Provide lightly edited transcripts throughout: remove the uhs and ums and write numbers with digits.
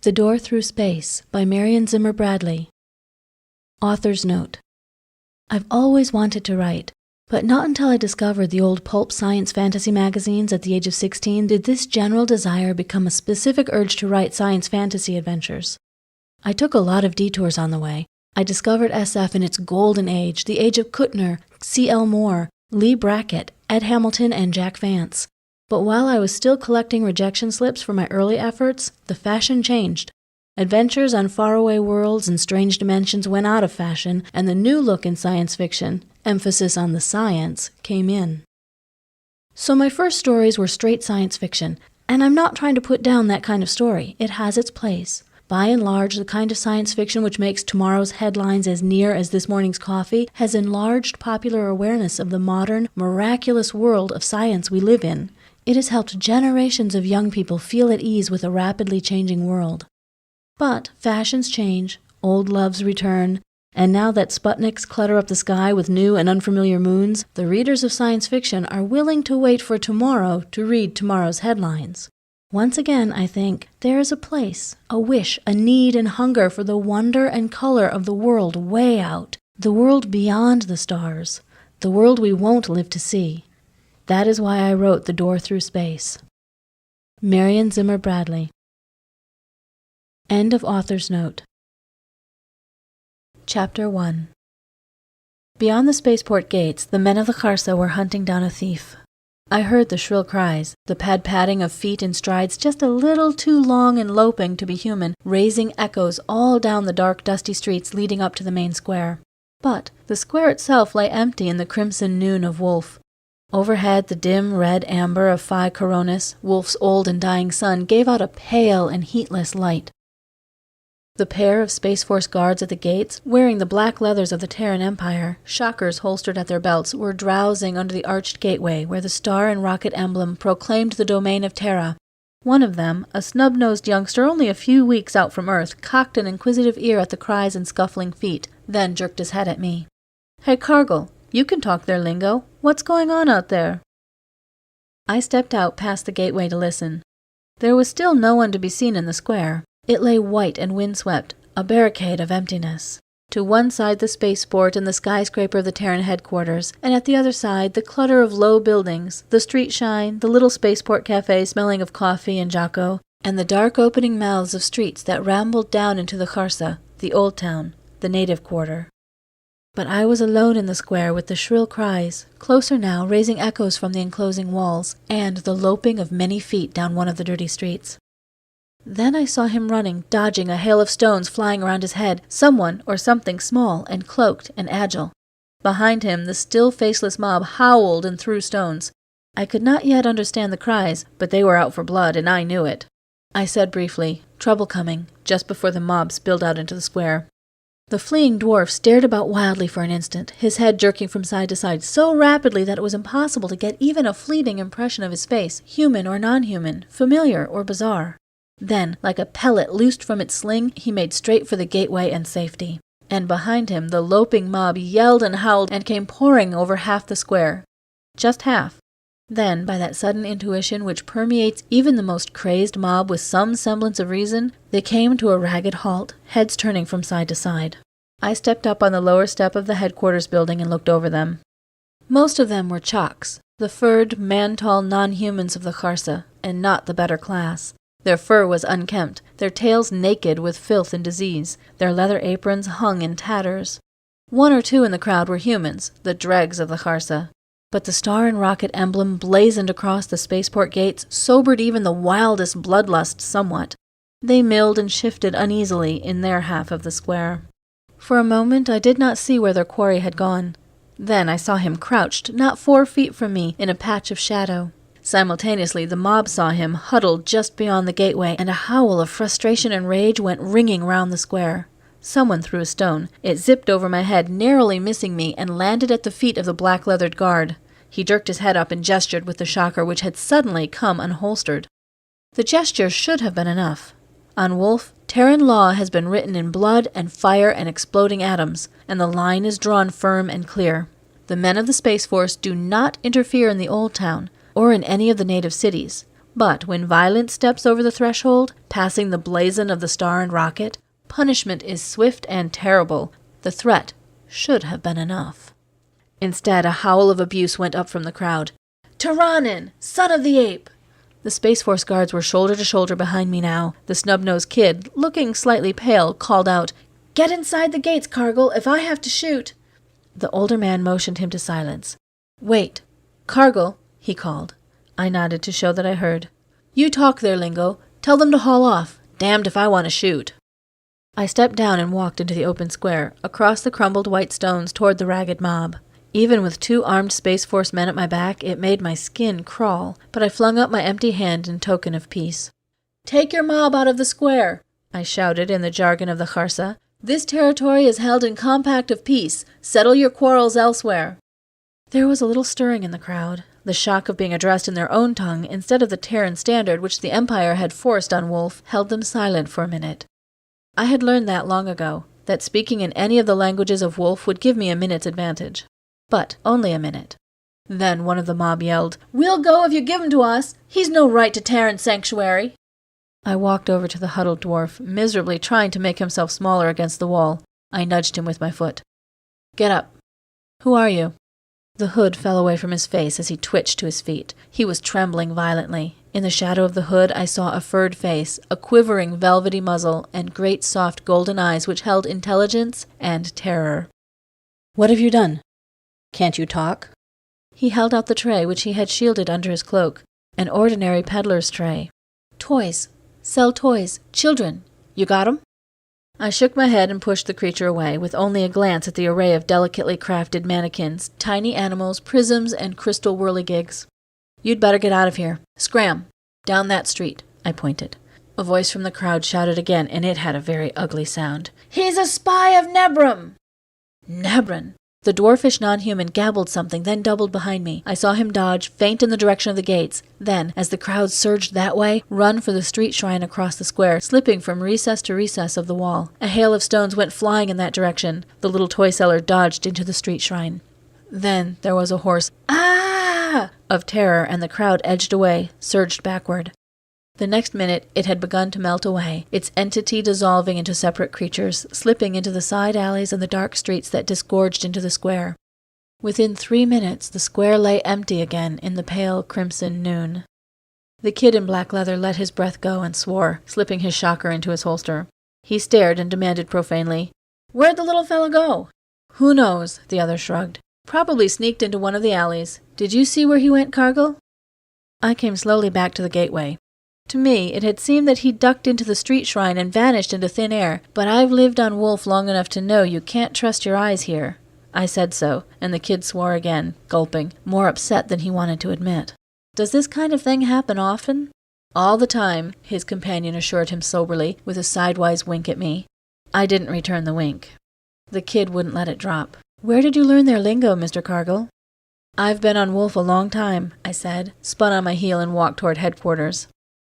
The Door Through Space by Marion Zimmer Bradley. Author's note. I've always wanted to write, but not until I discovered the old pulp science fantasy magazines at the age of 16 did this general desire become a specific urge to write science fantasy adventures. I took a lot of detours on the way. I discovered SF in its golden age, the age of Kuttner, C.L. Moore, Lee Brackett, Ed Hamilton, and Jack Vance. But while I was still collecting rejection slips for my early efforts, the fashion changed. Adventures on faraway worlds and strange dimensions went out of fashion, and the new look in science fiction, emphasis on the science, came in. So my first stories were straight science fiction, and I'm not trying to put down that kind of story. It has its place. By and large, the kind of science fiction which makes tomorrow's headlines as near as this morning's coffee has enlarged popular awareness of the modern, miraculous world of science we live in. It has helped generations of young people feel at ease with a rapidly changing world. But fashions change, old loves return, and now that Sputniks clutter up the sky with new and unfamiliar moons, the readers of science fiction are willing to wait for tomorrow to read tomorrow's headlines. Once again, I think, there is a place, a wish, a need and hunger for the wonder and color of the world way out, the world beyond the stars, the world we won't live to see. That is why I wrote The Door Through Space. Marion Zimmer Bradley. End of author's note. Chapter 1. Beyond the spaceport gates, the men of the Kharsa were hunting down a thief. I heard the shrill cries, the pad-padding of feet in strides just a little too long and loping to be human, raising echoes all down the dark, dusty streets leading up to the main square. But the square itself lay empty in the crimson noon of Wolf. Overhead, the dim red amber of Phi Coronis, Wolf's old and dying sun, gave out a pale and heatless light. The pair of Space Force guards at the gates, wearing the black leathers of the Terran Empire, shockers holstered at their belts, were drowsing under the arched gateway where the star and rocket emblem proclaimed the domain of Terra. One of them, a snub-nosed youngster only a few weeks out from Earth, cocked an inquisitive ear at the cries and scuffling feet, then jerked his head at me. "Hey, Cargill, you can talk their lingo. What's going on out there?" I stepped out past the gateway to listen. There was still no one to be seen in the square. It lay white and windswept, a barricade of emptiness. To one side the spaceport and the skyscraper of the Terran headquarters, and at the other side the clutter of low buildings, the street shine, the little spaceport cafe smelling of coffee and Jocko, and the dark opening mouths of streets that rambled down into the Kharsa, the old town, the native quarter. But I was alone in the square with the shrill cries, closer now, raising echoes from the enclosing walls, and the loping of many feet down one of the dirty streets. Then I saw him running, dodging a hail of stones flying around his head, someone or something small and cloaked and agile. Behind him, the still faceless mob howled and threw stones. I could not yet understand the cries, but they were out for blood, and I knew it. I said briefly, "Trouble coming," just before the mob spilled out into the square. The fleeing dwarf stared about wildly for an instant, his head jerking from side to side so rapidly that it was impossible to get even a fleeting impression of his face, human or non-human, familiar or bizarre. Then, like a pellet loosed from its sling, he made straight for the gateway and safety. And behind him, the loping mob yelled and howled and came pouring over half the square. Just half. Then, by that sudden intuition which permeates even the most crazed mob with some semblance of reason, they came to a ragged halt, heads turning from side to side. I stepped up on the lower step of the headquarters building and looked over them. Most of them were Chaks, the furred, man-tall non-humans of the Kharsa, and not the better class. Their fur was unkempt, their tails naked with filth and disease, their leather aprons hung in tatters. One or two in the crowd were humans, the dregs of the Kharsa. But the star and rocket emblem blazoned across the spaceport gates sobered even the wildest bloodlust somewhat. They milled and shifted uneasily in their half of the square. For a moment I did not see where their quarry had gone. Then I saw him crouched not 4 feet from me in a patch of shadow. Simultaneously the mob saw him huddled just beyond the gateway, and a howl of frustration and rage went ringing round the square. Someone threw a stone. It zipped over my head, narrowly missing me, and landed at the feet of the black-leathered guard. He jerked his head up and gestured with the shocker which had suddenly come unholstered. The gesture should have been enough. On Wolf, Terran law has been written in blood and fire and exploding atoms, and the line is drawn firm and clear. The men of the Space Force do not interfere in the Old Town, or in any of the native cities. But when violence steps over the threshold, passing the blazon of the star and rocket, punishment is swift and terrible. The threat should have been enough. Instead, a howl of abuse went up from the crowd. "Tyrannin! Son of the ape!" The Space Force guards were shoulder to shoulder behind me now. The snub-nosed kid, looking slightly pale, called out, "Get inside the gates, Cargill, if I have to shoot." The older man motioned him to silence. "Wait. Cargill," he called. I nodded to show that I heard. "You talk their lingo. Tell them to haul off. Damned if I want to shoot." I stepped down and walked into the open square, across the crumbled white stones toward the ragged mob. Even with 2 armed Space Force men at my back, it made my skin crawl, but I flung up my empty hand in token of peace. "Take your mob out of the square," I shouted in the jargon of the Kharsa. "This territory is held in compact of peace. Settle your quarrels elsewhere." There was a little stirring in the crowd. The shock of being addressed in their own tongue instead of the Terran standard which the Empire had forced on Wolf held them silent for a minute. I had learned that long ago, that speaking in any of the languages of Wolf would give me a minute's advantage. But only a minute. Then one of the mob yelled, "We'll go if you give him to us! He's no right to Terran sanctuary!" I walked over to the huddled dwarf, miserably trying to make himself smaller against the wall. I nudged him with my foot. "Get up. Who are you?" The hood fell away from his face as he twitched to his feet. He was trembling violently. In the shadow of the hood I saw a furred face, a quivering velvety muzzle, and great soft golden eyes which held intelligence and terror. "What have you done? Can't you talk?" He held out the tray which he had shielded under his cloak, an ordinary peddler's tray. "Toys. Sell toys. Children. You got 'em?" I shook my head and pushed the creature away, with only a glance at the array of delicately crafted mannequins, tiny animals, prisms, and crystal whirligigs. "You'd better get out of here. Scram! Down that street," I pointed. A voice from the crowd shouted again, and it had a very ugly sound. "He's a spy of Nebram!" Nebran! The dwarfish non-human gabbled something, then doubled behind me. I saw him dodge, feint in the direction of the gates, then, as the crowd surged that way, run for the street shrine across the square, slipping from recess to recess of the wall. A hail of stones went flying in that direction. The little toy seller dodged into the street shrine. Then there was a hoarse "Ah!" of terror, and the crowd edged away, surged backward. The next minute it had begun to melt away, its entity dissolving into separate creatures, slipping into the side alleys and the dark streets that disgorged into the square. Within 3 minutes the square lay empty again in the pale crimson noon. The kid in black leather let his breath go and swore, slipping his shocker into his holster. He stared and demanded profanely, "Where'd the little fellow go?" "Who knows?" the other shrugged. "Probably sneaked into one of the alleys. Did you see where he went, Cargill?" I came slowly back to the gateway. To me, it had seemed that he ducked into the street shrine and vanished into thin air, but I've lived on Wolf long enough to know you can't trust your eyes here. I said so, and the kid swore again, gulping, more upset than he wanted to admit. "Does this kind of thing happen often?" "All the time," his companion assured him soberly, with a sidewise wink at me. I didn't return the wink. The kid wouldn't let it drop. "Where did you learn their lingo, Mr. Cargill?" "I've been on Wolf a long time," I said, spun on my heel and walked toward headquarters.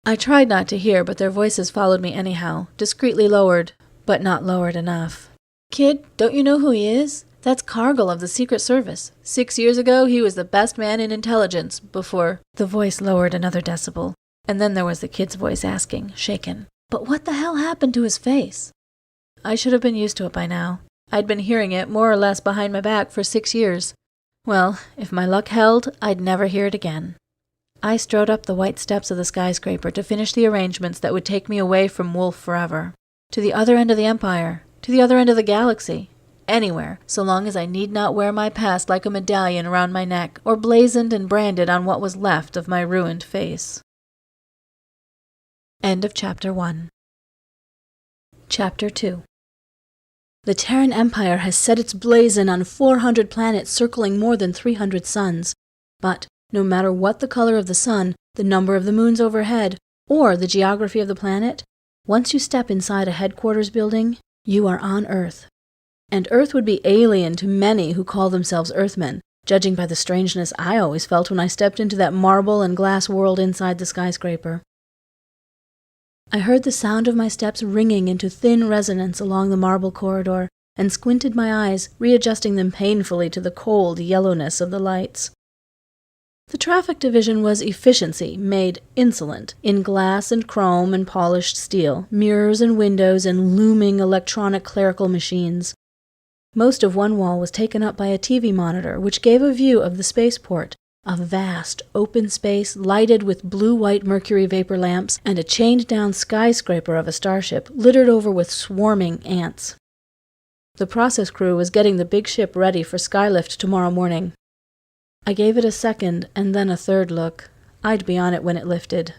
I tried not to hear, but their voices followed me anyhow, discreetly lowered, but not lowered enough. "Kid, don't you know who he is? That's Cargill of the Secret Service. 6 years ago, he was the best man in intelligence, before—" The voice lowered another decibel, and then there was the kid's voice asking, shaken, "But what the hell happened to his face?" I should have been used to it by now. I'd been hearing it, more or less behind my back, for 6 years. Well, if my luck held, I'd never hear it again. I strode up the white steps of the skyscraper to finish the arrangements that would take me away from Wolf forever. To the other end of the Empire. To the other end of the galaxy. Anywhere, so long as I need not wear my past like a medallion around my neck, or blazoned and branded on what was left of my ruined face. End of Chapter 1. Chapter 2. The Terran Empire has set its blazon on 400 planets circling more than 300 suns. But no matter what the color of the sun, the number of the moons overhead, or the geography of the planet, once you step inside a headquarters building, you are on Earth. And Earth would be alien to many who call themselves Earthmen, judging by the strangeness I always felt when I stepped into that marble and glass world inside the skyscraper. I heard the sound of my steps ringing into thin resonance along the marble corridor, and squinted my eyes, readjusting them painfully to the cold yellowness of the lights. The traffic division was efficiency, made insolent, in glass and chrome and polished steel, mirrors and windows and looming electronic clerical machines. Most of one wall was taken up by a TV monitor, which gave a view of the spaceport, a vast, open space lighted with blue-white mercury vapor lamps and a chained-down skyscraper of a starship littered over with swarming ants. The process crew was getting the big ship ready for skylift tomorrow morning. I gave it a second and then a third look. I'd be on it when it lifted.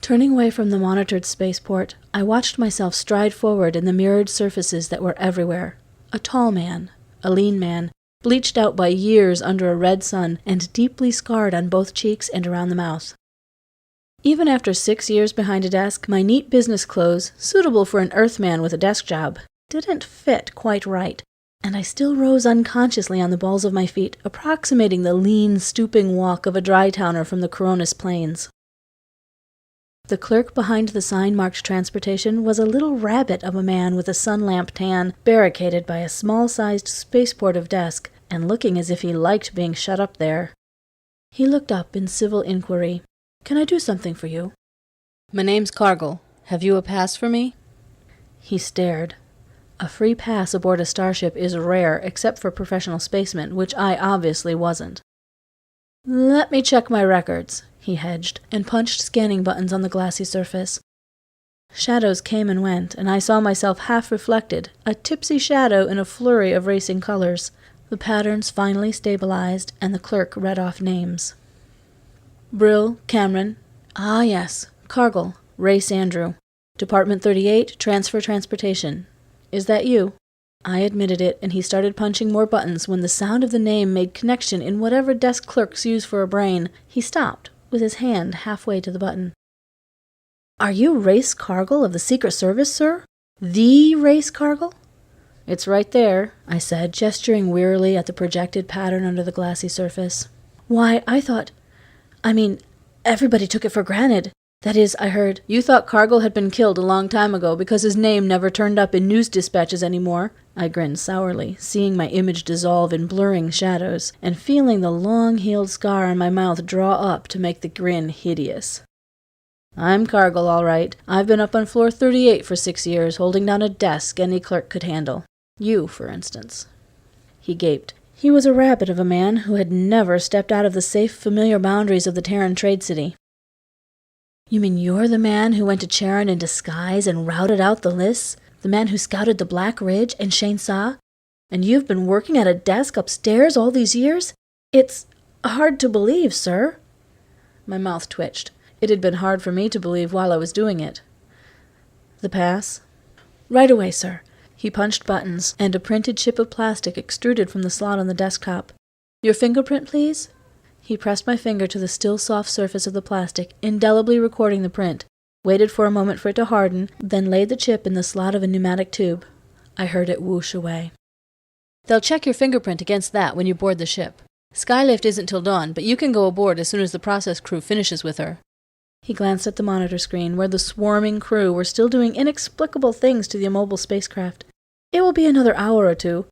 Turning away from the monitored spaceport, I watched myself stride forward in the mirrored surfaces that were everywhere. A tall man, a lean man, bleached out by years under a red sun and deeply scarred on both cheeks and around the mouth. Even after 6 years behind a desk, my neat business clothes, suitable for an Earthman with a desk job, didn't fit quite right, and I still rose unconsciously on the balls of my feet, approximating the lean, stooping walk of a dry-towner from the Coronis Plains. The clerk behind the sign marked transportation was a little rabbit of a man with a sun-lamp tan, barricaded by a small-sized spaceport of desk, and looking as if he liked being shut up there. He looked up in civil inquiry. "Can I do something for you?" "My name's Cargill. Have you a pass for me?" He stared. A free pass aboard a starship is rare except for professional spacemen, which I obviously wasn't. "Let me check my records," he hedged, and punched scanning buttons on the glassy surface. Shadows came and went, and I saw myself half reflected, a tipsy shadow in a flurry of racing colors. The patterns finally stabilized, and the clerk read off names. Brill, Cameron. Ah, yes. Cargill, Race Andrew. Department 38, Transfer Transportation. Is that you? I admitted it, and he started punching more buttons when the sound of the name made connection in whatever desk clerks use for a brain. He stopped, with his hand halfway to the button. "Are you Race Cargill of the Secret Service, sir? The Race Cargill?" "It's right there," I said, gesturing wearily at the projected pattern under the glassy surface. "Why, everybody took it for granted. That is, I heard—" "You thought Cargill had been killed a long time ago because his name never turned up in news dispatches anymore?" I grinned sourly, seeing my image dissolve in blurring shadows, and feeling the long-healed scar on my mouth draw up to make the grin hideous. "I'm Cargill, all right. I've been up on floor 38 for 6 years, holding down a desk any clerk could handle. You, for instance." He gaped. He was a rabbit of a man who had never stepped out of the safe, familiar boundaries of the Terran trade city. "You mean you're the man who went to Charon in disguise and routed out the lists? The man who scouted the Black Ridge and Shane Sa? And you've been working at a desk upstairs all these years? It's hard to believe, sir." My mouth twitched. It had been hard for me to believe while I was doing it. "The pass?" "Right away, sir." He punched buttons, and a printed chip of plastic extruded from the slot on the desktop. "Your fingerprint, please?" He pressed my finger to the still soft surface of the plastic, indelibly recording the print, waited for a moment for it to harden, then laid the chip in the slot of a pneumatic tube. I heard it whoosh away. "They'll check your fingerprint against that when you board the ship. Skylift isn't till dawn, but you can go aboard as soon as the process crew finishes with her." He glanced at the monitor screen, where the swarming crew were still doing inexplicable things to the immobile spacecraft. "It will be another hour or two.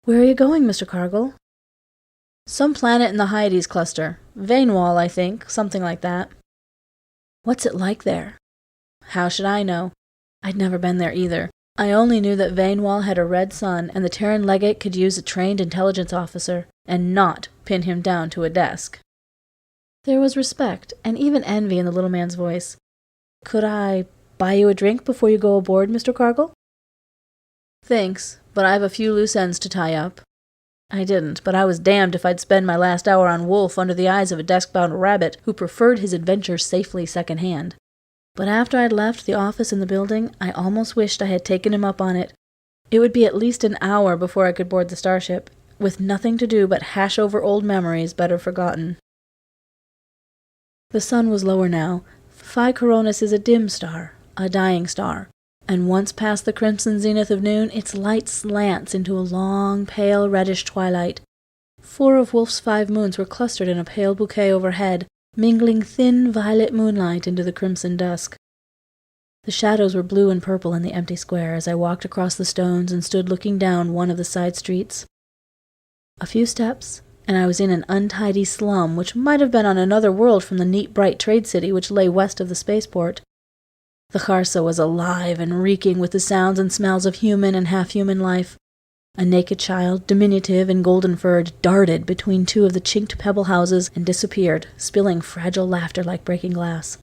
Where are you going, Mr. Cargill?" "Some planet in the Hyades cluster. Vainwall, I think, something like that." "What's it like there?" How should I know? I'd never been there either. I only knew that Vainwall had a red sun, and the Terran legate could use a trained intelligence officer, and not pin him down to a desk. There was respect, and even envy in the little man's voice. "Could I buy you a drink before you go aboard, Mr. Cargill?" "Thanks, but I have a few loose ends to tie up." I didn't, but I was damned if I'd spend my last hour on Wolf under the eyes of a desk-bound rabbit who preferred his adventure safely second-hand. But after I'd left the office in the building, I almost wished I had taken him up on it. It would be at least an hour before I could board the starship, with nothing to do but hash over old memories better forgotten. The sun was lower now. Phi Coronis is a dim star, a dying star, and once past the crimson zenith of noon, its light slants into a long, pale reddish twilight. 4 of Wolf's 5 moons were clustered in a pale bouquet overhead, mingling thin violet moonlight into the crimson dusk. The shadows were blue and purple in the empty square as I walked across the stones and stood looking down one of the side streets. A few steps, and I was in an untidy slum which might have been on another world from the neat, bright trade city which lay west of the spaceport. The Kharsa was alive and reeking with the sounds and smells of human and half-human life. A naked child, diminutive and golden-furred, darted between two of the chinked pebble houses and disappeared, spilling fragile laughter like breaking glass.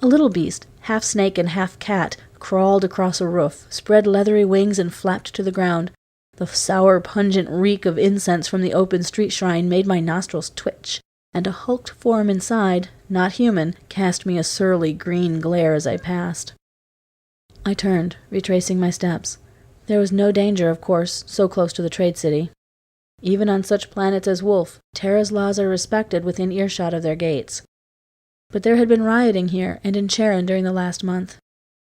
A little beast, half snake and half cat, crawled across a roof, spread leathery wings and flapped to the ground. The sour, pungent reek of incense from the open street shrine made my nostrils twitch, and a hulked form inside, not human, cast me a surly green glare as I passed. I turned, retracing my steps. There was no danger, of course, so close to the trade city. Even on such planets as Wolf, Terra's laws are respected within earshot of their gates. But there had been rioting here and in Charon during the last month.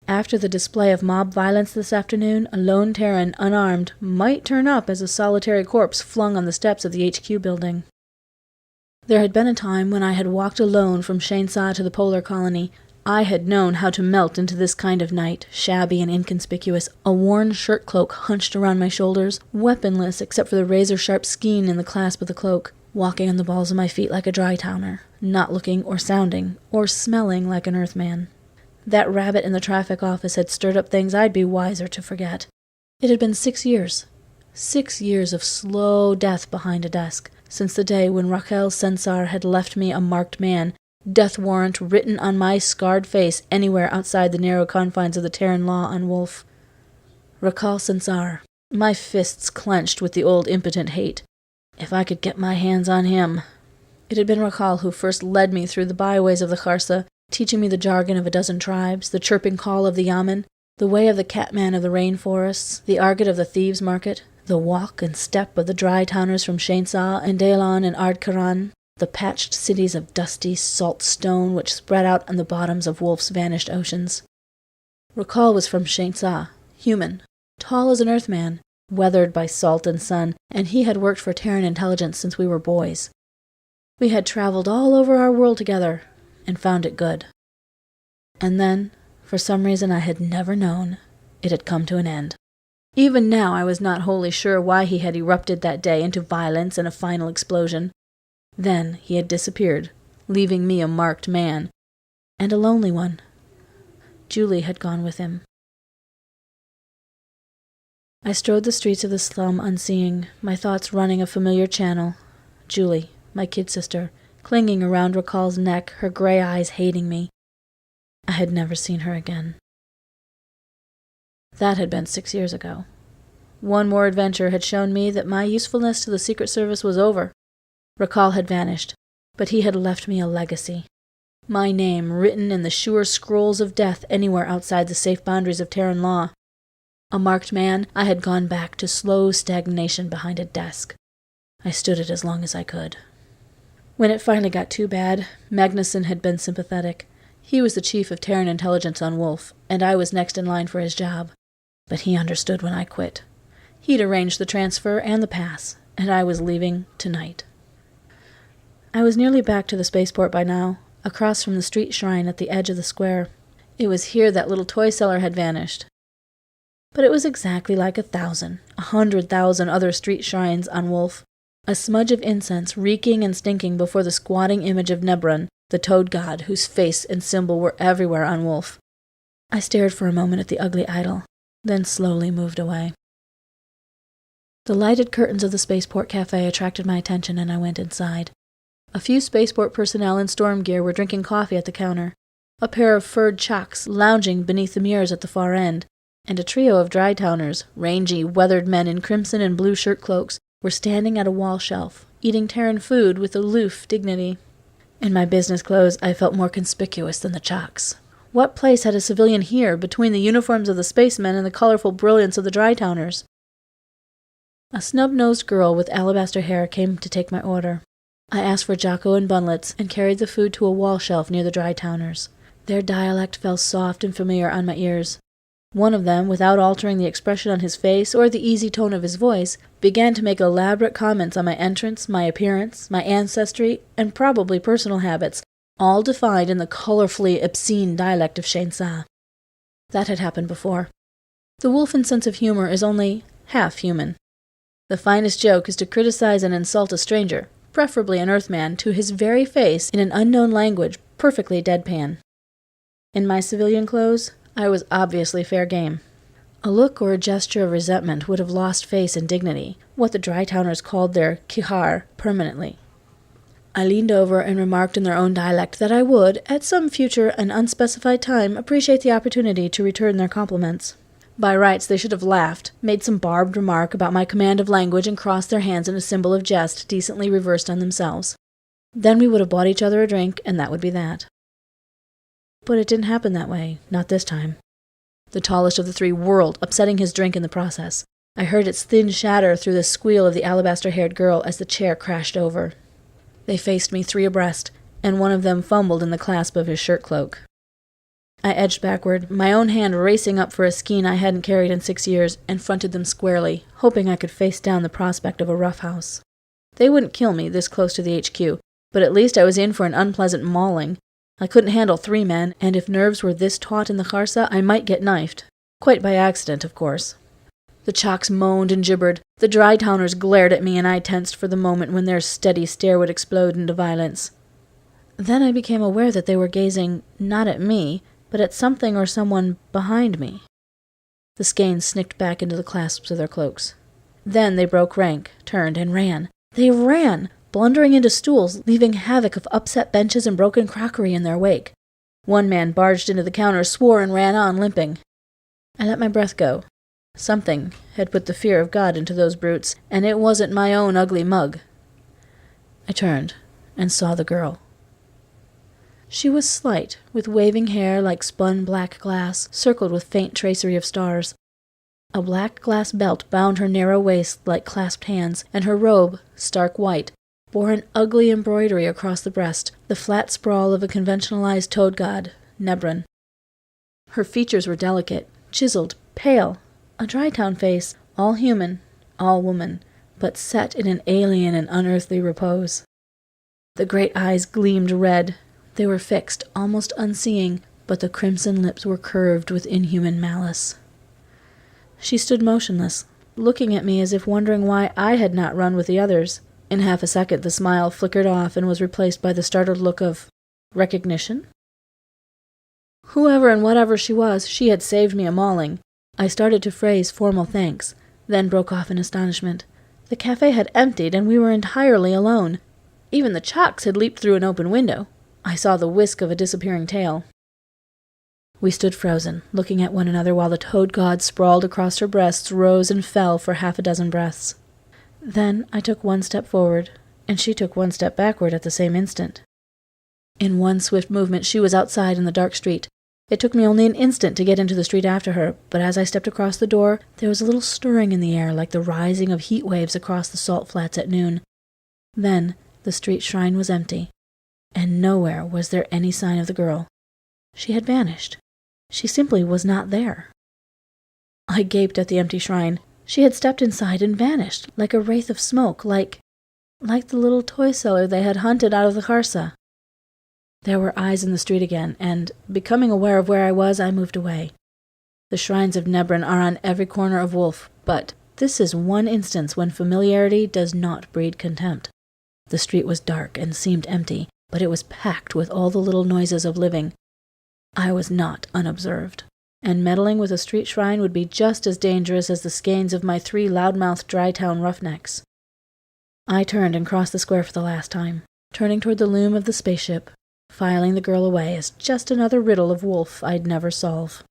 After the display of mob violence this afternoon, a lone Terran, unarmed, might turn up as a solitary corpse flung on the steps of the HQ building. There had been a time when I had walked alone from Shainsa to the polar colony. I had known how to melt into this kind of night, shabby and inconspicuous, a worn shirt cloak hunched around my shoulders, weaponless except for the razor-sharp skein in the clasp of the cloak, walking on the balls of my feet like a dry-towner, not looking or sounding or smelling like an earthman. That rabbit in the traffic office had stirred up things I'd be wiser to forget. It had been 6 years. 6 years of slow death behind a desk, since the day when Raquel Sensar had left me a marked man, death warrant written on my scarred face anywhere outside the narrow confines of the Terran law on Wolf. Raquel Sensar, my fists clenched with the old impotent hate. If I could get my hands on him. It had been Raquel who first led me through the byways of the Kharsa, teaching me the jargon of a dozen tribes, the chirping call of the Yamen, the way of the catman of the rainforests, the argot of the thieves' market, the walk and step of the dry-towners from Shainsa and Daelon and Ardkaran, the patched cities of dusty, salt stone which spread out on the bottoms of Wolf's vanished oceans. Raquel was from Shainsa, human, tall as an earthman, weathered by salt and sun, and he had worked for Terran intelligence since we were boys. We had traveled all over our world together, and found it good. And then, for some reason I had never known, it had come to an end. Even now I was not wholly sure why he had erupted that day into violence and a final explosion. Then he had disappeared, leaving me a marked man, and a lonely one. Julie had gone with him. I strode the streets of the slum unseeing, my thoughts running a familiar channel. Julie, my kid sister, clinging around Raquel's neck, her gray eyes hating me. I had never seen her again. That had been 6 years ago. One more adventure had shown me that my usefulness to the Secret Service was over. Raquel had vanished, but he had left me a legacy. My name written in the sure scrolls of death anywhere outside the safe boundaries of Terran law. A marked man, I had gone back to slow stagnation behind a desk. I stood it as long as I could. When it finally got too bad, Magnuson had been sympathetic. He was the chief of Terran intelligence on Wolf, and I was next in line for his job. But he understood when I quit. He'd arranged the transfer and the pass, and I was leaving tonight. I was nearly back to the spaceport by now, across from the street shrine at the edge of the square. It was here that little toy seller had vanished. But it was exactly like 100,000 other street shrines on Wolf. A smudge of incense reeking and stinking before the squatting image of Nebron, the toad god whose face and symbol were everywhere on Wolf. I stared for a moment at the ugly idol, then slowly moved away. The lighted curtains of the spaceport cafe attracted my attention, and I went inside. A few spaceport personnel in storm gear were drinking coffee at the counter, a pair of furred chaks lounging beneath the mirrors at the far end, and a trio of dry-towners, rangy, weathered men in crimson and blue shirt cloaks, were standing at a wall shelf, eating Terran food with aloof dignity. In my business clothes, I felt more conspicuous than the chaks. What place had a civilian here between the uniforms of the spacemen and the colorful brilliance of the dry-towners? A snub-nosed girl with alabaster hair came to take my order. I asked for Jocko and bunlets and carried the food to a wall shelf near the dry-towners. Their dialect fell soft and familiar on my ears. One of them, without altering the expression on his face or the easy tone of his voice, began to make elaborate comments on my entrance, my appearance, my ancestry, and probably personal habits, all defined in the colorfully obscene dialect of Shainsa. That had happened before. The Wolfen sense of humor is only half human. The finest joke is to criticize and insult a stranger, preferably an Earthman, to his very face in an unknown language, perfectly deadpan. In my civilian clothes, I was obviously fair game. A look or a gesture of resentment would have lost face and dignity, what the Dry-towners called their kihar, permanently. I leaned over and remarked in their own dialect that I would, at some future and unspecified time, appreciate the opportunity to return their compliments. By rights, they should have laughed, made some barbed remark about my command of language, and crossed their hands in a symbol of jest decently reversed on themselves. Then we would have bought each other a drink, and that would be that. But it didn't happen that way, not this time. The tallest of the three whirled, upsetting his drink in the process. I heard its thin shatter through the squeal of the alabaster-haired girl as the chair crashed over. They faced me 3 abreast, and one of them fumbled in the clasp of his shirt-cloak. I edged backward, my own hand racing up for a skein I hadn't carried in 6 years, and fronted them squarely, hoping I could face down the prospect of a roughhouse. They wouldn't kill me this close to the HQ, but at least I was in for an unpleasant mauling. I couldn't handle 3 men, and if nerves were this taut in the Kharsa, I might get knifed. Quite by accident, of course. The Chocks moaned and gibbered, the Dry-towners glared at me, and I tensed for the moment when their steady stare would explode into violence. Then I became aware that they were gazing, not at me, but at something or someone behind me. The skeins snicked back into the clasps of their cloaks. Then they broke rank, turned, and ran. They ran, blundering into stools, leaving havoc of upset benches and broken crockery in their wake. One man barged into the counter, swore, and ran on, limping. I let my breath go. Something had put the fear of God into those brutes, and it wasn't my own ugly mug. I turned and saw the girl. She was slight, with waving hair like spun black glass, circled with faint tracery of stars. A black glass belt bound her narrow waist like clasped hands, and her robe, stark white, bore an ugly embroidery across the breast, the flat sprawl of a conventionalized toad god, Nebran. Her features were delicate, chiseled, pale, a Dry-town face, all human, all woman, but set in an alien and unearthly repose. The great eyes gleamed red. They were fixed, almost unseeing, but the crimson lips were curved with inhuman malice. She stood motionless, looking at me as if wondering why I had not run with the others. In half a second the smile flickered off and was replaced by the startled look of recognition. Whoever and whatever she was, she had saved me a mauling. I started to phrase formal thanks, then broke off in astonishment. The cafe had emptied, and we were entirely alone. Even the Chocks had leaped through an open window. I saw the whisk of a disappearing tail. We stood frozen, looking at one another while the toad god sprawled across her breasts, rose and fell for 6 breaths. Then I took 1 step forward, and she took 1 step backward at the same instant. In one swift movement she was outside in the dark street. It took me only an instant to get into the street after her, but as I stepped across the door, there was a little stirring in the air like the rising of heat waves across the salt flats at noon. Then the street shrine was empty, and nowhere was there any sign of the girl. She had vanished. She simply was not there. I gaped at the empty shrine. She had stepped inside and vanished, like a wraith of smoke, like the little toy seller they had hunted out of the Kharsa. There were eyes in the street again, and, becoming aware of where I was, I moved away. The shrines of Nebran are on every corner of Wolf, but this is one instance when familiarity does not breed contempt. The street was dark and seemed empty, but it was packed with all the little noises of living. I was not unobserved, and meddling with a street shrine would be just as dangerous as the skeins of my 3 loudmouthed Dry-town roughnecks. I turned and crossed the square for the last time, turning toward the loom of the spaceship, filing the girl away as just another riddle of Wolf I'd never solve.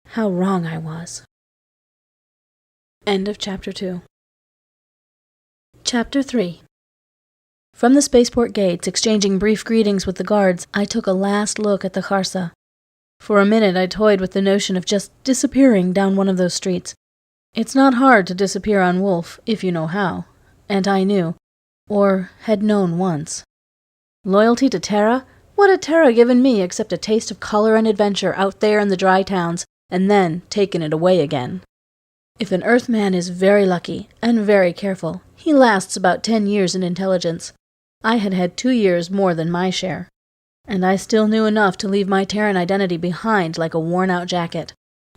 How wrong I was. End of Chapter 2. Chapter 3. From the spaceport gates, exchanging brief greetings with the guards, I took a last look at the Kharsa. For a minute I toyed with the notion of just disappearing down one of those streets. It's not hard to disappear on Wolf, if you know how, and I knew, or had known once. Loyalty to Terra? What had Terra given me except a taste of color and adventure out there in the dry towns, and then taken it away again? If an Earthman is very lucky and very careful, he lasts about 10 years in intelligence. I had had 2 years more than my share, and I still knew enough to leave my Terran identity behind like a worn-out jacket.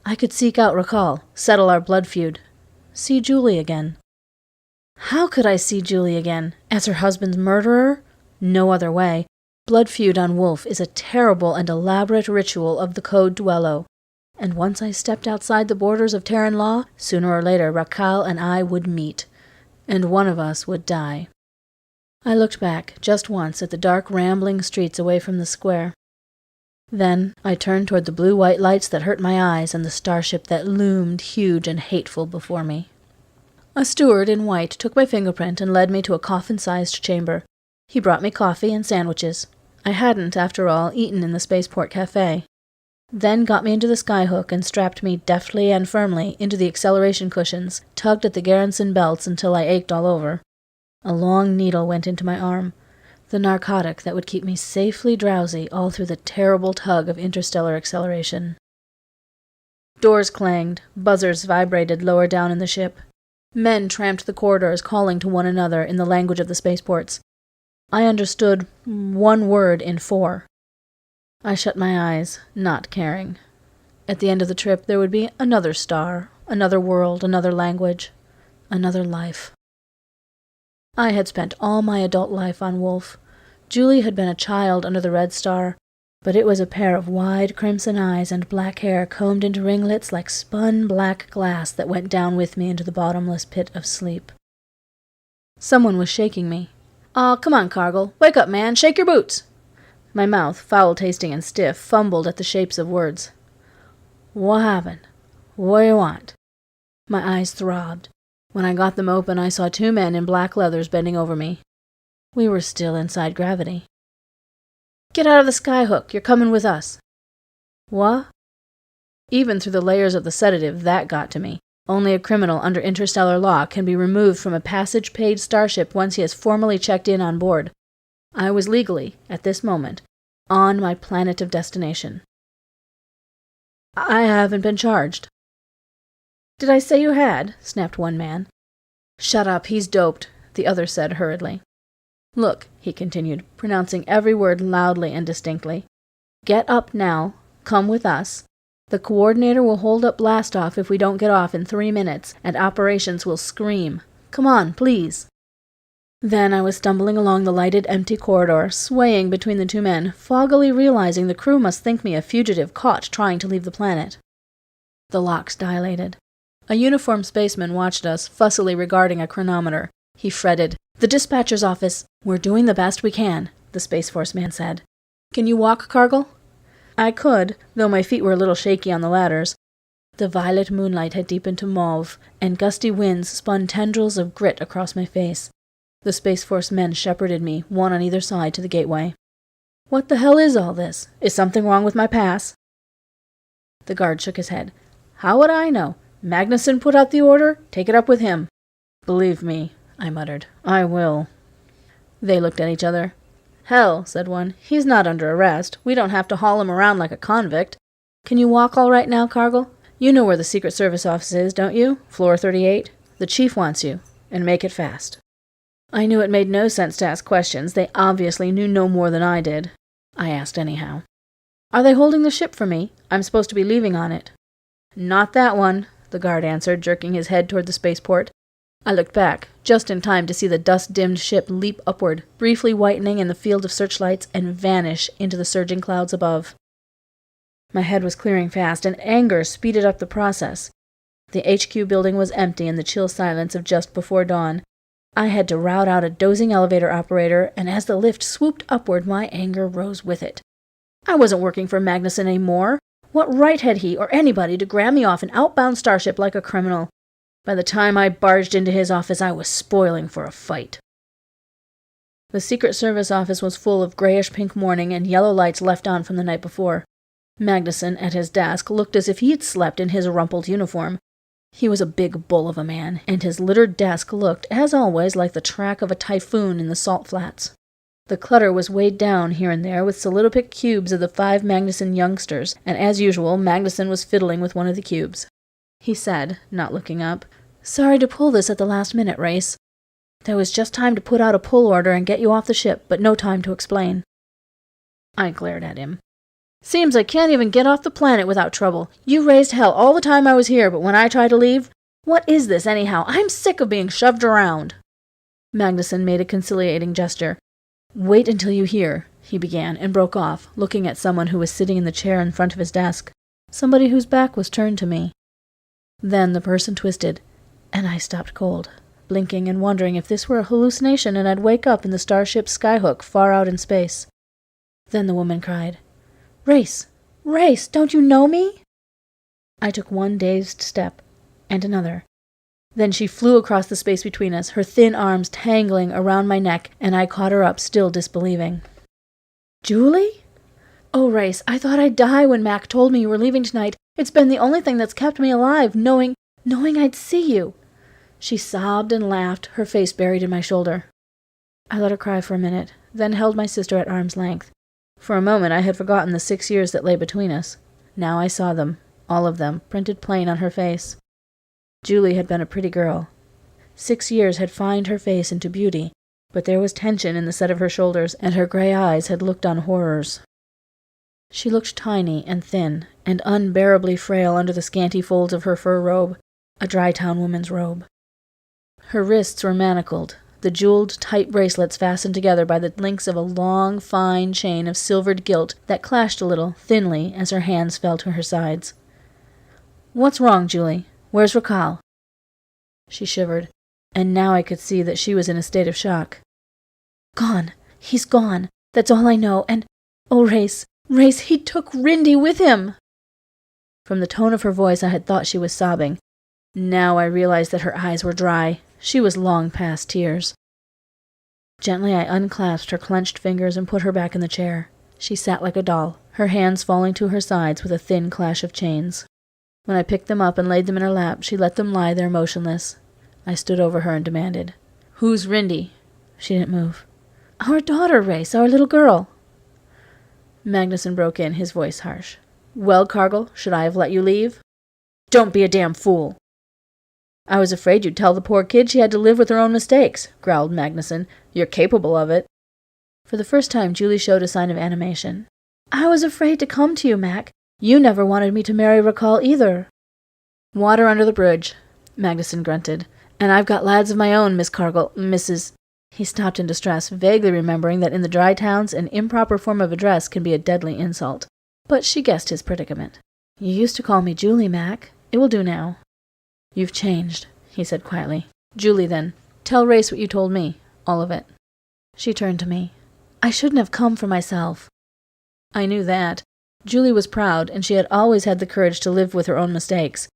I could seek out Rakal, settle our blood feud. see Julie again. How could I see Julie again? As her husband's murderer? No other way. Blood feud on Wolf is a terrible and elaborate ritual of the Code Duello, and once I stepped outside the borders of Terran law, sooner or later Raquel and I would meet, and one of us would die. I looked back, just once, at the dark, rambling streets away from the square. Then I turned toward the blue-white lights that hurt my eyes and the starship that loomed huge and hateful before me. A steward in white took my fingerprint and led me to a coffin-sized chamber. He brought me coffee and sandwiches. I hadn't, after all, eaten in the spaceport cafe. Then got me into the skyhook and strapped me deftly and firmly into the acceleration cushions, tugged at the Garrison belts until I ached all over. A long needle went into my arm, the narcotic that would keep me safely drowsy all through the terrible tug of interstellar acceleration. Doors clanged, buzzers vibrated lower down in the ship. Men tramped the corridors, calling to one another in the language of the spaceports. I understood 1 word in 4. I shut my eyes, not caring. At the end of the trip there would be another star, another world, another language, another life. I had spent all my adult life on Wolf. Julie had been a child under the red star, but it was a pair of wide crimson eyes and black hair combed into ringlets like spun black glass that went down with me into the bottomless pit of sleep. Someone was shaking me. "Aw, come on, Cargill. Wake up, man. Shake your boots." My mouth, foul-tasting and stiff, fumbled at the shapes of words. "What happened? What do you want?" My eyes throbbed. When I got them open, I saw 2 men in black leathers bending over me. We were still inside gravity. "Get out of the skyhook. You're coming with us." "What?" Even through the layers of the sedative, that got to me. Only a criminal under interstellar law can be removed from a passage-paid starship once he has formally checked in on board. I was legally, at this moment, on my planet of destination. "I haven't been charged." "Did I say you had?" snapped one man. "Shut up, he's doped," the other said hurriedly. "Look," he continued, pronouncing every word loudly and distinctly. "Get up now. Come with us. The coordinator will hold up blastoff if we don't get off in 3 minutes, and operations will scream. Come on, please." Then I was stumbling along the lighted, empty corridor, swaying between the 2 men, foggily realizing the crew must think me a fugitive caught trying to leave the planet. The locks dilated. A uniformed spaceman watched us, fussily regarding a chronometer. He fretted. "The dispatcher's office." "We're doing the best we can," the Space Force man said. "Can you walk, Cargill?" I could, though my feet were a little shaky on the ladders. The violet moonlight had deepened to mauve, and gusty winds spun tendrils of grit across my face. The Space Force men shepherded me, one on either side, to the gateway. "What the hell is all this? Is something wrong with my pass?" The guard shook his head. "How would I know? Magnuson put out the order. Take it up with him." "Believe me," I muttered. "I will." They looked at each other. "Hell," said one, "he's not under arrest. We don't have to haul him around like a convict. Can you walk all right now, Cargill? You know where the Secret Service office is, don't you? Floor 38? The chief wants you. And make it fast." I knew it made no sense to ask questions. They obviously knew no more than I did. I asked anyhow. "Are they holding the ship for me? I'm supposed to be leaving on it." "Not that one," the guard answered, jerking his head toward the spaceport. I looked back, just in time to see the dust-dimmed ship leap upward, briefly whitening in the field of searchlights, and vanish into the surging clouds above. My head was clearing fast, and anger speeded up the process. The HQ building was empty in the chill silence of just before dawn. I had to rout out a dozing elevator operator, and as the lift swooped upward, my anger rose with it. I wasn't working for Magnuson anymore. What right had he, or anybody, to grab me off an outbound starship like a criminal? By the time I barged into his office, I was spoiling for a fight. The Secret Service office was full of grayish-pink morning and yellow lights left on from the night before. Magnuson, at his desk, looked as if he'd slept in his rumpled uniform. He was a big bull of a man, and his littered desk looked, as always, like the track of a typhoon in the salt flats. The clutter was weighed down here and there with solidopic cubes of the 5 Magnuson youngsters, and as usual, Magnuson was fiddling with one of the cubes. He said, not looking up, "Sorry to pull this at the last minute, Race. There was just time to put out a pull order and get you off the ship, but no time to explain." I glared at him. "Seems I can't even get off the planet without trouble. You raised hell all the time I was here, but when I try to leave, What is this, anyhow? I'm sick of being shoved around. Magnuson made a conciliating gesture. Wait until you hear, he began, and broke off, looking at someone who was sitting in the chair in front of his desk, somebody whose back was turned to me. Then the person twisted, and I stopped cold, blinking and wondering if this were a hallucination and I'd wake up in the starship Skyhook far out in space. Then the woman cried, Race! Race! Don't you know me? I took one dazed step, and another. Then she flew across the space between us, her thin arms tangling around my neck, and I caught her up, still disbelieving. Julie? Oh, Race, I thought I'd die when Mac told me you were leaving tonight. It's been the only thing that's kept me alive, knowing I'd see you. She sobbed and laughed, her face buried in my shoulder. I let her cry for a minute, then held my sister at arm's length. For a moment I had forgotten the 6 years that lay between us. Now I saw them, all of them, printed plain on her face. Julie had been a pretty girl. 6 years had fined her face into beauty, but there was tension in the set of her shoulders, and her gray eyes had looked on horrors. She looked tiny and thin, and unbearably frail under the scanty folds of her fur robe, a Dry-Town woman's robe. Her wrists were manacled, the jeweled, tight bracelets fastened together by the links of a long, fine chain of silvered gilt that clashed a little, thinly, as her hands fell to her sides. What's wrong, Julie? Where's Rakal? She shivered, and now I could see that she was in a state of shock. Gone. He's gone. That's all I know, and, oh, Race, he took Rindy with him! From the tone of her voice I had thought she was sobbing. Now I realized that her eyes were dry. She was long past tears. Gently I unclasped her clenched fingers and put her back in the chair. She sat like a doll, her hands falling to her sides with a thin clash of chains. When I picked them up and laid them in her lap, she let them lie there motionless. I stood over her and demanded, Who's Rindy? She didn't move. Our daughter, Race, our little girl. Magnuson broke in, his voice harsh. Well, Cargill, should I have let you leave? Don't be a damn fool. I was afraid you'd tell the poor kid she had to live with her own mistakes, growled Magnuson. You're capable of it. For the first time, Julie showed a sign of animation. I was afraid to come to you, Mac. You never wanted me to marry Rakal either. Water under the bridge, Magnuson grunted. And I've got lads of my own, Miss Cargill, Mrs. He stopped in distress, vaguely remembering that in the Dry Towns an improper form of address can be a deadly insult. But she guessed his predicament. You used to call me Julie, Mac. It will do now. You've changed, he said quietly. Julie, then. Tell Race what you told me. All of it. She turned to me. I shouldn't have come for myself. I knew that. Julie was proud, and she had always had the courage to live with her own mistakes.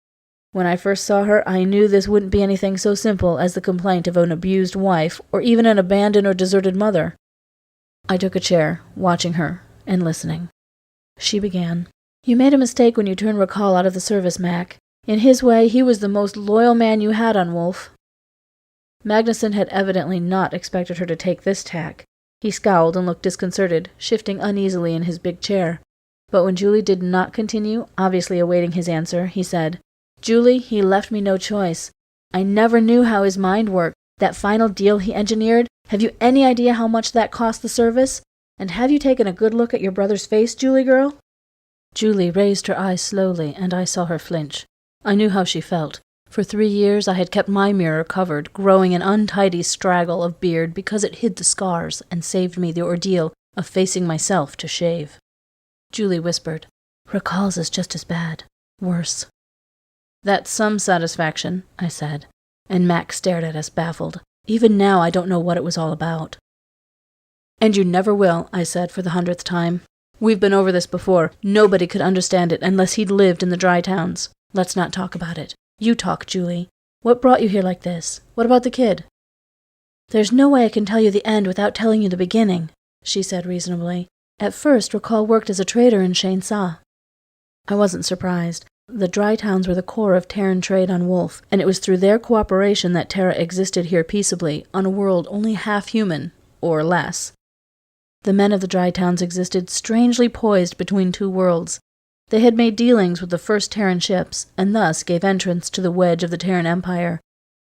When I first saw her, I knew this wouldn't be anything so simple as the complaint of an abused wife, or even an abandoned or deserted mother. I took a chair, watching her, and listening. She began. You made a mistake when you turned Rakal out of the service, Mac. In his way, he was the most loyal man you had on Wolf. Magnuson had evidently not expected her to take this tack. He scowled and looked disconcerted, shifting uneasily in his big chair. But when Julie did not continue, obviously awaiting his answer, he said, Julie, he left me no choice. I never knew how his mind worked. That final deal he engineered, have you any idea how much that cost the service? And have you taken a good look at your brother's face, Julie girl? Julie raised her eyes slowly, and I saw her flinch. I knew how she felt. For 3 years I had kept my mirror covered, growing an untidy straggle of beard because it hid the scars and saved me the ordeal of facing myself to shave. Julie whispered, Rakal's is just as bad. Worse. That's some satisfaction, I said, and Mac stared at us, baffled. Even now I don't know what it was all about. And you never will, I said for the 100th time. We've been over this before. Nobody could understand it unless he'd lived in the Dry Towns. Let's not talk about it. You talk, Julie. What brought you here like this? What about the kid? There's no way I can tell you the end without telling you the beginning, she said reasonably. At first, Rakal worked as a trader in Shainsa. I wasn't surprised. The Dry Towns were the core of Terran trade on Wolf, and it was through their cooperation that Terra existed here peaceably, on a world only half human, or less. The men of the Dry Towns existed strangely poised between two worlds. They had made dealings with the first Terran ships, and thus gave entrance to the wedge of the Terran Empire.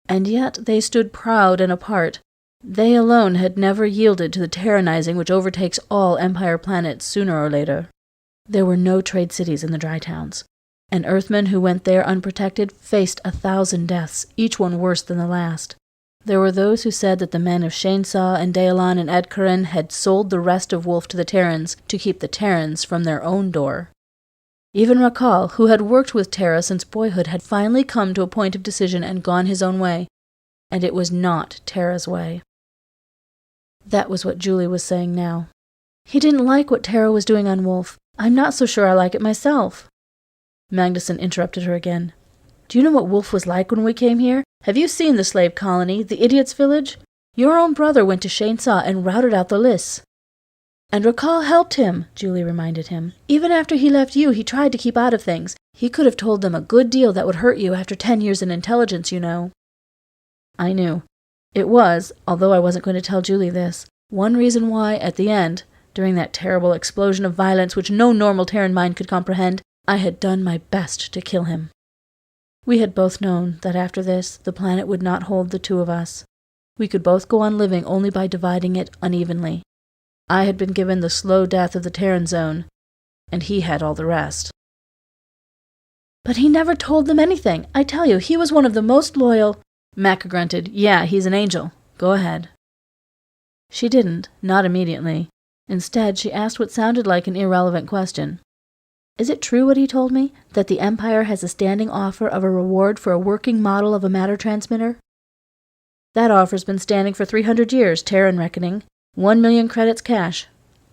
And yet they stood proud and apart. They alone had never yielded to the tyrannizing which overtakes all Empire planets sooner or later. There were no trade cities in the Dry Towns. and Earthmen who went there unprotected faced 1,000 deaths, each one worse than the last. There were those who said that the men of Shainsaw and Daelan and Edkarin had sold the rest of Wolf to the Terrans to keep the Terrans from their own door. Even Rakal, who had worked with Terra since boyhood, had finally come to a point of decision and gone his own way, and it was not Terra's way. That was what Julie was saying now. He didn't like what Terra was doing on Wolf. I'm not so sure I like it myself. Magnuson interrupted her again. Do you know what Wolf was like when we came here? Have you seen the slave colony, the idiot's village? Your own brother went to Shainsaw and routed out the Liss. And Rakal helped him, Julie reminded him. Even after he left you, he tried to keep out of things. He could have told them a good deal that would hurt you after 10 years in intelligence, you know. I knew. It was, although I wasn't going to tell Julie this, one reason why, at the end, during that terrible explosion of violence which no normal Terran mind could comprehend, I had done my best to kill him. We had both known that after this, the planet would not hold the two of us. We could both go on living only by dividing it unevenly. I had been given the slow death of the Terran zone, and he had all the rest. But he never told them anything. I tell you, he was one of the most loyal— Mac grunted. Yeah, he's an angel. Go ahead. She didn't, not immediately. Instead, she asked what sounded like an irrelevant question. Is it true what he told me, that the Empire has a standing offer of a reward for a working model of a matter transmitter? That offer's been standing for 300 years, Terran reckoning. 1 million credits cash.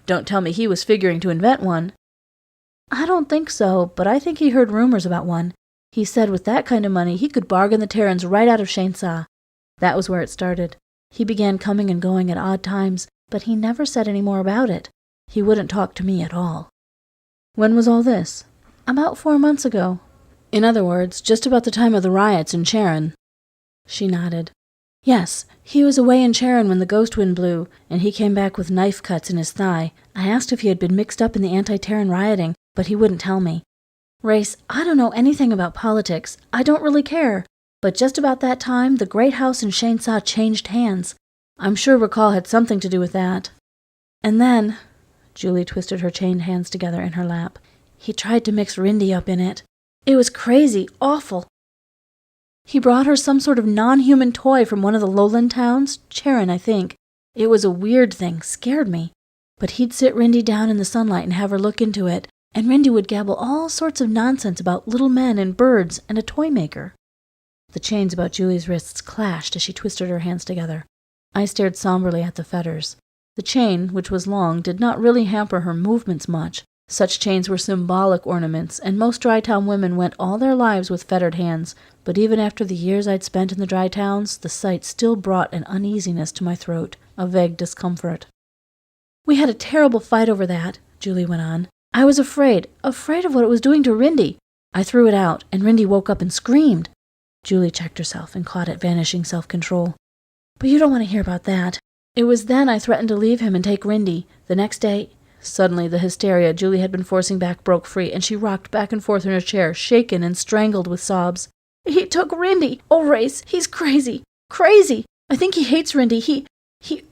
Don't tell me he was figuring to invent one. I don't think so, but I think he heard rumors about one. He said with that kind of money he could bargain the Terrans right out of Shainsaw. That was where it started. He began coming and going at odd times, but he never said any more about it. He wouldn't talk to me at all. When was all this? About 4 months ago. In other words, just about the time of the riots in Charon. She nodded. Yes, he was away in Charon when the ghost wind blew, and he came back with knife cuts in his thigh. I asked if he had been mixed up in the anti-Terran rioting, but he wouldn't tell me. Race, I don't know anything about politics. I don't really care. But just about that time, the great house in Shainsaw changed hands. I'm sure Rakal had something to do with that. And then— Julie twisted her chained hands together in her lap. He tried to mix Rindy up in it. It was crazy, awful. He brought her some sort of non-human toy from one of the lowland towns, Charon, I think. It was a weird thing, scared me. But he'd sit Rindy down in the sunlight and have her look into it, and Rindy would gabble all sorts of nonsense about little men and birds and a toy maker. The chains about Julie's wrists clashed as she twisted her hands together. I stared somberly at the fetters. The chain, which was long, did not really hamper her movements much. Such chains were symbolic ornaments, and most dry town women went all their lives with fettered hands, but even after the years I'd spent in the dry towns, the sight still brought an uneasiness to my throat, a vague discomfort. We had a terrible fight over that, Julie went on. I was afraid of what it was doing to Rindy. I threw it out, and Rindy woke up and screamed. Julie checked herself and caught at vanishing self-control. But you don't want to hear about that. It was then I threatened to leave him and take Rindy. The next day— Suddenly the hysteria Julie had been forcing back broke free, and she rocked back and forth in her chair, shaken and strangled with sobs. He took Rindy! Oh, Race, he's crazy! Crazy! I think he hates Rindy.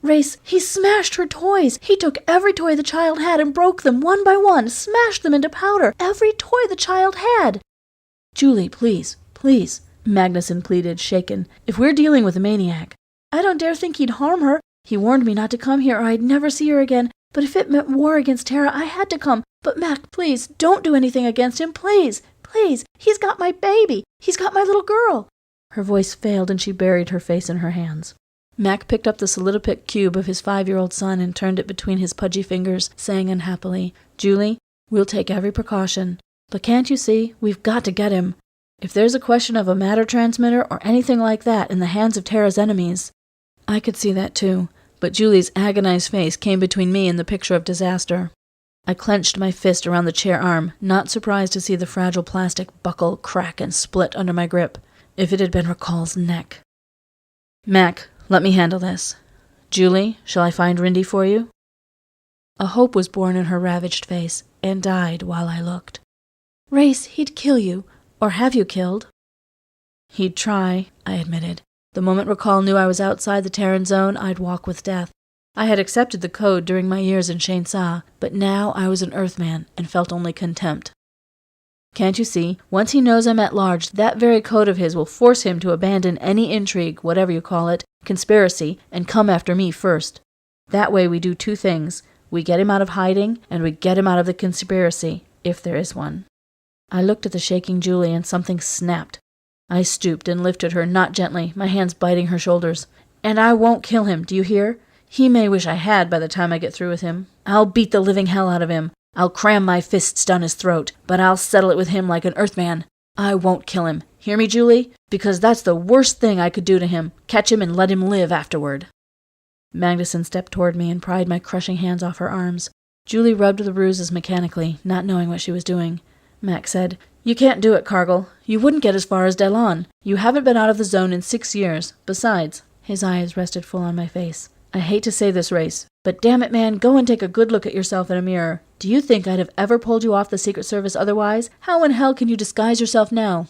Race, he smashed her toys! He took every toy the child had and broke them one by one, smashed them into powder! Every toy the child had! Julie, please, please, Magnuson pleaded, shaken. If we're dealing with a maniac— I don't dare think he'd harm her. He warned me not to come here or I'd never see her again. But if it meant war against Terra, I had to come. But Mac, please, don't do anything against him. Please, please. He's got my baby. He's got my little girl. Her voice failed and she buried her face in her hands. Mac picked up the solidopic cube of his 5-year-old son and turned it between his pudgy fingers, saying unhappily, Julie, we'll take every precaution. But can't you see? We've got to get him. If there's a question of a matter transmitter or anything like that in the hands of Terra's enemies— I could see that too. But Julie's agonized face came between me and the picture of disaster. I clenched my fist around the chair arm, not surprised to see the fragile plastic buckle, crack, and split under my grip. If it had been Rakal's neck. Mac, let me handle this. Julie, shall I find Rindy for you? A hope was born in her ravaged face, and died while I looked. Race, he'd kill you. Or have you killed? He'd try, I admitted. The moment Rakal knew I was outside the Terran zone, I'd walk with death. I had accepted the code during my years in Shainsaw, but now I was an Earthman and felt only contempt. Can't you see? Once he knows I'm at large, that very code of his will force him to abandon any intrigue, whatever you call it, conspiracy, and come after me first. That way we do two things. We get him out of hiding, and we get him out of the conspiracy, if there is one." I looked at the shaking Julie, and something snapped. I stooped and lifted her, not gently, my hands biting her shoulders. "And I won't kill him, do you hear? He may wish I had by the time I get through with him. I'll beat the living hell out of him. I'll cram my fists down his throat, but I'll settle it with him like an earthman. I won't kill him. Hear me, Julie? Because that's the worst thing I could do to him. Catch him and let him live afterward." Magnuson stepped toward me and pried my crushing hands off her arms. Julie rubbed the bruises mechanically, not knowing what she was doing. Mac said, "You can't do it, Cargill. You wouldn't get as far as Delon. You haven't been out of the zone in 6 years. Besides," his eyes rested full on my face, "I hate to say this, Race, but damn it, man, go and take a good look at yourself in a mirror. Do you think I'd have ever pulled you off the Secret Service otherwise? How in hell can you disguise yourself now?"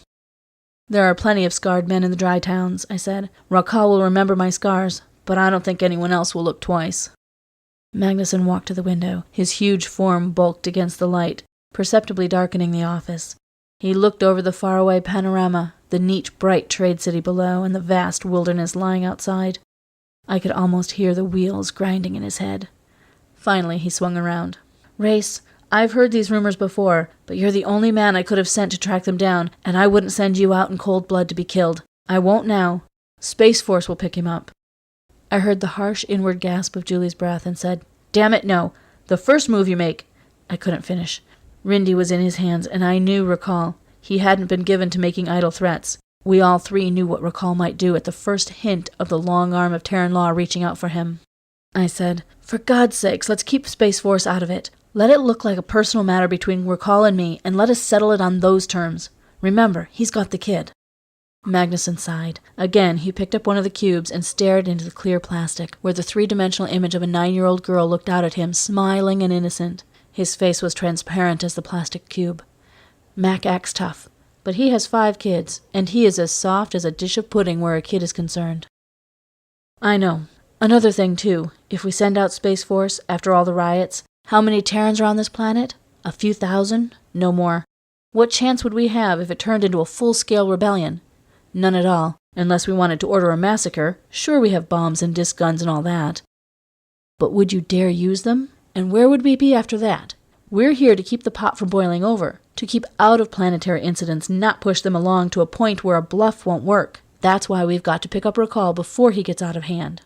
"There are plenty of scarred men in the dry towns," I said. "Raquel will remember my scars, but I don't think anyone else will look twice." Magnuson walked to the window. His huge form bulked against the light, perceptibly darkening the office. He looked over the faraway panorama, the neat, bright trade city below, and the vast wilderness lying outside. I could almost hear the wheels grinding in his head. Finally, he swung around. "Race, I've heard these rumors before, but you're the only man I could have sent to track them down, and I wouldn't send you out in cold blood to be killed. I won't now. Space Force will pick him up." I heard the harsh inward gasp of Julie's breath and said, "Damn it, no. The first move you make—" I couldn't finish. Rindy was in his hands, and I knew Raquel. He hadn't been given to making idle threats. We all three knew what Raquel might do at the first hint of the long arm of Terran law reaching out for him. I said, "For God's sakes, let's keep Space Force out of it. Let it look like a personal matter between Raquel and me, and let us settle it on those terms. Remember, he's got the kid." Magnuson sighed. Again, he picked up one of the cubes and stared into the clear plastic, where the three-dimensional image of a 9-year-old girl looked out at him, smiling and innocent. His face was transparent as the plastic cube. "Mac acts tough, but he has 5 kids, and he is as soft as a dish of pudding where a kid is concerned." "I know. Another thing, too. If we send out Space Force, after all the riots, how many Terrans are on this planet? A few thousand? No more. What chance would we have if it turned into a full-scale rebellion? None at all, unless we wanted to order a massacre. Sure, we have bombs and disc guns and all that. But would you dare use them? And where would we be after that? We're here to keep the pot from boiling over, to keep out of planetary incidents, not push them along to a point where a bluff won't work. That's why we've got to pick up Raquel before he gets out of hand."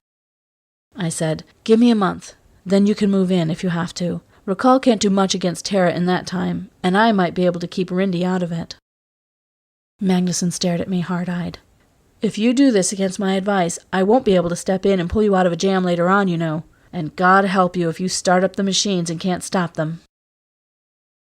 I said, "Give me a month. Then you can move in if you have to. Raquel can't do much against Terra in that time, and I might be able to keep Rindy out of it." Magnuson stared at me hard-eyed. "If you do this against my advice, I won't be able to step in and pull you out of a jam later on, you know. And God help you if you start up the machines and can't stop them."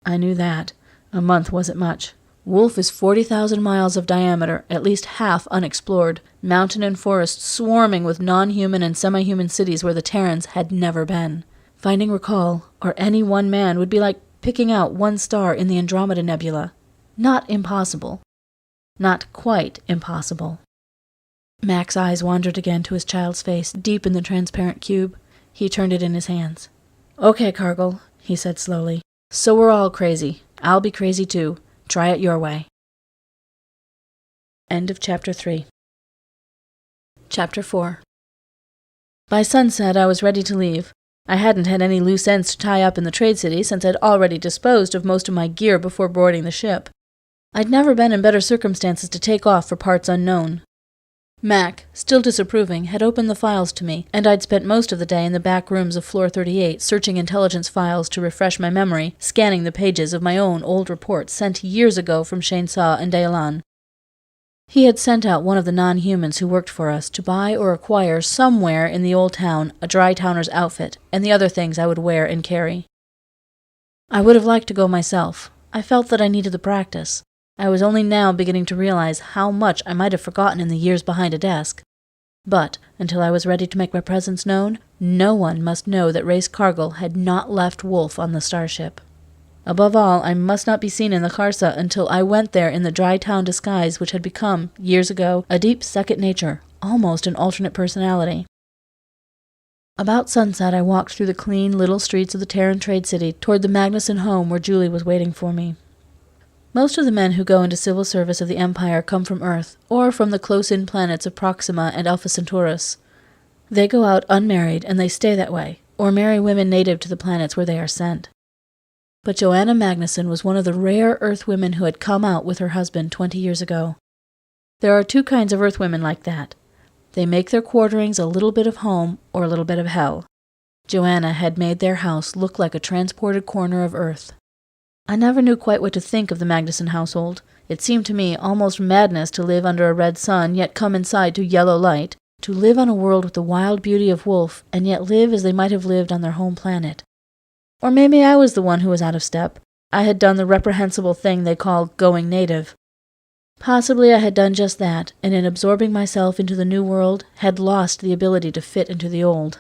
I knew that. A month wasn't much. Wolf is 40,000 miles of diameter, at least half unexplored, mountain and forest swarming with non-human and semi-human cities where the Terrans had never been. Finding Raquel, or any one man, would be like picking out one star in the Andromeda Nebula. Not impossible. Not quite impossible. Mac's eyes wandered again to his child's face, deep in the transparent cube. He turned it in his hands. "Okay, Cargill," he said slowly. "So we're all crazy. I'll be crazy too. Try it your way." End of Chapter 3. Chapter 4. By sunset I was ready to leave. I hadn't had any loose ends to tie up in the trade city since I'd already disposed of most of my gear before boarding the ship. I'd never been in better circumstances to take off for parts unknown. Mac, still disapproving, had opened the files to me, and I'd spent most of the day in the back rooms of Floor 38 searching intelligence files to refresh my memory, scanning the pages of my own old reports sent years ago from Shainsaw and Daelan. He had sent out one of the non-humans who worked for us to buy or acquire somewhere in the old town a dry towner's outfit and the other things I would wear and carry. I would have liked to go myself. I felt that I needed the practice. I was only now beginning to realize how much I might have forgotten in the years behind a desk. But, until I was ready to make my presence known, no one must know that Race Cargill had not left Wolf on the starship. Above all, I must not be seen in the Kharsa until I went there in the dry town disguise which had become, years ago, a deep second nature, almost an alternate personality. About sunset I walked through the clean little streets of the Terran trade city toward the Magnuson home where Julie was waiting for me. Most of the men who go into civil service of the Empire come from Earth, or from the close-in planets of Proxima and Alpha Centaurus. They go out unmarried, and they stay that way, or marry women native to the planets where they are sent. But Joanna Magnuson was one of the rare Earth women who had come out with her husband 20 years ago. There are two kinds of Earth women like that. They make their quarterings a little bit of home or a little bit of hell. Joanna had made their house look like a transported corner of Earth. I never knew quite what to think of the Magnuson household. It seemed to me almost madness to live under a red sun, yet come inside to yellow light, to live on a world with the wild beauty of Wolf, and yet live as they might have lived on their home planet. Or maybe I was the one who was out of step. I had done the reprehensible thing they call going native. Possibly I had done just that, and in absorbing myself into the new world, had lost the ability to fit into the old.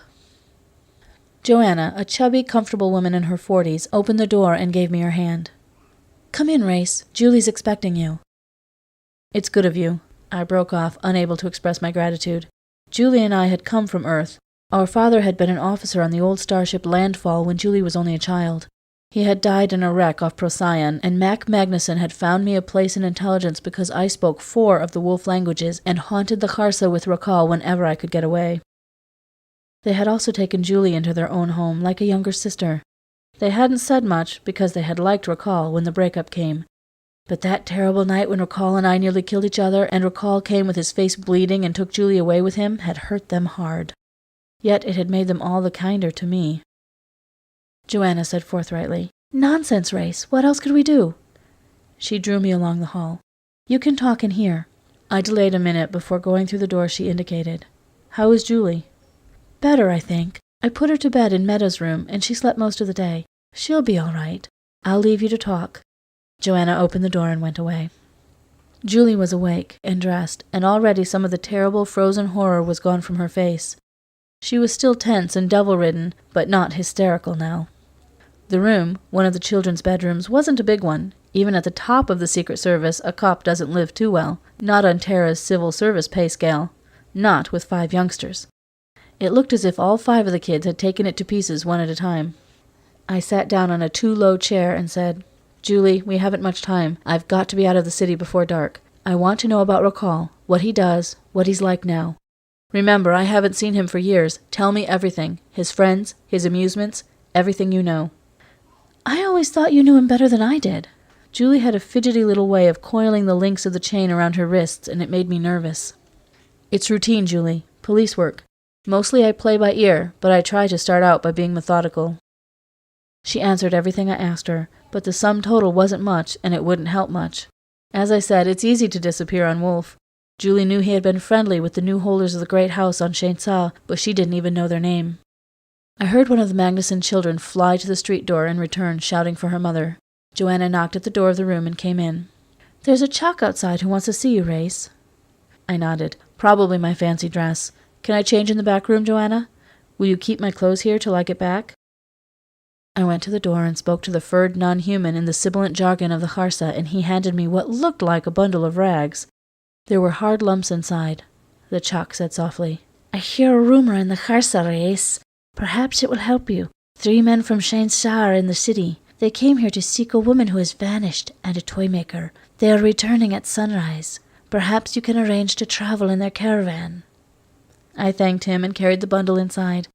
Joanna, a chubby, comfortable woman in her 40s, opened the door and gave me her hand. "Come in, Race. Julie's expecting you." "It's good of you." I broke off, unable to express my gratitude. Julie and I had come from Earth. Our father had been an officer on the old starship Landfall when Julie was only a child. He had died in a wreck off Procyon, and Mac Magnuson had found me a place in intelligence because I spoke 4 of the Wolf languages and haunted the Kharsa with recall whenever I could get away. They had also taken Julie into their own home, like a younger sister. They hadn't said much, because they had liked Recall when the breakup came. But that terrible night when Recall and I nearly killed each other, and Recall came with his face bleeding and took Julie away with him, had hurt them hard. Yet it had made them all the kinder to me. Joanna said forthrightly, "Nonsense, Race. What else could we do?" She drew me along the hall. "You can talk in here." I delayed a minute before going through the door she indicated. "How is Julie?" "Better, I think. I put her to bed in Meadows' room, and she slept most of the day. She'll be all right. I'll leave you to talk." Joanna opened the door and went away. Julie was awake and dressed, and already some of the terrible frozen horror was gone from her face. She was still tense and devil-ridden, but not hysterical now. The room, one of the children's bedrooms, wasn't a big one. Even at the top of the Secret Service, a cop doesn't live too well. Not on Terra's civil service pay scale. Not with 5 youngsters. It looked as if all 5 of the kids had taken it to pieces one at a time. I sat down on a too-low chair and said, "Julie, we haven't much time. I've got to be out of the city before dark. I want to know about Recall, what he does, what he's like now. Remember, I haven't seen him for years. Tell me everything. His friends, his amusements, everything you know." "I always thought you knew him better than I did." Julie had a fidgety little way of coiling the links of the chain around her wrists, and it made me nervous. "It's routine, Julie. Police work. Mostly I play by ear, but I try to start out by being methodical." She answered everything I asked her, but the sum total wasn't much, and it wouldn't help much. As I said, it's easy to disappear on Wolf. Julie knew he had been friendly with the new holders of the great house on Shainsa, but she didn't even know their name. I heard one of the Magnuson children fly to the street door and return, shouting for her mother. Joanna knocked at the door of the room and came in. "There's a Chuck outside who wants to see you, Race." I nodded. "Probably my fancy dress. Can I change in the back room, Joanna? Will you keep my clothes here till I get back?" I went to the door and spoke to the furred non-human in the sibilant jargon of the Kharsa, and he handed me what looked like a bundle of rags. There were hard lumps inside. The Chuck said softly, "I hear a rumor in the Kharsa, Race. Perhaps it will help you. 3 men from Shainsa are in the city. They came here to seek a woman who has vanished, and a toy maker. They are returning at sunrise. Perhaps you can arrange to travel in their caravan." I thanked him and carried the bundle inside.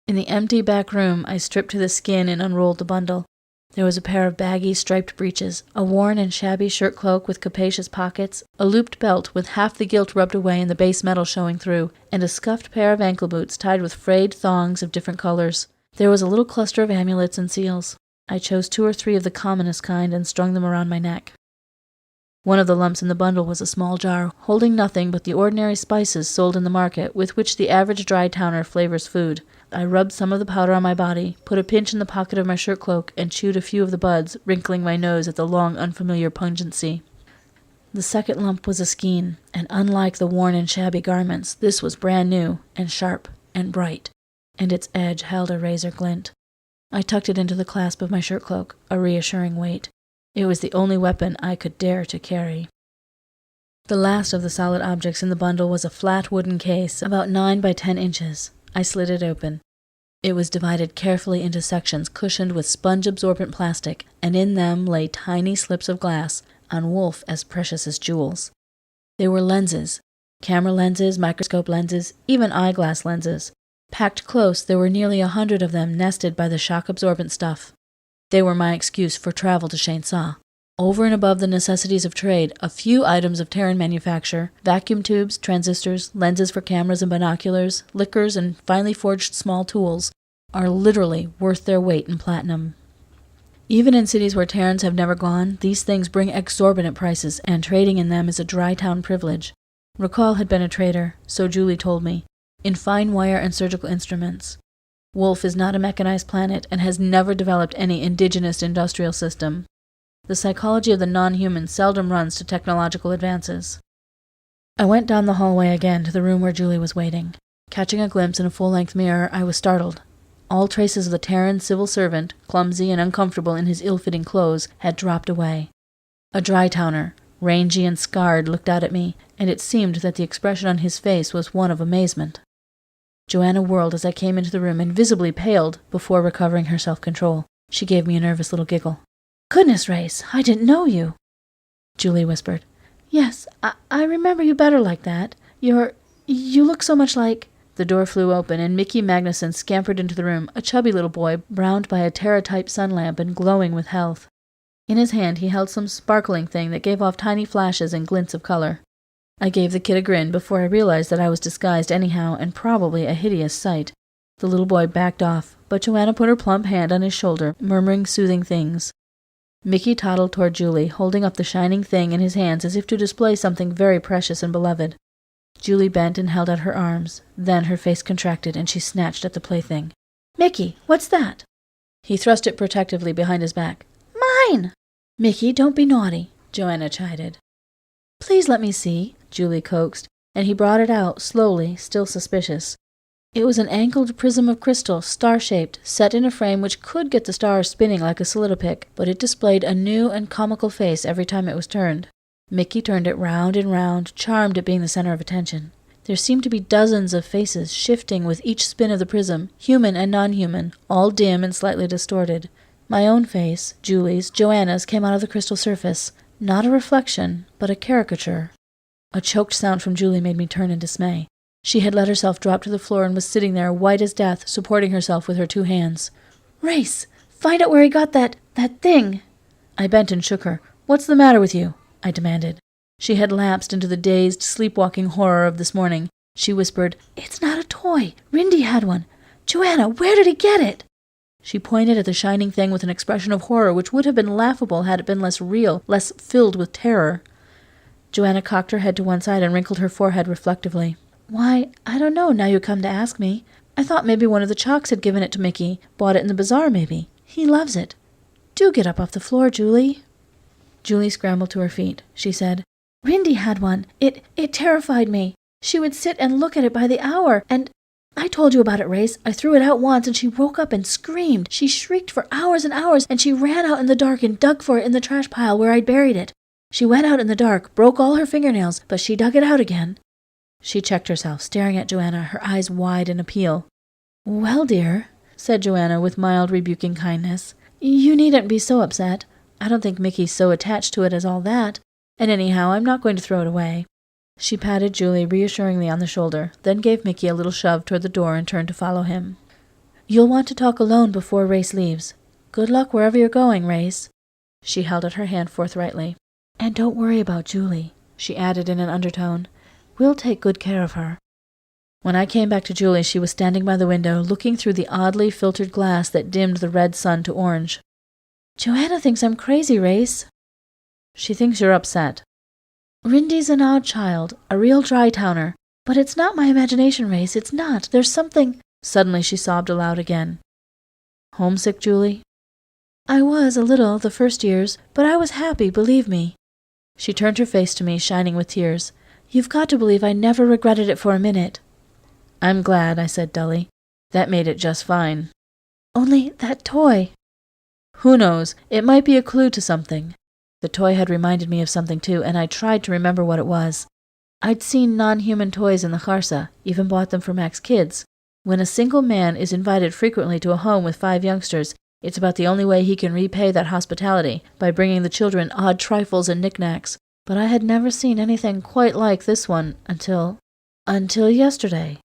In the empty back room, I stripped to the skin and unrolled the bundle. There was a pair of baggy, striped breeches, a worn and shabby shirt cloak with capacious pockets, a looped belt with half the gilt rubbed away and the base metal showing through, and a scuffed pair of ankle boots tied with frayed thongs of different colors. There was a little cluster of amulets and seals. I chose 2 or 3 of the commonest kind and strung them around my neck. One of the lumps in the bundle was a small jar, holding nothing but the ordinary spices sold in the market, with which the average dry towner flavors food. I rubbed some of the powder on my body, put a pinch in the pocket of my shirt cloak, and chewed a few of the buds, wrinkling my nose at the long, unfamiliar pungency. The second lump was a skein, and unlike the worn and shabby garments, this was brand new, and sharp, and bright, and its edge held a razor glint. I tucked it into the clasp of my shirt cloak, a reassuring weight. It was the only weapon I could dare to carry. The last of the solid objects in the bundle was a flat wooden case, about 9 by 10 inches. I slid it open. It was divided carefully into sections cushioned with sponge-absorbent plastic, and in them lay tiny slips of glass, on Wolf as precious as jewels. They were lenses. Camera lenses, microscope lenses, even eyeglass lenses. Packed close, there were nearly 100 of them nested by the shock-absorbent stuff. They were my excuse for travel to Shainsa. Over and above the necessities of trade, a few items of Terran manufacture, vacuum tubes, transistors, lenses for cameras and binoculars, liquors, and finely forged small tools, are literally worth their weight in platinum. Even in cities where Terrans have never gone, these things bring exorbitant prices, and trading in them is a dry town privilege. Rakal had been a trader, so Julie told me, in fine wire and surgical instruments. Wolf is not a mechanized planet and has never developed any indigenous industrial system. The psychology of the non-human seldom runs to technological advances. I went down the hallway again to the room where Julie was waiting. Catching a glimpse in a full-length mirror, I was startled. All traces of the Terran civil servant, clumsy and uncomfortable in his ill-fitting clothes, had dropped away. A dry-towner, rangy and scarred, looked out at me, and it seemed that the expression on his face was one of amazement. Joanna whirled as I came into the room and visibly paled before recovering her self-control. She gave me a nervous little giggle. "Goodness, Race, I didn't know you," Julie whispered. "Yes, I remember you better like that. You look so much like—" The door flew open, and Mickey Magnuson scampered into the room, a chubby little boy, browned by a Terra-type sun lamp and glowing with health. In his hand he held some sparkling thing that gave off tiny flashes and glints of color. I gave the kid a grin before I realized that I was disguised anyhow, and probably a hideous sight. The little boy backed off, but Joanna put her plump hand on his shoulder, murmuring soothing things. Mickey toddled toward Julie, holding up the shining thing in his hands as if to display something very precious and beloved. Julie bent and held out her arms. Then her face contracted, and she snatched at the plaything. "Mickey, what's that?" He thrust it protectively behind his back. "Mine!" "Mickey, don't be naughty," Joanna chided. "Please let me see," Julie coaxed, and he brought it out, slowly, still suspicious. It was an angled prism of crystal, star-shaped, set in a frame which could get the stars spinning like a solidopic, but it displayed a new and comical face every time it was turned. Mickey turned it round and round, charmed at being the center of attention. There seemed to be dozens of faces, shifting with each spin of the prism, human and non-human, all dim and slightly distorted. My own face, Julie's, Joanna's, came out of the crystal surface. Not a reflection, but a caricature. A choked sound from Julie made me turn in dismay. She had let herself drop to the floor and was sitting there, white as death, supporting herself with her two hands. "Race, find out where he got that thing." I bent and shook her. "What's the matter with you?" I demanded. She had lapsed into the dazed, sleepwalking horror of this morning. She whispered, "It's not a toy. Rindy had one. Joanna, where did he get it?" She pointed at the shining thing with an expression of horror which would have been laughable had it been less real, less filled with terror. Joanna cocked her head to one side and wrinkled her forehead reflectively. "Why, I don't know, now you come to ask me. I thought maybe one of the Chalks had given it to Mickey, bought it in the bazaar maybe. He loves it. Do get up off the floor, Julie." Julie scrambled to her feet. She said, "Rindy had one. It terrified me. She would sit and look at it by the hour, and I told you about it, Race. I threw it out once, and she woke up and screamed. She shrieked for hours and hours, and she ran out in the dark and dug for it in the trash pile where I'd buried it. She went out in the dark, broke all her fingernails, but she dug it out again." She checked herself, staring at Joanna, her eyes wide in appeal. "Well, dear," said Joanna with mild rebuking kindness, "you needn't be so upset. I don't think Mickey's so attached to it as all that, and anyhow, I'm not going to throw it away." She patted Julie reassuringly on the shoulder, then gave Mickey a little shove toward the door and turned to follow him. "You'll want to talk alone before Race leaves. Good luck wherever you're going, Race." She held out her hand forthrightly. "And don't worry about Julie," she added in an undertone. "We'll take good care of her." When I came back to Julie, she was standing by the window, looking through the oddly filtered glass that dimmed the red sun to orange. "Joanna thinks I'm crazy, Race." "She thinks you're upset." "Rindy's an odd child, a real dry-towner. But it's not my imagination, Race, it's not. There's something—" Suddenly she sobbed aloud again. "Homesick, Julie?" "I was, a little, the first years, but I was happy, believe me." She turned her face to me, shining with tears. "You've got to believe I never regretted it for a minute." "I'm glad," I said dully. "That made it just fine." "Only that toy—" "Who knows? It might be a clue to something." The toy had reminded me of something too, and I tried to remember what it was. I'd seen non-human toys in the Kharsa, even bought them for Mac's kids. When a single man is invited frequently to a home with 5 youngsters, It's about the only way he can repay that hospitality, by bringing the children odd trifles and knickknacks. But I had never seen anything quite like this one until yesterday.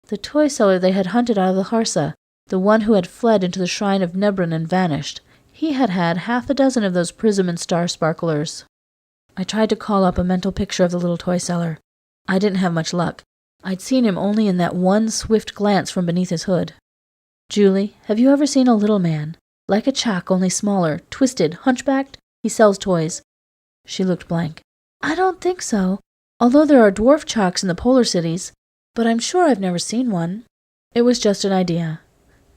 The toy seller they had hunted out of the Kharsa, the one who had fled into the shrine of Nebran and vanished. He had had half a dozen of those prism and star sparklers. I tried to call up a mental picture of the little toy seller. I didn't have much luck. I'd seen him only in that one swift glance from beneath his hood. Julie, have you ever seen a little man? Like a Chak, only smaller, twisted, hunchbacked? He sells toys. She looked blank. I don't think so, although there are dwarf Chaks in the polar cities, but I'm sure I've never seen one. It was just an idea,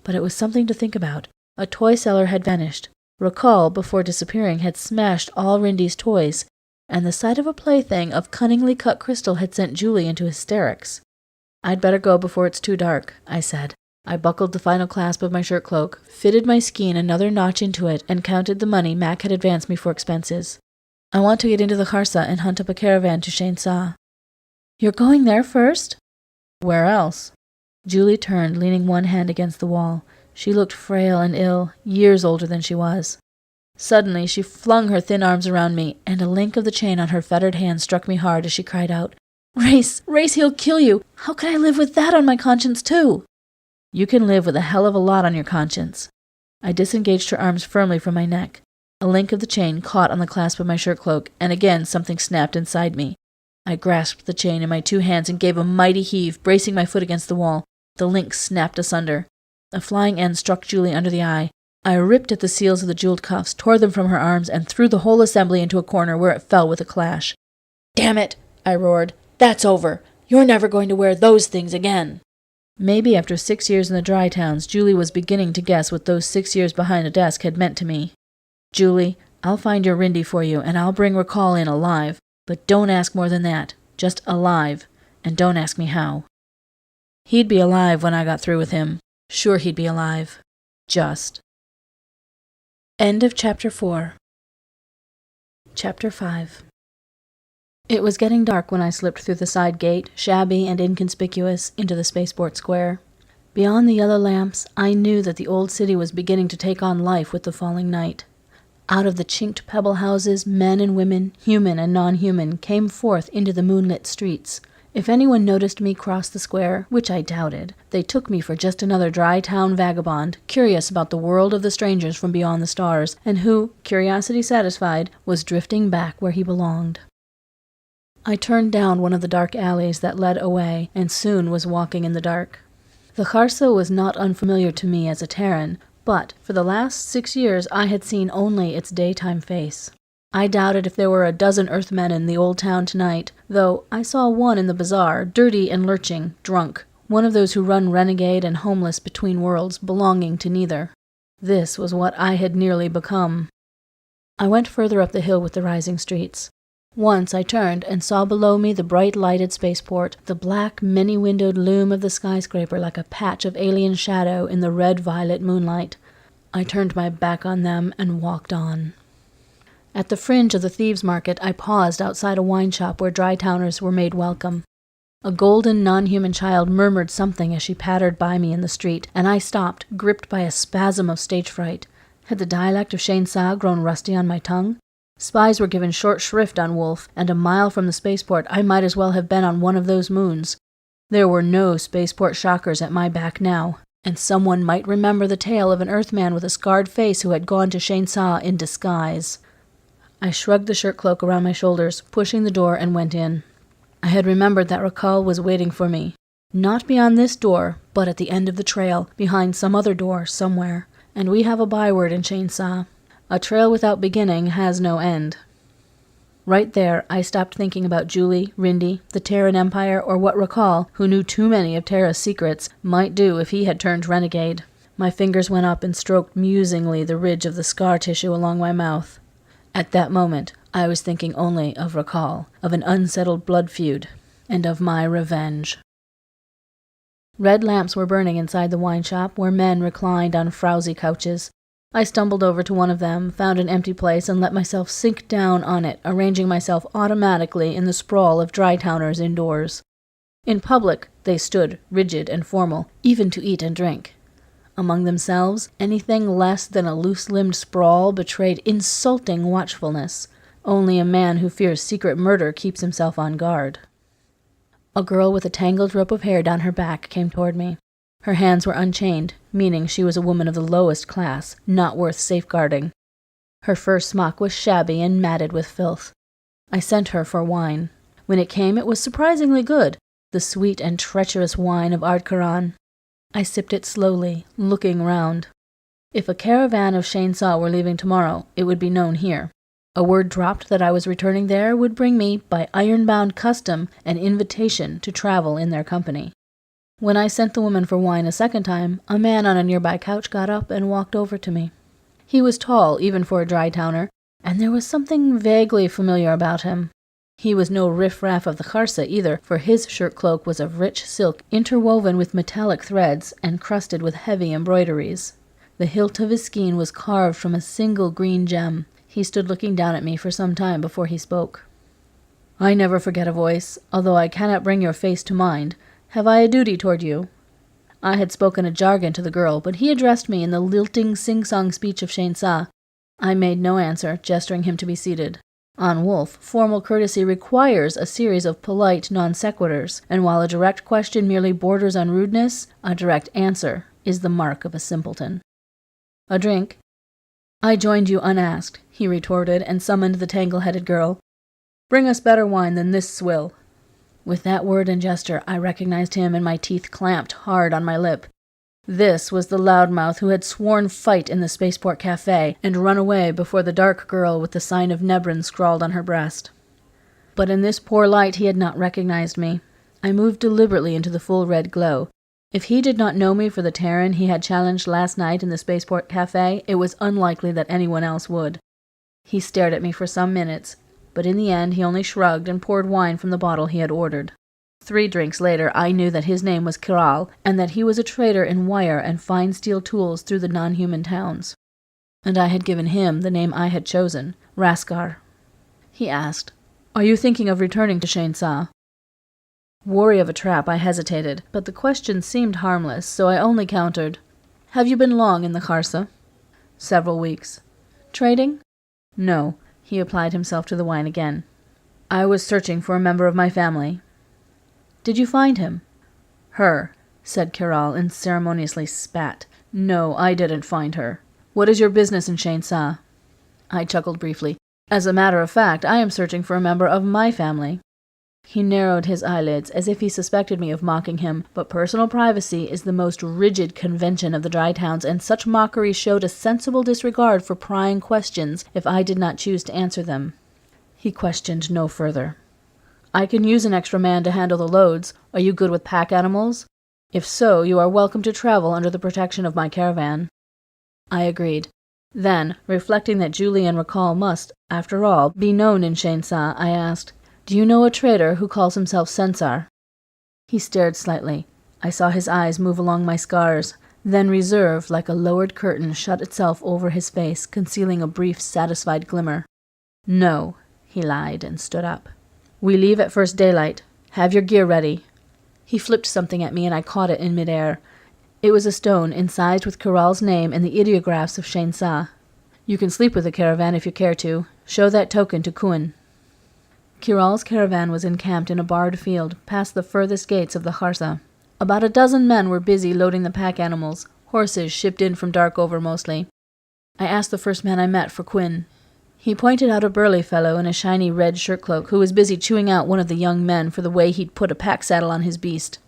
but it was something to think about. A toy seller had vanished. Rakal, before disappearing, had smashed all Rindy's toys, and the sight of a plaything of cunningly cut crystal had sent Julie into hysterics. I'd better go before it's too dark, I said. I buckled the final clasp of my shirt cloak, fitted my skein another notch into it, and counted the money Mac had advanced me for expenses. I want to get into the Kharsa and hunt up a caravan to Shainsa. You're going there first? Where else? Julie turned, leaning one hand against the wall. She looked frail and ill, years older than she was. Suddenly she flung her thin arms around me, and a link of the chain on her fettered hand struck me hard as she cried out, Race! Race, he'll kill you! How can I live with that on my conscience, too? You can live with a hell of a lot on your conscience. I disengaged her arms firmly from my neck. A link of the chain caught on the clasp of my shirt cloak, and again something snapped inside me. I grasped the chain in my two hands and gave a mighty heave, bracing my foot against the wall. The link snapped asunder. A flying end struck Julie under the eye. I ripped at the seals of the jeweled cuffs, tore them from her arms, and threw the whole assembly into a corner where it fell with a clash. Damn it! I roared. That's over. You're never going to wear those things again. Maybe after 6 years in the Dry Towns, Julie was beginning to guess what those 6 years behind a desk had meant to me. Julie, I'll find your Rindy for you, and I'll bring Rakal in alive. But don't ask more than that. Just alive. And don't ask me how. He'd be alive when I got through with him. Sure he'd be alive. Just. End of Chapter 4. Chapter 5. It was getting dark when I slipped through the side gate, shabby and inconspicuous, into the spaceport square. Beyond the yellow lamps, I knew that the old city was beginning to take on life with the falling night. Out of the chinked pebble houses, men and women, human and non-human, came forth into the moonlit streets. If anyone noticed me cross the square, which I doubted, they took me for just another dry town vagabond, curious about the world of the strangers from beyond the stars, and who, curiosity satisfied, was drifting back where he belonged. I turned down one of the dark alleys that led away, and soon was walking in the dark. The Kharsa was not unfamiliar to me as a Terran, but for the last 6 years I had seen only its daytime face. I doubted if there were a dozen Earthmen in the old town tonight, though I saw one in the bazaar, dirty and lurching, drunk, one of those who run renegade and homeless between worlds, belonging to neither. This was what I had nearly become. I went further up the hill with the rising streets. Once I turned and saw below me the bright-lighted spaceport, the black, many-windowed loom of the skyscraper like a patch of alien shadow in the red-violet moonlight. I turned my back on them and walked on. At the fringe of the thieves' market, I paused outside a wine shop where dry-towners were made welcome. A golden, non-human child murmured something as she pattered by me in the street, and I stopped, gripped by a spasm of stage fright. Had the dialect of Shainsa grown rusty on my tongue? Spies were given short shrift on Wolf, and a mile from the spaceport I might as well have been on one of those moons. There were no spaceport shockers at my back now, and someone might remember the tale of an Earthman with a scarred face who had gone to Shainsa in disguise. I shrugged the shirt cloak around my shoulders, pushing the door, and went in. I had remembered that Rakal was waiting for me. Not beyond this door, but at the end of the trail, behind some other door, somewhere. And we have a byword in Shainsa. A trail without beginning has no end. Right there, I stopped thinking about Julie, Rindy, the Terran Empire, or what Rakal, who knew too many of Terra's secrets, might do if he had turned renegade. My fingers went up and stroked musingly the ridge of the scar tissue along my mouth. At that moment, I was thinking only of Rakal, of an unsettled blood feud, and of my revenge. Red lamps were burning inside the wine shop, where men reclined on frowsy couches. I stumbled over to one of them, found an empty place, and let myself sink down on it, arranging myself automatically in the sprawl of dry-towners indoors. In public, they stood, rigid and formal, even to eat and drink. Among themselves, anything less than a loose-limbed sprawl betrayed insulting watchfulness. Only a man who fears secret murder keeps himself on guard. A girl with a tangled rope of hair down her back came toward me. Her hands were unchained, meaning she was a woman of the lowest class, not worth safeguarding. Her fur smock was shabby and matted with filth. I sent her for wine. When it came, it was surprisingly good, the sweet and treacherous wine of Ardkaran. I sipped it slowly, looking round. If a caravan of Shainsa were leaving tomorrow, it would be known here. A word dropped that I was returning there would bring me, by iron-bound custom, an invitation to travel in their company. When I sent the woman for wine a second time, a man on a nearby couch got up and walked over to me. He was tall, even for a dry-towner, and there was something vaguely familiar about him. He was no riff-raff of the Kharsa either, for his shirt-cloak was of rich silk interwoven with metallic threads and crusted with heavy embroideries. The hilt of his skean was carved from a single green gem. He stood looking down at me for some time before he spoke. "I never forget a voice, although I cannot bring your face to mind. Have I a duty toward you?" I had spoken a jargon to the girl, but he addressed me in the lilting sing-song speech of Shainsa. I made no answer, gesturing him to be seated. On Wolf, formal courtesy requires a series of polite non-sequiturs, and while a direct question merely borders on rudeness, a direct answer is the mark of a simpleton. "A drink?" "I joined you unasked," he retorted, and summoned the tangle-headed girl. "Bring us better wine than this swill." With that word and gesture, I recognized him, and my teeth clamped hard on my lip. This was the loudmouth who had sworn fight in the Spaceport Cafe and run away before the dark girl with the sign of Nebran scrawled on her breast. But in this poor light he had not recognized me. I moved deliberately into the full red glow. If he did not know me for the Terran he had challenged last night in the Spaceport Cafe, it was unlikely that anyone else would. He stared at me for some minutes, but in the end he only shrugged and poured wine from the bottle he had ordered. 3 drinks later, I knew that his name was Catterall, and that he was a trader in wire and fine steel tools through the non-human towns. And I had given him the name I had chosen, Raskar. He asked, "Are you thinking of returning to Shainsa?" Wary of a trap, I hesitated, but the question seemed harmless, so I only countered, "Have you been long in the Kharsa?" "Several weeks." "Trading?" "No." He applied himself to the wine again. "I was searching for a member of my family." "Did you find him?" "Her," said Catterall, and ceremoniously spat. "No, I didn't find her. What is your business in Shainsa?" I chuckled briefly. "As a matter of fact, I am searching for a member of my family." He narrowed his eyelids, as if he suspected me of mocking him, but personal privacy is the most rigid convention of the Dry Towns, and such mockery showed a sensible disregard for prying questions if I did not choose to answer them. He questioned no further. "I can use an extra man to handle the loads. Are you good with pack animals? If so, you are welcome to travel under the protection of my caravan." I agreed. Then, reflecting that Julian Rakal must, after all, be known in Shainsa, I asked, "Do you know a trader who calls himself Censar?" He stared slightly. I saw his eyes move along my scars. Then reserve, like a lowered curtain, shut itself over his face, concealing a brief, satisfied glimmer. "No," he lied and stood up. "We leave at first daylight. Have your gear ready." He flipped something at me and I caught it in midair. It was a stone incised with Catterall's name and the ideographs of Shainsa. "You can sleep with the caravan if you care to. Show that token to Kuin." Catterall's caravan was encamped in a barred field, past the furthest gates of the Kharsa. About a dozen men were busy loading the pack animals, horses shipped in from Darkover mostly. I asked the first man I met for Quinn. He pointed out a burly fellow in a shiny red shirt-cloak who was busy chewing out one of the young men for the way he'd put a pack-saddle on his beast.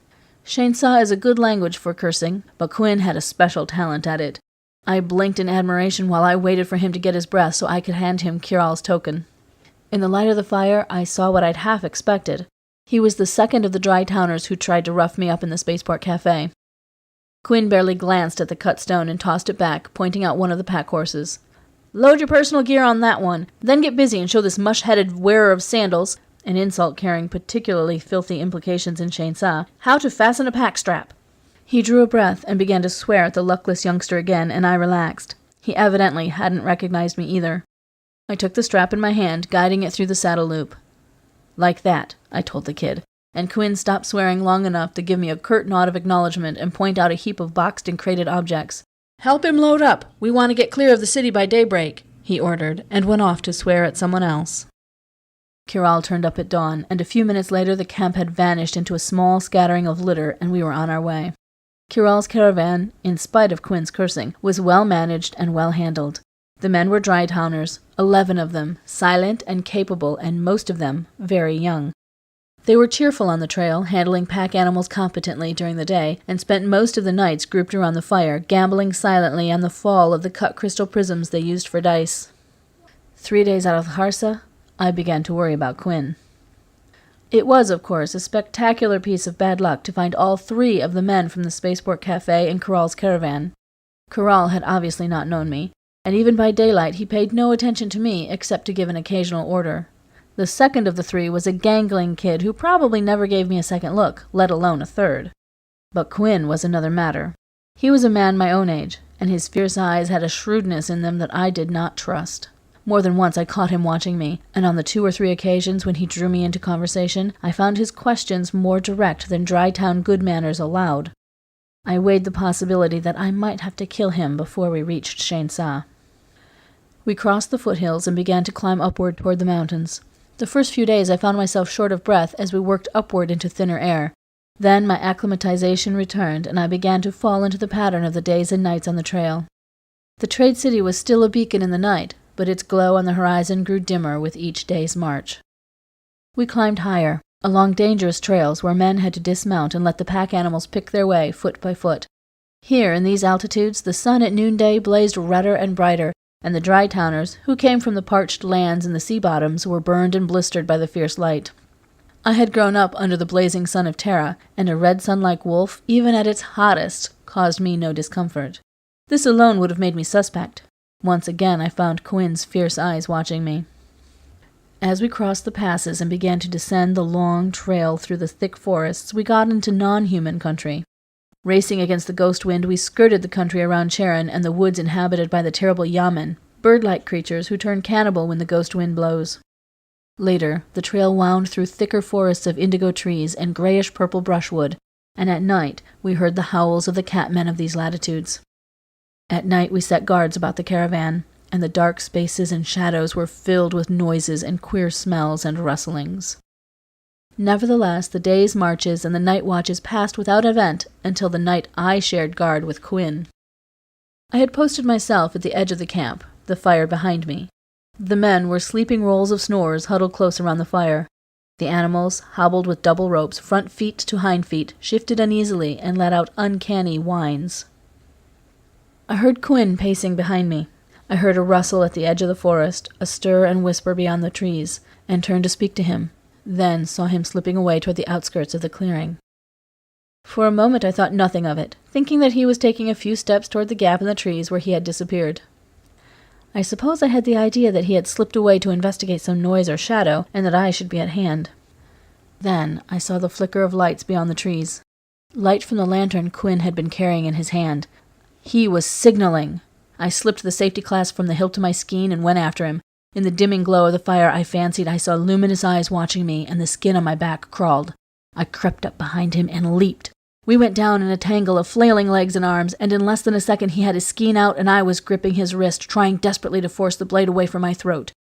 Shainsa is a good language for cursing, but Quinn had a special talent at it. I blinked in admiration while I waited for him to get his breath so I could hand him Catterall's token. In the light of the fire, I saw what I'd half expected. He was the second of the Dry Towners who tried to rough me up in the Spaceport Cafe. Quinn barely glanced at the cut stone and tossed it back, pointing out one of the pack horses. "Load your personal gear on that one, then get busy and show this mush-headed wearer of sandals," an insult carrying particularly filthy implications in Shainsa, "how to fasten a pack strap." He drew a breath and began to swear at the luckless youngster again, and I relaxed. He evidently hadn't recognized me either. I took the strap in my hand, guiding it through the saddle loop. "Like that," I told the kid, and Quinn stopped swearing long enough to give me a curt nod of acknowledgement and point out a heap of boxed and crated objects. "Help him load up! We want to get clear of the city by daybreak," he ordered, and went off to swear at someone else. Catterall turned up at dawn, and a few minutes later the camp had vanished into a small scattering of litter, and we were on our way. Catterall's caravan, in spite of Quinn's cursing, was well managed and well handled. The men were dry towners, 11 of them, silent and capable, and most of them very young. They were cheerful on the trail, handling pack animals competently during the day, and spent most of the nights grouped around the fire, gambling silently on the fall of the cut crystal prisms they used for dice. 3 days out of the Kharsa, I began to worry about Quinn. It was, of course, a spectacular piece of bad luck to find all 3 of the men from the Spaceport Cafe in Catterall's caravan. Catterall had obviously not known me, and even by daylight he paid no attention to me except to give an occasional order. The second of the 3 was a gangling kid who probably never gave me a second look, let alone a third. But Quinn was another matter. He was a man my own age, and his fierce eyes had a shrewdness in them that I did not trust. More than once I caught him watching me, and on the 2 or 3 occasions when he drew me into conversation, I found his questions more direct than dry-town good manners allowed. I weighed the possibility that I might have to kill him before we reached Shainsa. We crossed the foothills and began to climb upward toward the mountains. The first few days I found myself short of breath as we worked upward into thinner air. Then my acclimatization returned, and I began to fall into the pattern of the days and nights on the trail. The trade city was still a beacon in the night, but its glow on the horizon grew dimmer with each day's march. We climbed higher, along dangerous trails where men had to dismount and let the pack animals pick their way foot by foot. Here, in these altitudes, the sun at noonday blazed redder and brighter, and the dry towners, who came from the parched lands and the sea bottoms, were burned and blistered by the fierce light. I had grown up under the blazing sun of Terra, and a red sun like wolf, even at its hottest, caused me no discomfort. This alone would have made me suspect. Once again I found Quinn's fierce eyes watching me. As we crossed the passes and began to descend the long trail through the thick forests, we got into non-human country. Racing against the ghost wind, we skirted the country around Charon and the woods inhabited by the terrible Yamen, bird-like creatures who turn cannibal when the ghost wind blows. Later, the trail wound through thicker forests of indigo trees and grayish-purple brushwood, and at night we heard the howls of the catmen of these latitudes. At night we set guards about the caravan, and the dark spaces and shadows were filled with noises and queer smells and rustlings. Nevertheless, the day's marches and the night watches passed without event until the night I shared guard with Quinn. I had posted myself at the edge of the camp, the fire behind me. The men were sleeping rolls of snores huddled close around the fire. The animals, hobbled with double ropes, front feet to hind feet, shifted uneasily and let out uncanny whines. I heard Quinn pacing behind me. I heard a rustle at the edge of the forest, a stir and whisper beyond the trees, and turned to speak to him, then saw him slipping away toward the outskirts of the clearing. For a moment I thought nothing of it, thinking that he was taking a few steps toward the gap in the trees where he had disappeared. I suppose I had the idea that he had slipped away to investigate some noise or shadow, and that I should be at hand. Then I saw the flicker of lights beyond the trees. Light from the lantern Quinn had been carrying in his hand. He was signaling. I slipped the safety clasp from the hilt of my skean and went after him. In the dimming glow of the fire I fancied I saw luminous eyes watching me, and the skin on my back crawled. I crept up behind him and leaped. We went down in a tangle of flailing legs and arms, and in less than a second he had his skean out and I was gripping his wrist, trying desperately to force the blade away from my throat.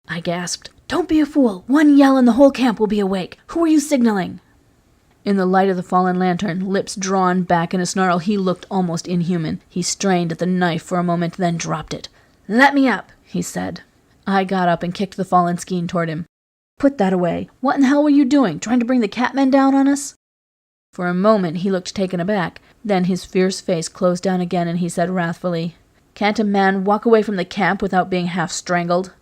I gasped, "Don't be a fool! 1 yell and the whole camp will be awake! Who are you signaling?" In the light of the fallen lantern, lips drawn back in a snarl, he looked almost inhuman. He strained at the knife for a moment, then dropped it. "Let me up," he said. I got up and kicked the fallen skein toward him. "Put that away. What in the hell were you doing? Trying to bring the catmen down on us?" For a moment he looked taken aback. Then his fierce face closed down again and he said wrathfully, "Can't a man walk away from the camp without being half strangled?"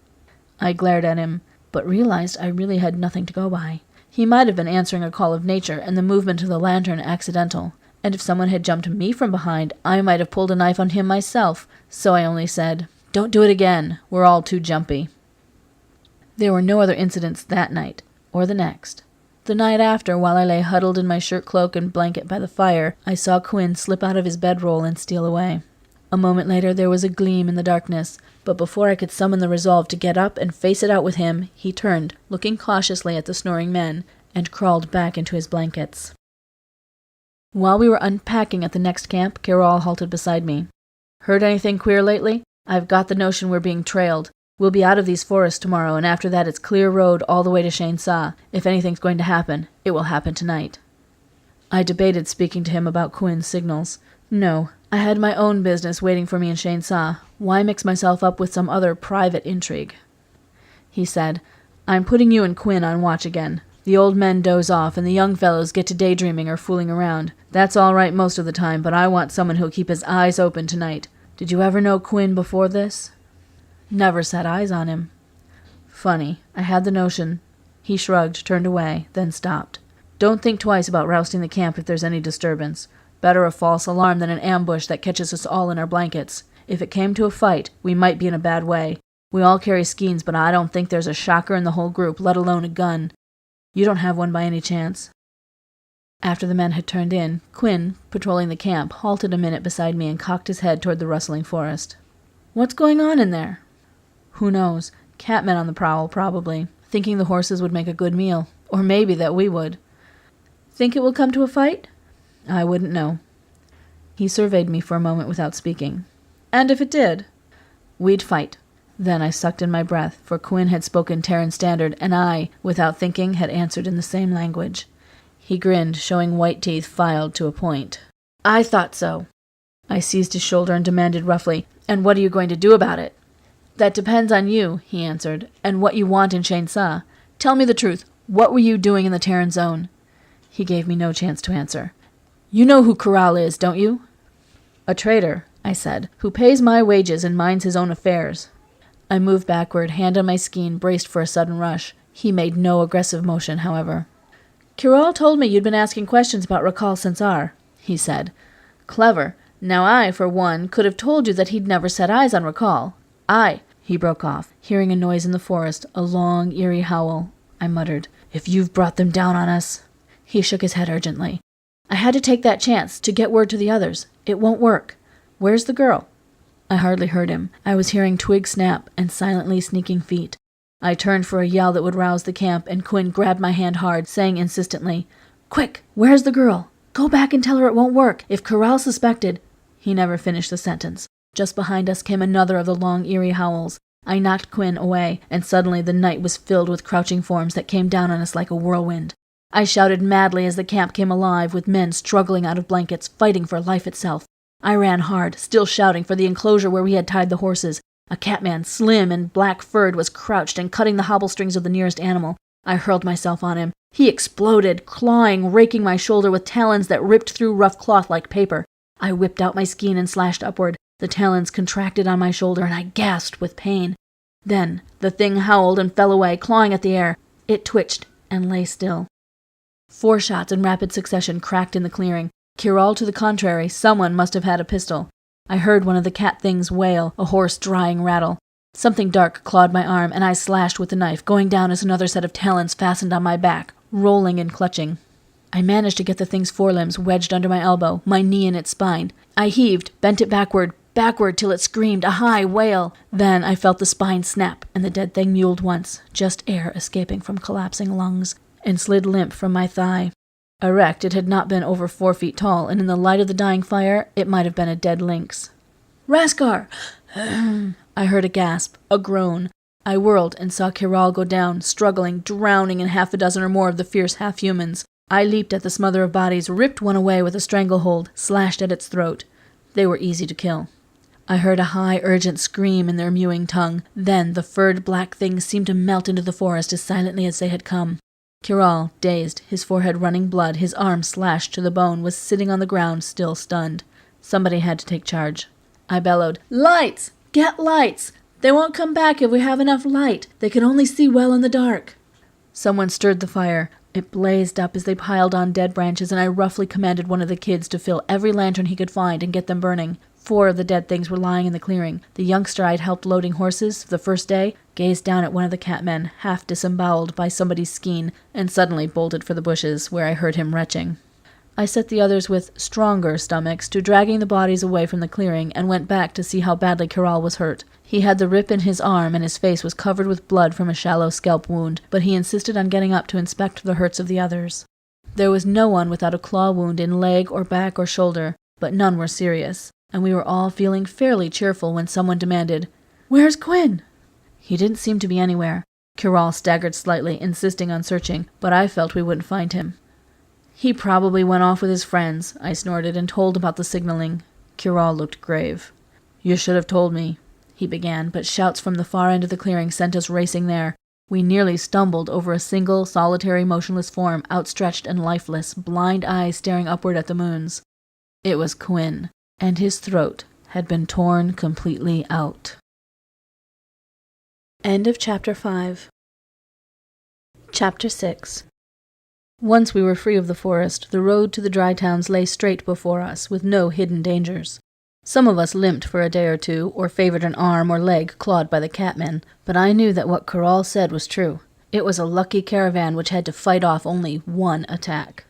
I glared at him, but realized I really had nothing to go by. He might have been answering a call of nature and the movement of the lantern accidental, and if someone had jumped me from behind, I might have pulled a knife on him myself, so I only said, "Don't do it again. We're all too jumpy." There were no other incidents that night, or the next. The night after, while I lay huddled in my shirt cloak and blanket by the fire, I saw Quinn slip out of his bedroll and steal away. A moment later there was a gleam in the darkness, but before I could summon the resolve to get up and face it out with him, he turned, looking cautiously at the snoring men, and crawled back into his blankets. While we were unpacking at the next camp, Catterall halted beside me. "Heard anything queer lately? I've got the notion we're being trailed. We'll be out of these forests tomorrow, and after that it's clear road all the way to Shane Sa. If anything's going to happen, it will happen tonight." I debated speaking to him about Quinn's signals. No, I had my own business waiting for me in Shane Sa. Why mix myself up with some other private intrigue? He said, "I'm putting you and Quinn on watch again. The old men doze off, and the young fellows get to daydreaming or fooling around. That's all right most of the time, but I want someone who'll keep his eyes open tonight. Did you ever know Quinn before this?" "Never set eyes on him." "Funny. I had the notion." He shrugged, turned away, then stopped. "Don't think twice about rousting the camp if there's any disturbance. Better a false alarm than an ambush that catches us all in our blankets. If it came to a fight, we might be in a bad way. We all carry skeins, but I don't think there's a shocker in the whole group, let alone a gun. You don't have one by any chance?" After the men had turned in, Quinn, patrolling the camp, halted a minute beside me and cocked his head toward the rustling forest. "What's going on in there?" "Who knows? Catmen on the prowl, probably, thinking the horses would make a good meal. Or maybe that we would." "Think it will come to a fight?" "I wouldn't know." He surveyed me for a moment without speaking. "And if it did?" "We'd fight." Then I sucked in my breath, for Quinn had spoken Terran Standard, and I, without thinking, had answered in the same language. He grinned, showing white teeth filed to a point. "I thought so." I seized his shoulder and demanded roughly, "And what are you going to do about it?" "That depends on you," he answered, "and what you want in Shane Sa. Tell me the truth. What were you doing in the Terran zone?" He gave me no chance to answer. "You know who Catterall is, don't you?" "A traitor," I said, "who pays my wages and minds his own affairs." I moved backward, hand on my skein, braced for a sudden rush. He made no aggressive motion, however. "Catterall told me you'd been asking questions about Rakal Sensar," he said. "Clever. Now I, for one, could have told you that he'd never set eyes on Rakal. He broke off, hearing a noise in the forest, a long, eerie howl. I muttered, "If you've brought them down on us." He shook his head urgently. "I had to take that chance, to get word to the others. It won't work. Where's the girl?" I hardly heard him. I was hearing twigs snap and silently sneaking feet. I turned for a yell that would rouse the camp, and Quinn grabbed my hand hard, saying insistently, "Quick, where's the girl? Go back and tell her it won't work. If Catterall suspected—" He never finished the sentence. Just behind us came another of the long, eerie howls. I knocked Quinn away, and suddenly the night was filled with crouching forms that came down on us like a whirlwind. I shouted madly as the camp came alive, with men struggling out of blankets, fighting for life itself. I ran hard, still shouting, for the enclosure where we had tied the horses. A catman, slim and black-furred, was crouched and cutting the hobble-strings of the nearest animal. I hurled myself on him. He exploded, clawing, raking my shoulder with talons that ripped through rough cloth like paper. I whipped out my skein and slashed upward. The talons contracted on my shoulder, and I gasped with pain. Then the thing howled and fell away, clawing at the air. It twitched and lay still. 4 shots in rapid succession cracked in the clearing. Catterall to the contrary, someone must have had a pistol. I heard one of the cat things wail, a hoarse, drying rattle. Something dark clawed my arm, and I slashed with the knife, going down as another set of talons fastened on my back, rolling and clutching. I managed to get the thing's forelimbs wedged under my elbow, my knee in its spine. I heaved, bent it backward till it screamed, a high wail. Then I felt the spine snap, and the dead thing mewled once, just air escaping from collapsing lungs, and slid limp from my thigh. Erect, it had not been over 4 feet tall, and in the light of the dying fire, it might have been a dead lynx. "Raskar!" I heard a gasp, a groan. I whirled and saw Catterall go down, struggling, drowning in 6 or more of the fierce half-humans. I leaped at the smother of bodies, ripped one away with a stranglehold, slashed at its throat. They were easy to kill. I heard a high, urgent scream in their mewing tongue. Then the furred black things seemed to melt into the forest as silently as they had come. Catterall, dazed, his forehead running blood, his arm slashed to the bone, was sitting on the ground, still stunned. Somebody had to take charge. I bellowed, "Lights! Get lights! They won't come back if we have enough light. They can only see well in the dark." Someone stirred the fire. It blazed up as they piled on dead branches, and I roughly commanded one of the kids to fill every lantern he could find and get them burning. 4 of the dead things were lying in the clearing. The youngster I'd helped loading horses the first day gazed down at one of the catmen, half disemboweled by somebody's skein, and suddenly bolted for the bushes, where I heard him retching. I set the others with stronger stomachs to dragging the bodies away from the clearing, and went back to see how badly Catterall was hurt. He had the rip in his arm, and his face was covered with blood from a shallow scalp wound, but he insisted on getting up to inspect the hurts of the others. There was no one without a claw wound in leg or back or shoulder, but none were serious, and we were all feeling fairly cheerful when someone demanded, "Where's Quinn?" He didn't seem to be anywhere. Catterall staggered slightly, insisting on searching, but I felt we wouldn't find him. "He probably went off with his friends," I snorted, and told about the signaling. Catterall looked grave. "You should have told me," he began, but shouts from the far end of the clearing sent us racing there. We nearly stumbled over a single, solitary, motionless form, outstretched and lifeless, blind eyes staring upward at the moons. It was Quinn, and his throat had been torn completely out. End of Chapter 5. Chapter 6. Once we were free of the forest, the road to the dry towns lay straight before us, with no hidden dangers. Some of us limped for a day or two, or favored an arm or leg clawed by the catmen, but I knew that what Catterall said was true. It was a lucky caravan which had to fight off only one attack.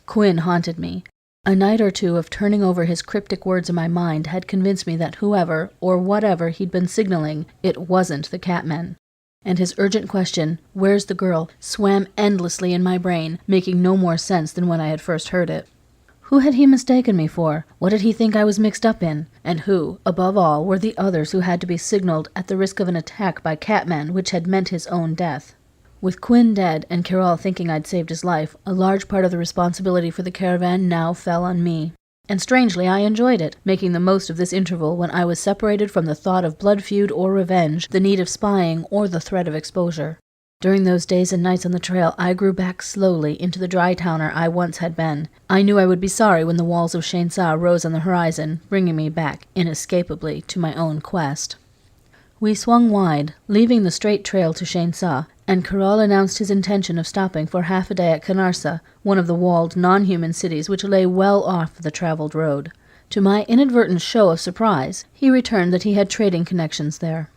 Quinn haunted me. A night or two of turning over his cryptic words in my mind had convinced me that whoever, or whatever he'd been signaling, it wasn't the catmen. And his urgent question, "Where's the girl?" swam endlessly in my brain, making no more sense than when I had first heard it. Who had he mistaken me for? What did he think I was mixed up in? And who, above all, were the others who had to be signaled at the risk of an attack by catmen which had meant his own death? With Quinn dead and Catterall thinking I'd saved his life, a large part of the responsibility for the caravan now fell on me. And strangely I enjoyed it, making the most of this interval when I was separated from the thought of blood feud or revenge, the need of spying, or the threat of exposure. During those days and nights on the trail, I grew back slowly into the dry towner I once had been. I knew I would be sorry when the walls of Shainsa rose on the horizon, bringing me back, inescapably, to my own quest. We swung wide, leaving the straight trail to Shainsa, and Catterall announced his intention of stopping for half a day at Canarsa, one of the walled, non-human cities which lay well off the travelled road. To my inadvertent show of surprise, he returned that he had trading connections there.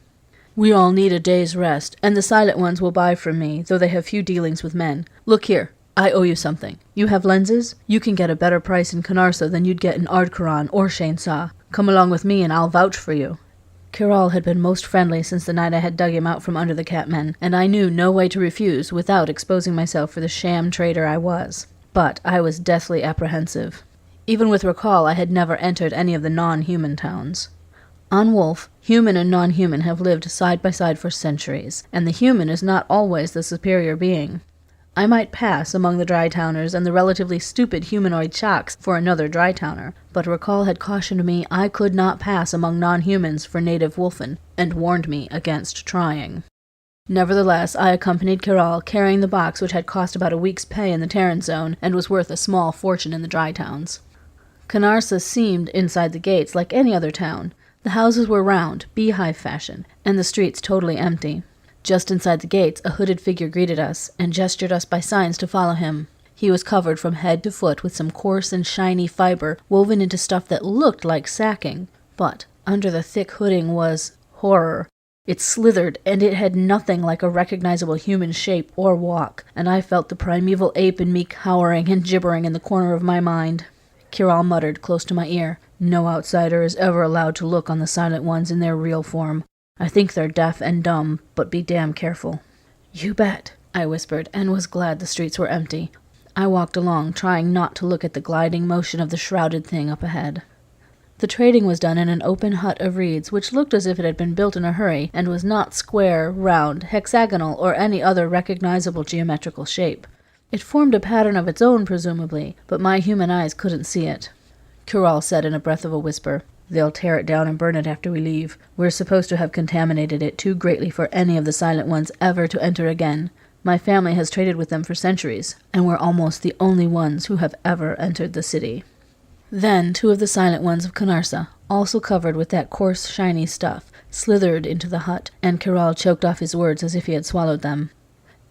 "We all need a day's rest, and the Silent Ones will buy from me, though they have few dealings with men. Look here, I owe you something. You have lenses? You can get a better price in Canarsa than you'd get in Ardcaran or Shainsa. Come along with me and I'll vouch for you." Catterall had been most friendly since the night I had dug him out from under the catmen, and I knew no way to refuse without exposing myself for the sham trader I was. But I was deathly apprehensive. Even with recall, I had never entered any of the non-human towns. On Wolf, human and non-human have lived side by side for centuries, and the human is not always the superior being. I might pass among the dry-towners and the relatively stupid humanoid shocks for another dry-towner, but recall had cautioned me I could not pass among non-humans for native wolfen, and warned me against trying. Nevertheless, I accompanied Catterall, carrying the box which had cost about a week's pay in the Terran zone, and was worth a small fortune in the dry towns. Canarsa seemed, inside the gates, like any other town. The houses were round, beehive fashion, and the streets totally empty. Just inside the gates, a hooded figure greeted us, and gestured us by signs to follow him. He was covered from head to foot with some coarse and shiny fiber woven into stuff that looked like sacking, but under the thick hooding was horror. It slithered, and it had nothing like a recognizable human shape or walk, and I felt the primeval ape in me cowering and gibbering in the corner of my mind. Catterall muttered close to my ear, "No outsider is ever allowed to look on the Silent Ones in their real form. I think they're deaf and dumb, but be damn careful." "You bet," I whispered, and was glad the streets were empty. I walked along, trying not to look at the gliding motion of the shrouded thing up ahead. The trading was done in an open hut of reeds, which looked as if it had been built in a hurry, and was not square, round, hexagonal, or any other recognizable geometrical shape. It formed a pattern of its own, presumably, but my human eyes couldn't see it. Catterall said in a breath of a whisper, "They'll tear it down and burn it after we leave. We're supposed to have contaminated it too greatly for any of the Silent Ones ever to enter again. My family has traded with them for centuries, and we're almost the only ones who have ever entered the city." Then 2 of the Silent Ones of Canarsa, also covered with that coarse, shiny stuff, slithered into the hut, and Catterall choked off his words as if he had swallowed them.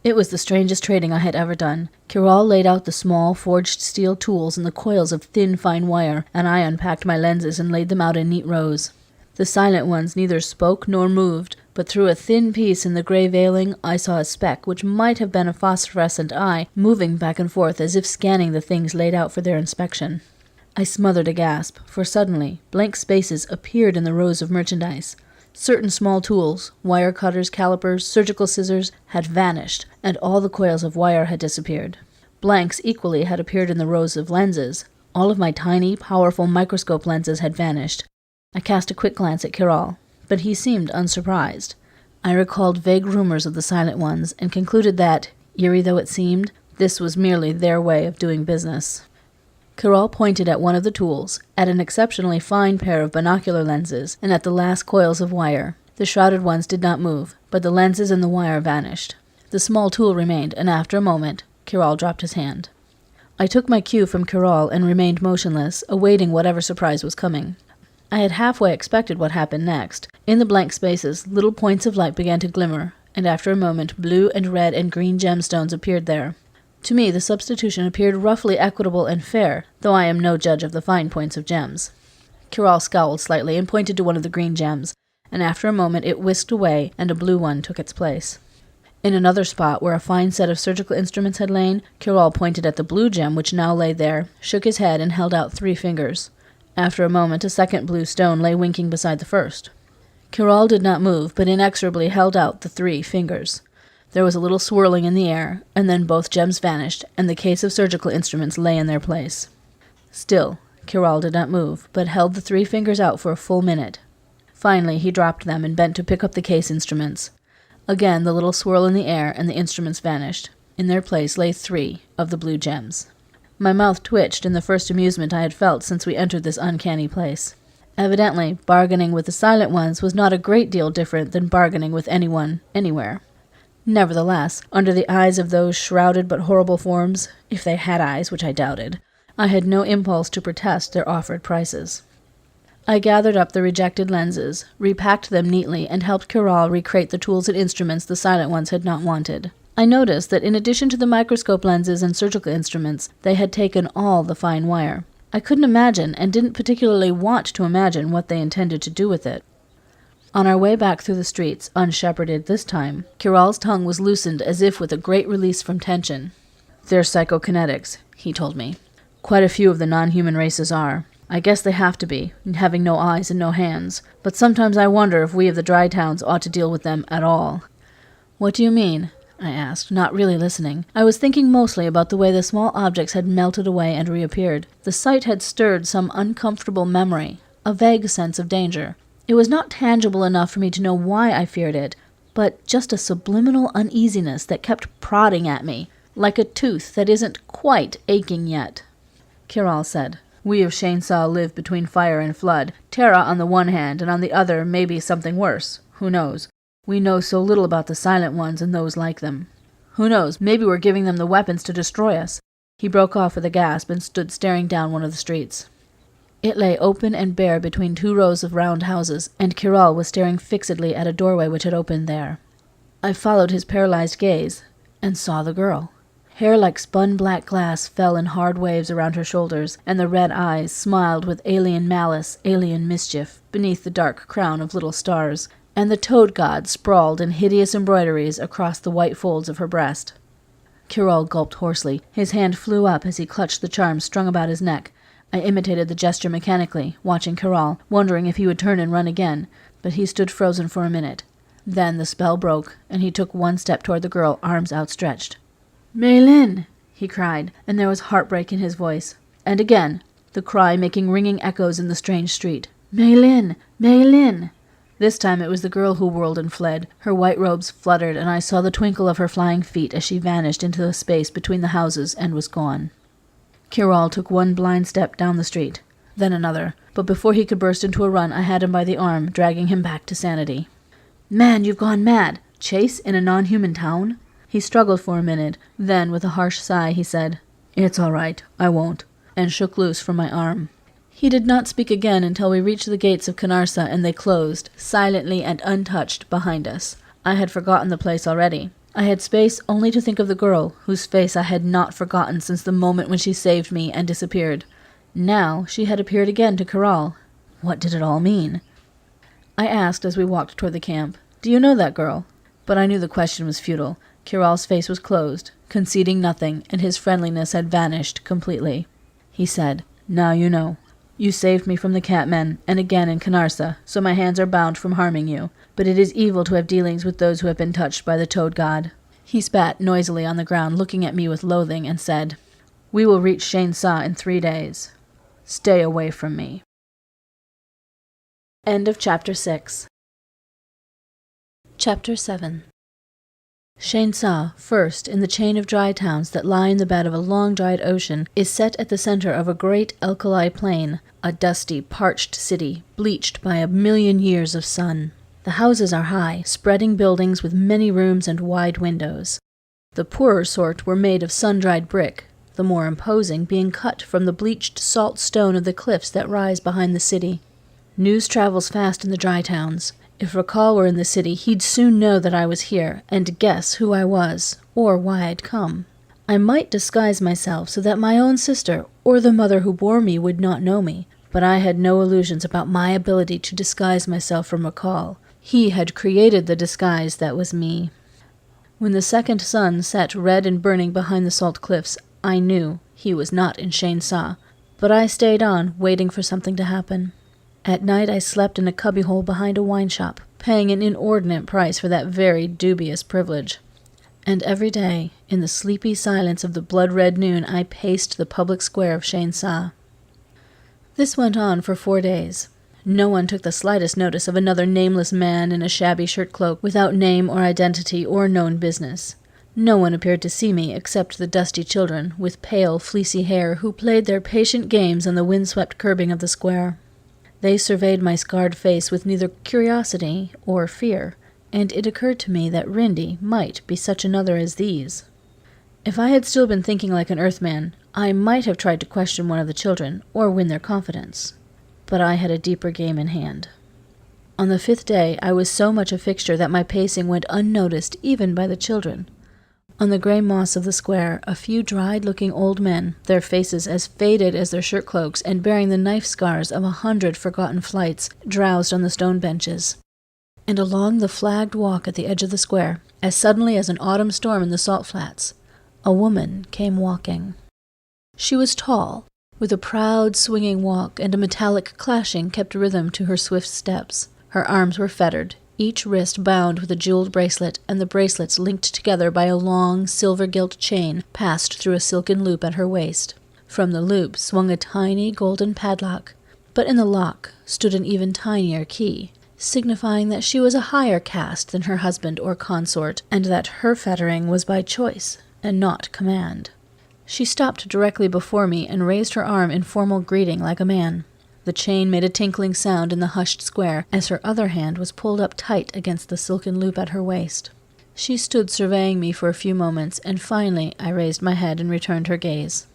It was the strangest trading I had ever done. Catterall laid out the small, forged steel tools and the coils of thin, fine wire, and I unpacked my lenses and laid them out in neat rows. The Silent Ones neither spoke nor moved, but through a thin piece in the grey veiling I saw a speck which might have been a phosphorescent eye, moving back and forth as if scanning the things laid out for their inspection. I smothered a gasp, for suddenly blank spaces appeared in the rows of merchandise. Certain small tools, wire cutters, calipers, surgical scissors, had vanished, and all the coils of wire had disappeared. Blanks equally had appeared in the rows of lenses. All of my tiny, powerful microscope lenses had vanished. I cast a quick glance at Catterall, but he seemed unsurprised. I recalled vague rumors of the Silent Ones, and concluded that, eerie though it seemed, this was merely their way of doing business. Catterall pointed at one of the tools, at an exceptionally fine pair of binocular lenses, and at the last coils of wire. The shrouded ones did not move, but the lenses and the wire vanished. The small tool remained, and after a moment, Catterall dropped his hand. I took my cue from Catterall and remained motionless, awaiting whatever surprise was coming. I had halfway expected what happened next. In the blank spaces, little points of light began to glimmer, and after a moment, blue and red and green gemstones appeared there. To me, the substitution appeared roughly equitable and fair, though I am no judge of the fine points of gems. Catterall scowled slightly and pointed to one of the green gems, and after a moment it whisked away and a blue one took its place. In another spot, where a fine set of surgical instruments had lain, Catterall pointed at the blue gem which now lay there, shook his head, and held out 3 fingers. After a moment, a second blue stone lay winking beside the first. Catterall did not move, but inexorably held out the 3 fingers. There was a little swirling in the air, and then both gems vanished, and the case of surgical instruments lay in their place. Still, Catterall did not move, but held the 3 fingers out for a full minute. Finally, he dropped them and bent to pick up the case instruments. Again the little swirl in the air, and the instruments vanished. In their place lay 3 of the blue gems. My mouth twitched in the first amusement I had felt since we entered this uncanny place. Evidently, bargaining with the Silent Ones was not a great deal different than bargaining with anyone, anywhere. Nevertheless, under the eyes of those shrouded but horrible forms, if they had eyes, which I doubted, I had no impulse to protest their offered prices. I gathered up the rejected lenses, repacked them neatly, and helped Catterall recrate the tools and instruments the Silent Ones had not wanted. I noticed that in addition to the microscope lenses and surgical instruments, they had taken all the fine wire. I couldn't imagine, and didn't particularly want to imagine, what they intended to do with it. On our way back through the streets, unshepherded this time, Catterall's tongue was loosened as if with a great release from tension. "They're psychokinetics," he told me. "Quite a few of the non-human races are. I guess they have to be, having no eyes and no hands, but sometimes I wonder if we of the dry towns ought to deal with them at all." "What do you mean?" I asked, not really listening. I was thinking mostly about the way the small objects had melted away and reappeared. The sight had stirred some uncomfortable memory, a vague sense of danger. It was not tangible enough for me to know why I feared it, but just a subliminal uneasiness that kept prodding at me, like a tooth that isn't quite aching yet. Catterall said, "We of Shainsaw live between fire and flood, Terra on the one hand, and on the other maybe something worse. Who knows? We know so little about the Silent Ones and those like them. Who knows, maybe we're giving them the weapons to destroy us." He broke off with a gasp and stood staring down one of the streets. It lay open and bare between 2 rows of round houses, and Catterall was staring fixedly at a doorway which had opened there. I followed his paralyzed gaze, and saw the girl. Hair like spun black glass fell in hard waves around her shoulders, and the red eyes smiled with alien malice, alien mischief, beneath the dark crown of little stars, and the toad god sprawled in hideous embroideries across the white folds of her breast. Catterall gulped hoarsely. His hand flew up as he clutched the charm strung about his neck. I imitated the gesture mechanically, watching Catterall, wondering if he would turn and run again, but he stood frozen for a minute. Then the spell broke, and he took 1 step toward the girl, arms outstretched. "Meilin!" he cried, and there was heartbreak in his voice. And again, the cry making ringing echoes in the strange street. "Meilin! Meilin!" This time it was the girl who whirled and fled. Her white robes fluttered, and I saw the twinkle of her flying feet as she vanished into the space between the houses and was gone. Catterall took 1 blind step down the street, then another, but before he could burst into a run I had him by the arm, dragging him back to sanity. "Man, you've gone mad! Chase in a non-human town?" He struggled for a minute, then with a harsh sigh he said, "It's all right, I won't," and shook loose from my arm. He did not speak again until we reached the gates of Canarsa, and they closed, silently and untouched, behind us. I had forgotten the place already. I had space only to think of the girl, whose face I had not forgotten since the moment when she saved me and disappeared. Now she had appeared again to Catterall. What did it all mean? I asked as we walked toward the camp, "Do you know that girl?" But I knew the question was futile. Catterall's face was closed, conceding nothing, and his friendliness had vanished completely. He said, "Now you know." You saved me from the Catmen, and again in Canarsa, so my hands are bound from harming you. But it is evil to have dealings with those who have been touched by the Toad God." He spat noisily on the ground, looking at me with loathing, and said, "We will reach Shane Sa in 3 days. Stay away from me." End of Chapter 6. Chapter 7. Shane Sa, first in the chain of dry towns that lie in the bed of a long-dried ocean, is set at the center of a great alkali plain, a dusty, parched city, bleached by 1,000,000 years of sun. The houses are high, spreading buildings with many rooms and wide windows. The poorer sort were made of sun-dried brick, the more imposing being cut from the bleached salt stone of the cliffs that rise behind the city. News travels fast in the dry towns. If Rakal were in the city, he'd soon know that I was here, and guess who I was, or why I'd come. I might disguise myself so that my own sister, or the mother who bore me, would not know me, but I had no illusions about my ability to disguise myself from Rakal. He had created the disguise that was me. When the second sun set red and burning behind the salt cliffs, I knew he was not in Shane Sa, but I stayed on, waiting for something to happen. At night I slept in a cubbyhole behind a wine shop, paying an inordinate price for that very dubious privilege. And every day, in the sleepy silence of the blood-red noon, I paced the public square of Shane Sa. This went on for 4 days. No one took the slightest notice of another nameless man in a shabby shirt-cloak without name or identity or known business. No one appeared to see me except the dusty children, with pale, fleecy hair, who played their patient games on the wind-swept curbing of the square. They surveyed my scarred face with neither curiosity or fear, and it occurred to me that Rindy might be such another as these. If I had still been thinking like an Earthman, I might have tried to question one of the children, or win their confidence. But I had a deeper game in hand. On the 5th day, I was so much a fixture that my pacing went unnoticed even by the children. On the grey moss of the square, a few dried-looking old men, their faces as faded as their shirt-cloaks and bearing the knife scars of 100 forgotten flights, drowsed on the stone benches. And along the flagged walk at the edge of the square, as suddenly as an autumn storm in the salt flats, a woman came walking. She was tall, with a proud, swinging walk, and a metallic clashing kept rhythm to her swift steps. Her arms were fettered, each wrist bound with a jeweled bracelet, and the bracelets linked together by a long, silver-gilt chain passed through a silken loop at her waist. From the loop swung a tiny golden padlock, but in the lock stood an even tinier key, signifying that she was a higher caste than her husband or consort, and that her fettering was by choice and not command. She stopped directly before me and raised her arm in formal greeting like a man. The chain made a tinkling sound in the hushed square as her other hand was pulled up tight against the silken loop at her waist. She stood surveying me for a few moments, and finally I raised my head and returned her gaze.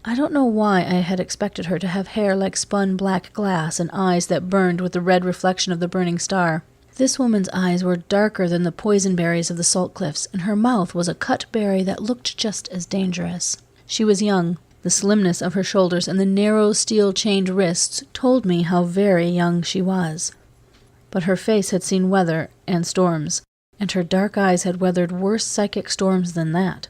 I don't know why I had expected her to have hair like spun black glass and eyes that burned with the red reflection of the burning star. This woman's eyes were darker than the poison berries of the salt cliffs, and her mouth was a cut berry that looked just as dangerous. She was young. The slimness of her shoulders and the narrow steel-chained wrists told me how very young she was. But her face had seen weather and storms, and her dark eyes had weathered worse psychic storms than that.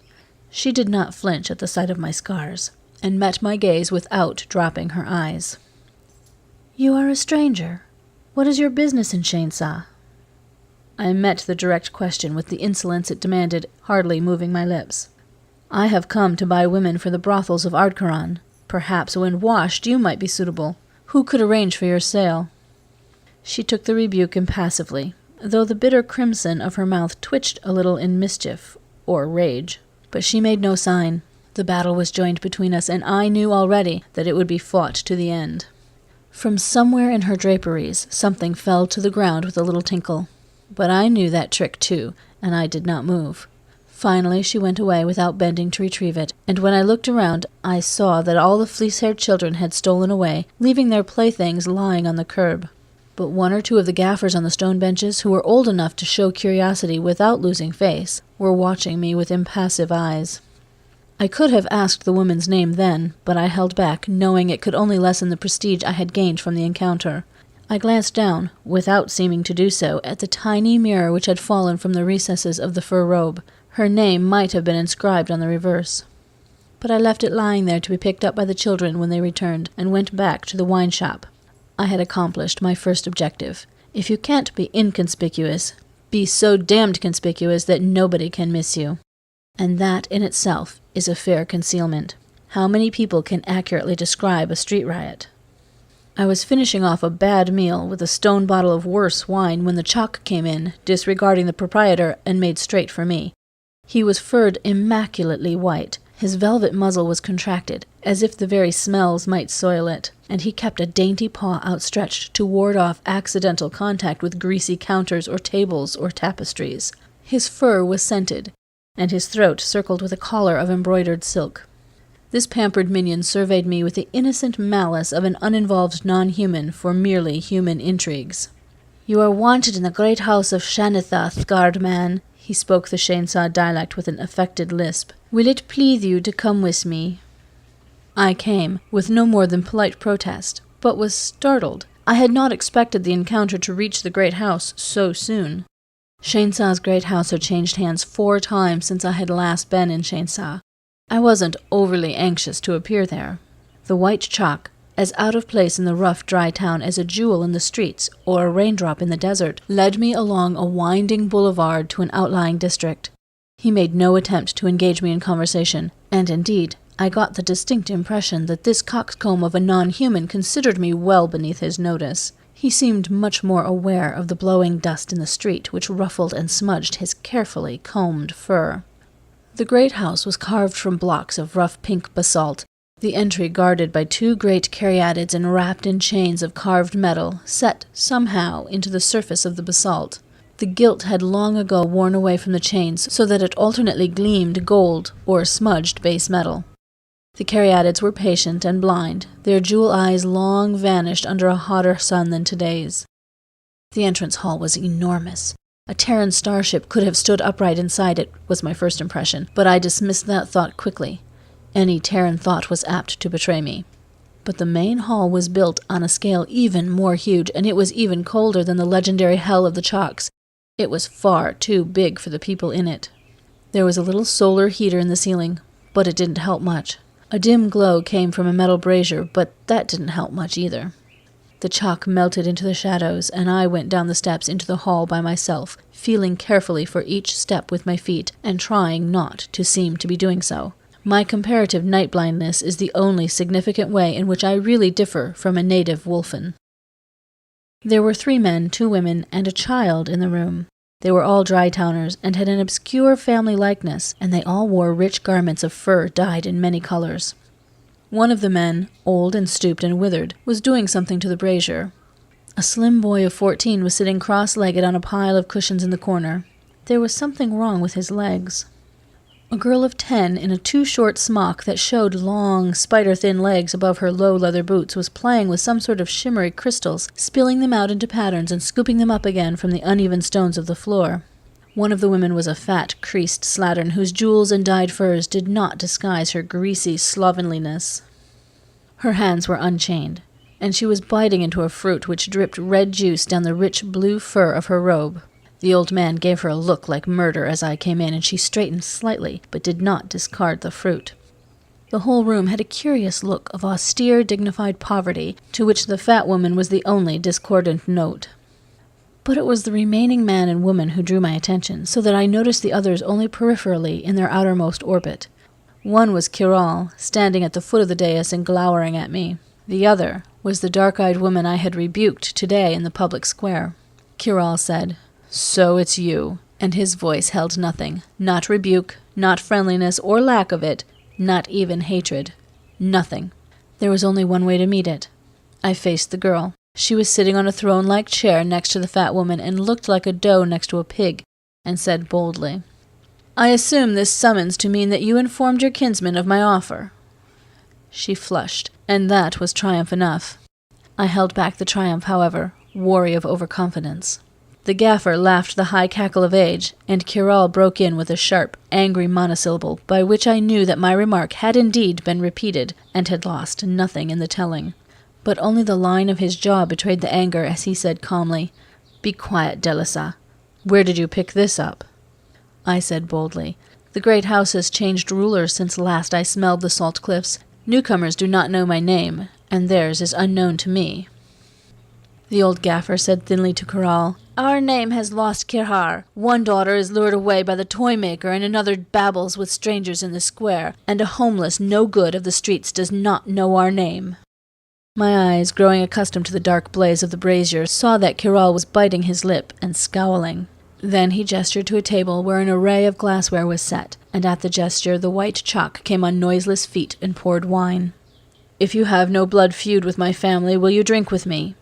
She did not flinch at the sight of my scars, and met my gaze without dropping her eyes. "You are a stranger. What is your business in Shane Sa?" I met the direct question with the insolence it demanded, hardly moving my lips. "I have come to buy women for the brothels of Ardkaran. Perhaps when washed you might be suitable. Who could arrange for your sale?" She took the rebuke impassively, though the bitter crimson of her mouth twitched a little in mischief, or rage. But she made no sign. The battle was joined between us, and I knew already that it would be fought to the end. From somewhere in her draperies, something fell to the ground with a little tinkle. But I knew that trick too, and I did not move. Finally she went away without bending to retrieve it, and when I looked around, I saw that all the fleece-haired children had stolen away, leaving their playthings lying on the curb. But 1 or 2 of the gaffers on the stone benches, who were old enough to show curiosity without losing face, were watching me with impassive eyes. I could have asked the woman's name then, but I held back, knowing it could only lessen the prestige I had gained from the encounter. I glanced down, without seeming to do so, at the tiny mirror which had fallen from the recesses of the fur robe. Her name might have been inscribed on the reverse. but I left it lying there to be picked up by the children when they returned, and went back to the wine shop. I had accomplished my first objective. If you can't be inconspicuous, be so damned conspicuous that nobody can miss you. And that in itself is a fair concealment. How many people can accurately describe a street riot? I was finishing off a bad meal with a stone bottle of worse wine when the chalk came in, disregarding the proprietor, and made straight for me. He was furred immaculately white. His velvet muzzle was contracted, as if the very smells might soil it, and he kept a dainty paw outstretched to ward off accidental contact with greasy counters or tables or tapestries. His fur was scented, and his throat circled with a collar of embroidered silk. This pampered minion surveyed me with the innocent malice of an uninvolved non-human for merely human intrigues. "You are wanted in the great house of Shanithath, guard-man." He spoke the Shainsaw dialect with an affected lisp. "Will it please you to come with me?" I came, with no more than polite protest, but was startled. I had not expected the encounter to reach the great house so soon. Shainsaw's great house had changed hands 4 times since I had last been in Shainsaw. I wasn't overly anxious to appear there. The white chalk, as out of place in the rough, dry town as a jewel in the streets or a raindrop in the desert, led me along a winding boulevard to an outlying district. He made no attempt to engage me in conversation, and indeed, I got the distinct impression that this coxcomb of a non-human considered me well beneath his notice. He seemed much more aware of the blowing dust in the street, which ruffled and smudged his carefully combed fur. The great house was carved from blocks of rough pink basalt, the entry guarded by 2 great caryatids and wrapped in chains of carved metal, set, somehow, into the surface of the basalt. The gilt had long ago worn away from the chains so that it alternately gleamed gold or smudged base metal. The caryatids were patient and blind, their jewel eyes long vanished under a hotter sun than today's. The entrance hall was enormous. A Terran starship could have stood upright inside it, was my first impression, but I dismissed that thought quickly. Any Terran thought was apt to betray me. But the main hall was built on a scale even more huge, and it was even colder than the legendary hell of the chalks. It was far too big for the people in it. There was a little solar heater in the ceiling, but it didn't help much. A dim glow came from a metal brazier, but that didn't help much either. The chalk melted into the shadows, and I went down the steps into the hall by myself, feeling carefully for each step with my feet, and trying not to seem to be doing so. My comparative night-blindness is the only significant way in which I really differ from a native wolfen. There were 3 men, 2 women, and a child in the room. They were all dry-towners, and had an obscure family likeness, and they all wore rich garments of fur dyed in many colors. One of the men, old and stooped and withered, was doing something to the brazier. A slim boy of 14 was sitting cross-legged on a pile of cushions in the corner. There was something wrong with his legs. A girl of 10 in a too-short smock that showed long, spider-thin legs above her low leather boots was playing with some sort of shimmery crystals, spilling them out into patterns and scooping them up again from the uneven stones of the floor. One of the women was a fat, creased slattern whose jewels and dyed furs did not disguise her greasy slovenliness. Her hands were unchained, and she was biting into a fruit which dripped red juice down the rich blue fur of her robe. The old man gave her a look like murder as I came in, and she straightened slightly, but did not discard the fruit. The whole room had a curious look of austere, dignified poverty, to which the fat woman was the only discordant note. But it was the remaining man and woman who drew my attention, so that I noticed the others only peripherally in their outermost orbit. One was Catterall, standing at the foot of the dais and glowering at me. The other was the dark-eyed woman I had rebuked today in the public square. Catterall said, "So it's you," and his voice held nothing. Not rebuke, not friendliness or lack of it, not even hatred. Nothing. There was only one way to meet it. I faced the girl. She was sitting on a throne-like chair next to the fat woman and looked like a doe next to a pig, and said boldly, "I assume this summons to mean that you informed your kinsman of my offer." She flushed, and that was triumph enough. I held back the triumph, however, wary of overconfidence. The gaffer laughed the high cackle of age, and Catterall broke in with a sharp, angry monosyllable, by which I knew that my remark had indeed been repeated, and had lost nothing in the telling. But only the line of his jaw betrayed the anger as he said calmly, "Be quiet, Delisa. Where did you pick this up?" I said boldly, The great house has changed rulers since last I smelled the salt cliffs. Newcomers do not know my name, and theirs is unknown to me." The old gaffer said thinly to Catterall, "Our name has lost Kirhar. One daughter is lured away by the toy-maker, and another babbles with strangers in the square, and a homeless no-good of the streets does not know our name." My eyes, growing accustomed to the dark blaze of the brazier, saw that Catterall was biting his lip and scowling. Then he gestured to a table where an array of glassware was set, and at the gesture the white chalk came on noiseless feet and poured wine. "If you have no blood feud with my family, will you drink with me?"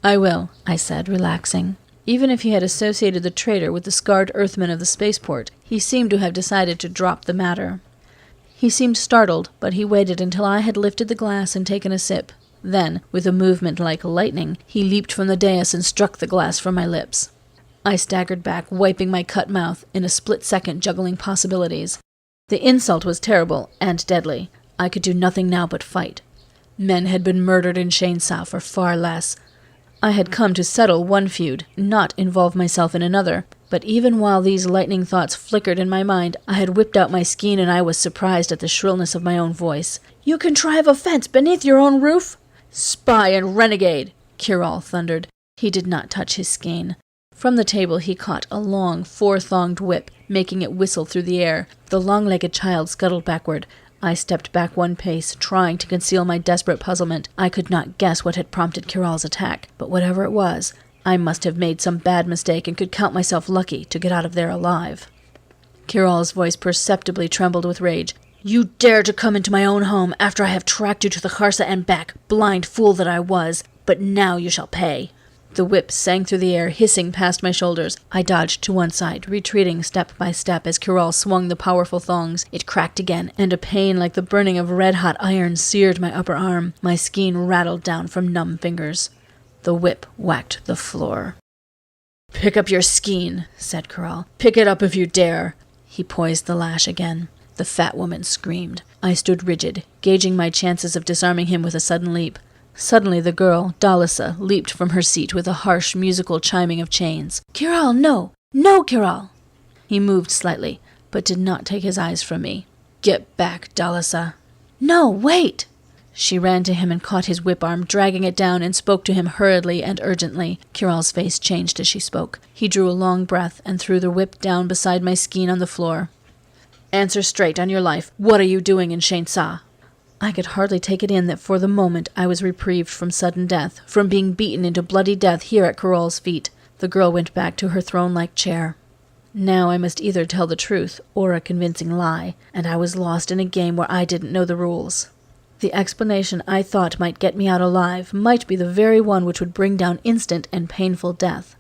"I will," I said, relaxing. Even if he had associated the traitor with the scarred Earthmen of the spaceport, he seemed to have decided to drop the matter. He seemed startled, but he waited until I had lifted the glass and taken a sip. Then, with a movement like lightning, he leaped from the dais and struck the glass from my lips. I staggered back, wiping my cut mouth, in a split second juggling possibilities. The insult was terrible and deadly. I could do nothing now but fight. Men had been murdered in Shainsa for far less. I had come to settle one feud, not involve myself in another, but even while these lightning thoughts flickered in my mind, I had whipped out my skein and I was surprised at the shrillness of my own voice. "You contrive offense beneath your own roof?" "Spy and renegade!" Catterall thundered. He did not touch his skein. From the table he caught a long, four-thonged whip, making it whistle through the air. The long-legged child scuttled backward. I stepped back one pace, trying to conceal my desperate puzzlement. I could not guess what had prompted Catterall's attack, but whatever it was, I must have made some bad mistake and could count myself lucky to get out of there alive. Catterall's voice perceptibly trembled with rage. "You dare to come into my own home after I have tracked you to the Kharsa and back, blind fool that I was, but now you shall pay." The whip sang through the air, hissing past my shoulders. I dodged to one side, retreating step by step as Catterall swung the powerful thongs. It cracked again, and a pain like the burning of red-hot iron seared my upper arm. My skein rattled down from numb fingers. The whip whacked the floor. "Pick up your skein," said Catterall. "Pick it up if you dare." He poised the lash again. The fat woman screamed. I stood rigid, gauging my chances of disarming him with a sudden leap. Suddenly the girl, Dalisa, leaped from her seat with a harsh, musical chiming of chains. "Catterall, no! No, Catterall!" He moved slightly, but did not take his eyes from me. "Get back, Dalisa." "No, wait!" She ran to him and caught his whip arm, dragging it down, and spoke to him hurriedly and urgently. Catterall's face changed as she spoke. He drew a long breath and threw the whip down beside my skein on the floor. "Answer straight on your life. What are you doing in Shainsa?" I could hardly take it in that for the moment I was reprieved from sudden death, from being beaten into bloody death here at Catterall's feet. The girl went back to her throne-like chair. Now I must either tell the truth or a convincing lie, and I was lost in a game where I didn't know the rules. The explanation I thought might get me out alive might be the very one which would bring down instant and painful death.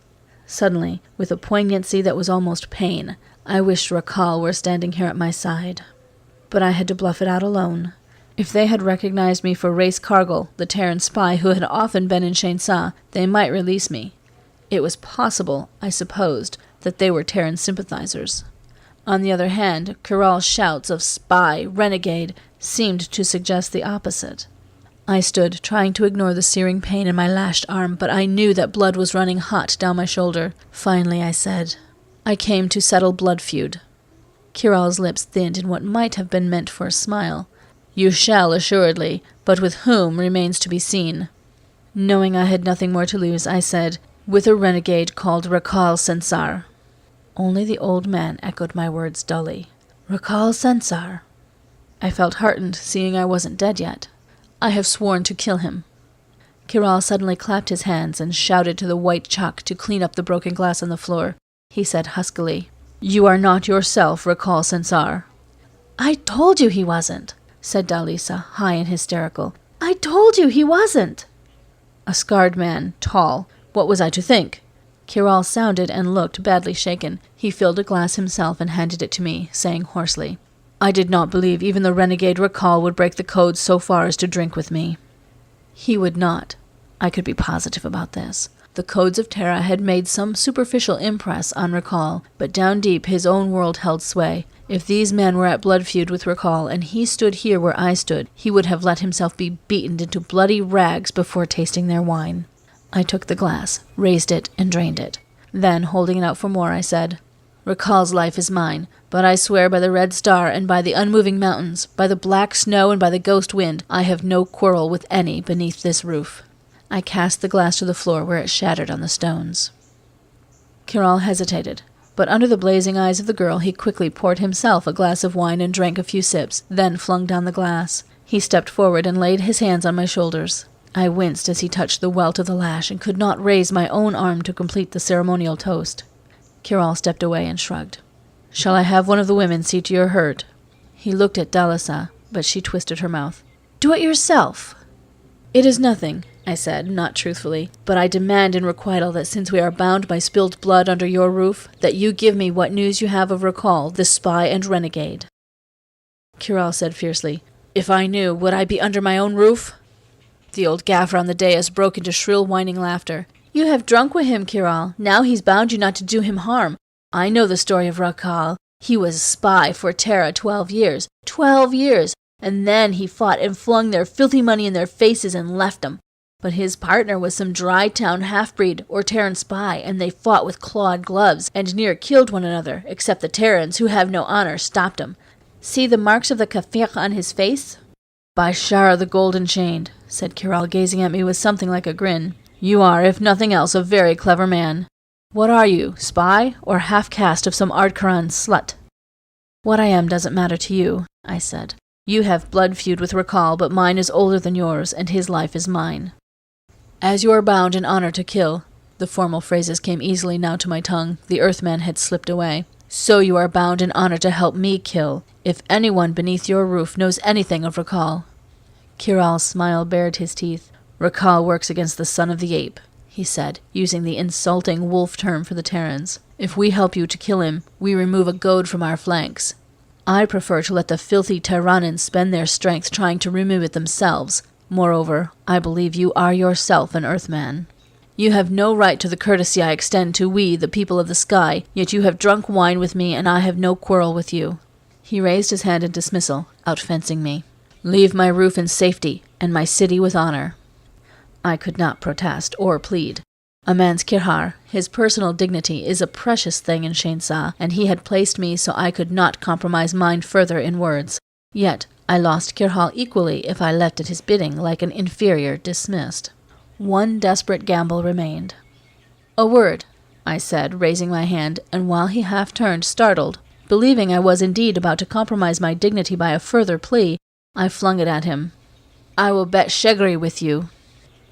Suddenly, with a poignancy that was almost pain, I wished Rakhal were standing here at my side. But I had to bluff it out alone. If they had recognized me for Race Cargill, the Terran spy who had often been in Shainsa, they might release me. It was possible, I supposed, that they were Terran sympathizers. On the other hand, Catterall's shouts of "spy," "renegade," seemed to suggest the opposite. I stood, trying to ignore the searing pain in my lashed arm, but I knew that blood was running hot down my shoulder. Finally I said, "I came to settle blood feud." Catterall's lips thinned in what might have been meant for a smile. "You shall, assuredly, but with whom remains to be seen." Knowing I had nothing more to lose, I said, "With a renegade called Rakhal Sensar." Only the old man echoed my words dully. "Rakhal Sensar." I felt heartened, seeing I wasn't dead yet. "I have sworn to kill him." Catterall suddenly clapped his hands and shouted to the white chalk to clean up the broken glass on the floor. He said huskily, "You are not yourself Rakhal Sensar." "I told you he wasn't," said Dalisa, high and hysterical. "I told you he wasn't." A scarred man, tall. What was I to think? Catterall sounded and looked badly shaken. He filled a glass himself and handed it to me, saying hoarsely, "I did not believe even the renegade Rakhal would break the code so far as to drink with me." He would not. I could be positive about this. The codes of Terra had made some superficial impress on Rakhal, but down deep his own world held sway. If these men were at blood feud with Rakhal, and he stood here where I stood, he would have let himself be beaten into bloody rags before tasting their wine. I took the glass, raised it, and drained it. Then, holding it out for more, I said, Rakal's life is mine, but I swear by the red star and by the unmoving mountains, by the black snow and by the ghost wind, I have no quarrel with any beneath this roof. I cast the glass to the floor where it shattered on the stones. Catterall hesitated, but under the blazing eyes of the girl he quickly poured himself a glass of wine and drank a few sips, then flung down the glass. He stepped forward and laid his hands on my shoulders. I winced as he touched the welt of the lash and could not raise my own arm to complete the ceremonial toast. Catterall stepped away and shrugged. "Shall I have one of the women see to your hurt?" He looked at Dalisa, but she twisted her mouth. "Do it yourself." "It is nothing," I said, not truthfully, "but I demand in requital that since we are bound by spilled blood under your roof, that you give me what news you have of Rakal, the spy and renegade." Catterall said fiercely, "If I knew, would I be under my own roof?" The old gaffer on the dais broke into shrill whining laughter. "You have drunk with him, Catterall. Now he's bound you not to do him harm. I know the story of Rakal. He was a spy for Terra 12 years. 12 years! And then he fought and flung their filthy money in their faces and left them. But his partner was some dry-town half-breed or Terran spy, and they fought with clawed gloves and near killed one another, except the Terrans, who have no honor, stopped him. See the marks of the kafir on his face?" "By Shara the Golden Chained," said Catterall, gazing at me with something like a grin. "You are, if nothing else, a very clever man. What are you, spy, or half-caste of some Ardkaran slut?" "What I am doesn't matter to you," I said. "You have blood feud with Rakal, but mine is older than yours, and his life is mine. As you are bound in honor to kill," the formal phrases came easily now to my tongue, the Earthman had slipped away, "so you are bound in honor to help me kill, if anyone beneath your roof knows anything of Rakal." Catterall's smile bared his teeth. "Rakal works against the son of the ape," he said, using the insulting wolf term for the Terrans. "If we help you to kill him, we remove a goad from our flanks. I prefer to let the filthy Terranans spend their strength trying to remove it themselves. Moreover, I believe you are yourself an Earthman. You have no right to the courtesy I extend to we, the people of the sky, yet you have drunk wine with me, and I have no quarrel with you." He raised his hand in dismissal, outfencing me. "Leave my roof in safety, and my city with honor." I could not protest or plead. A man's kirhar, his personal dignity, is a precious thing in Shainsa, and he had placed me so I could not compromise mine further in words. Yet I lost Catterall equally if I left at his bidding like an inferior dismissed. One desperate gamble remained. "A word," I said, raising my hand, and while he half turned, startled, believing I was indeed about to compromise my dignity by a further plea, I flung it at him. "I will bet Shegri with you."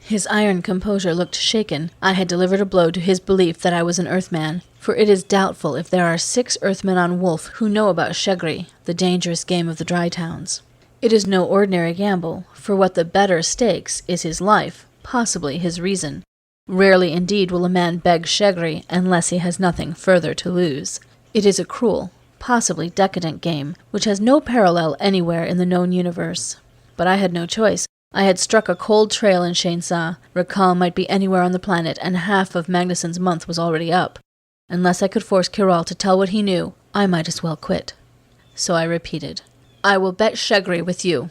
His iron composure looked shaken. I had delivered a blow to his belief that I was an Earthman, for it is doubtful if there are 6 Earthmen on Wolf who know about Shegri, the dangerous game of the dry towns. It is no ordinary gamble, for what the better stakes is his life, possibly his reason. Rarely indeed will a man beg Shegri unless he has nothing further to lose. It is a cruel, possibly decadent game, which has no parallel anywhere in the known universe. But I had no choice. I had struck a cold trail in Shainsa. Rakal might be anywhere on the planet, and half of Magnuson's month was already up. Unless I could force Catterall to tell what he knew, I might as well quit. So I repeated, "I will bet Shegri with you."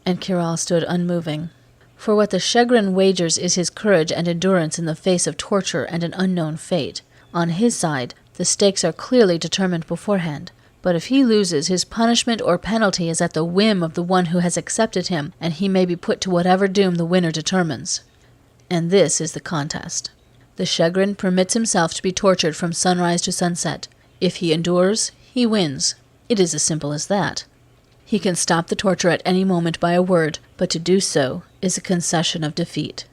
And Catterall stood unmoving. For what the Shegrin wagers is his courage and endurance in the face of torture and an unknown fate. On his side, the stakes are clearly determined beforehand. But if he loses, his punishment or penalty is at the whim of the one who has accepted him, and he may be put to whatever doom the winner determines. And this is the contest. The Shegrin permits himself to be tortured from sunrise to sunset. If he endures, he wins. It is as simple as that. He can stop the torture at any moment by a word, but to do so is a concession of defeat.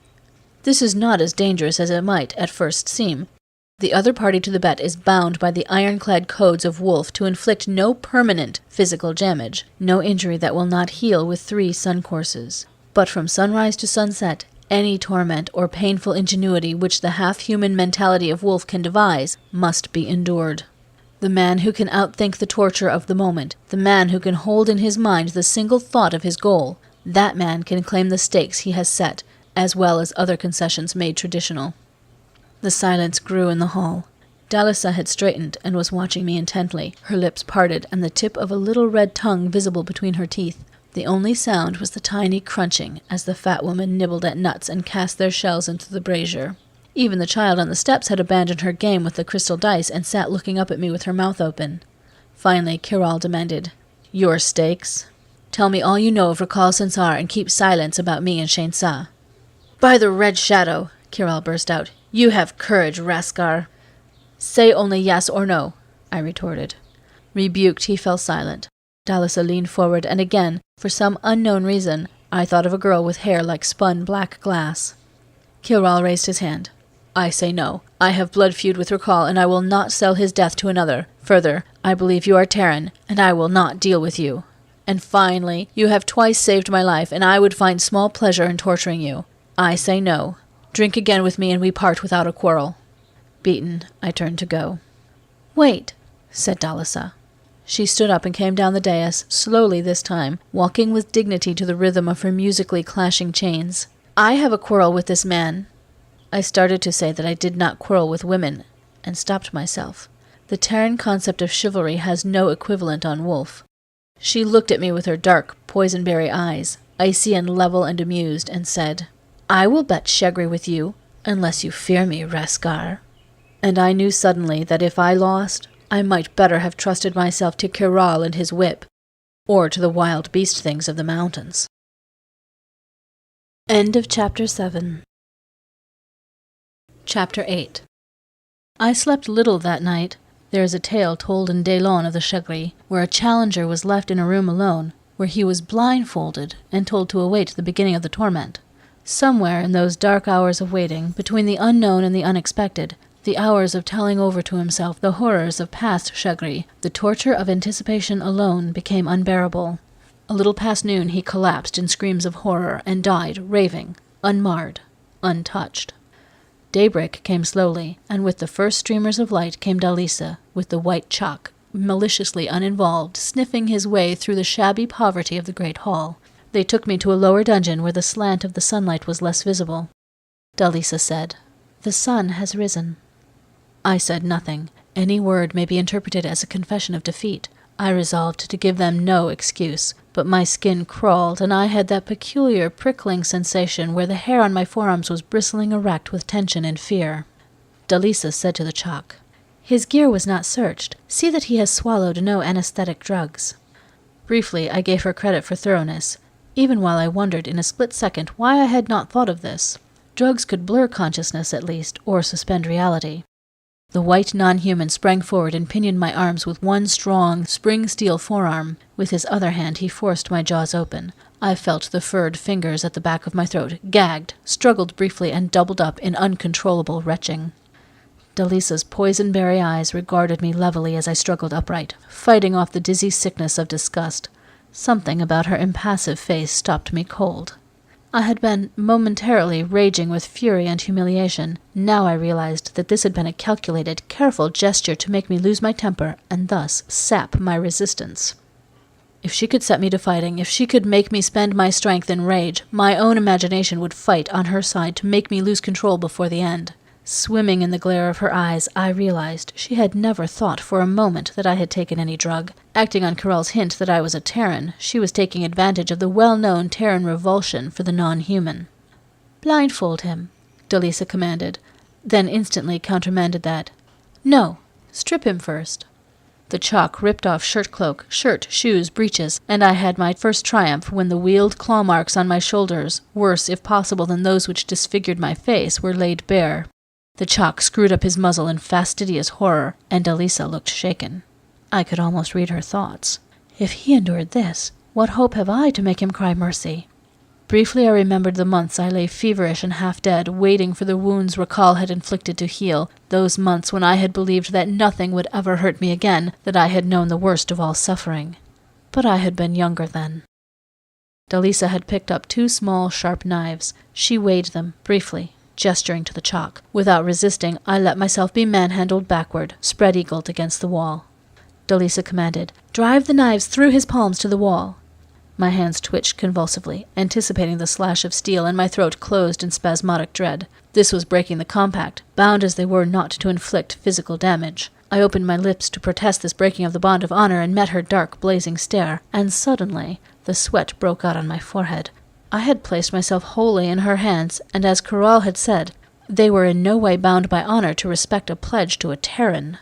This is not as dangerous as it might at first seem. The other party to the bet is bound by the ironclad codes of Wolf to inflict no permanent physical damage, no injury that will not heal with 3 sun courses. But from sunrise to sunset, any torment or painful ingenuity which the half-human mentality of Wolf can devise must be endured. The man who can outthink the torture of the moment, the man who can hold in his mind the single thought of his goal, that man can claim the stakes he has set, as well as other concessions made traditional. The silence grew in the hall. Dalisa had straightened and was watching me intently, her lips parted and the tip of a little red tongue visible between her teeth. The only sound was the tiny crunching as the fat woman nibbled at nuts and cast their shells into the brazier. Even the child on the steps had abandoned her game with the crystal dice and sat looking up at me with her mouth open. Finally, Catterall demanded, "Your stakes? Tell me all you know of Rakal Sansar and keep silence about me and Shane Sa." "By the Red Shadow," Catterall burst out, "you have courage, Raskar." "Say only yes or no," I retorted. Rebuked, he fell silent. Dalisa leaned forward, and again, for some unknown reason, I thought of a girl with hair like spun black glass. Catterall raised his hand. "I say no. I have blood feud with Rakal, and I will not sell his death to another. Further, I believe you are Terran, and I will not deal with you. And finally, you have twice saved my life, and I would find small pleasure in torturing you. I say no. Drink again with me, and we part without a quarrel." Beaten, I turned to go. "Wait," said Dalisa. She stood up and came down the dais, slowly this time, walking with dignity to the rhythm of her musically clashing chains. "I have a quarrel with this man." I started to say that I did not quarrel with women, and stopped myself. The Terran concept of chivalry has no equivalent on Wolf. She looked at me with her dark, poisonberry eyes, icy and level and amused, and said, "I will bet Shegri with you, unless you fear me, Raskar." And I knew suddenly that if I lost, I might better have trusted myself to Catterall and his whip, or to the wild beast things of the mountains. End of Chapter 7. Chapter 8. I slept little that night. There is a tale told in Daylon of the Shegri, where a challenger was left in a room alone, where he was blindfolded and told to await the beginning of the torment. Somewhere in those dark hours of waiting, between the unknown and the unexpected, the hours of telling over to himself the horrors of past Shegri, the torture of anticipation alone became unbearable. A little past noon he collapsed in screams of horror and died, raving, unmarred, untouched. Daybreak came slowly, and with the first streamers of light came Dalisa, with the white chalk, maliciously uninvolved, sniffing his way through the shabby poverty of the great hall. They took me to a lower dungeon where the slant of the sunlight was less visible. Dalisa said, "The sun has risen." I said nothing. Any word may be interpreted as a confession of defeat. I resolved to give them no excuse, but my skin crawled, and I had that peculiar prickling sensation where the hair on my forearms was bristling erect with tension and fear. Dalisa said to the chalk, "His gear was not searched. See that he has swallowed no anesthetic drugs." Briefly, I gave her credit for thoroughness, even while I wondered in a split second why I had not thought of this. Drugs could blur consciousness at least, or suspend reality. The white non-human sprang forward and pinioned my arms with one strong, spring-steel forearm. With his other hand he forced my jaws open. I felt the furred fingers at the back of my throat, gagged, struggled briefly, and doubled up in uncontrollable retching. Dalisa's poison-berry eyes regarded me levelly as I struggled upright, fighting off the dizzy sickness of disgust. Something about her impassive face stopped me cold. I had been momentarily raging with fury and humiliation. Now I realized that this had been a calculated, careful gesture to make me lose my temper and thus sap my resistance. If she could set me to fighting, if she could make me spend my strength in rage, my own imagination would fight on her side to make me lose control before the end. Swimming in the glare of her eyes, I realized she had never thought for a moment that I had taken any drug. Acting on Catterall's hint that I was a Terran, she was taking advantage of the well-known Terran revulsion for the non-human. "Blindfold him," Dalisa commanded, then instantly countermanded that. "No, strip him first." The chalk ripped off shirt-cloak, shirt, shoes, breeches, and I had my first triumph when the wheeled claw marks on my shoulders, worse if possible than those which disfigured my face, were laid bare. The chalk screwed up his muzzle in fastidious horror, and Dalisa looked shaken. I could almost read her thoughts. If he endured this, what hope have I to make him cry mercy? Briefly I remembered the months I lay feverish and half-dead, waiting for the wounds Rakal had inflicted to heal, those months when I had believed that nothing would ever hurt me again, that I had known the worst of all suffering. But I had been younger then. Dalisa had picked up 2 small, sharp knives. She weighed them, briefly, gesturing to the chalk. Without resisting, I let myself be manhandled backward, spread-eagled against the wall. Dalisa commanded, "Drive the knives through his palms to the wall." My hands twitched convulsively, anticipating the slash of steel, and my throat closed in spasmodic dread. This was breaking the compact, bound as they were not to inflict physical damage. I opened my lips to protest this breaking of the bond of honor and met her dark, blazing stare, and suddenly the sweat broke out on my forehead. I had placed myself wholly in her hands, and as Catterall had said, They were in no way bound by honor to respect a pledge to a Terran.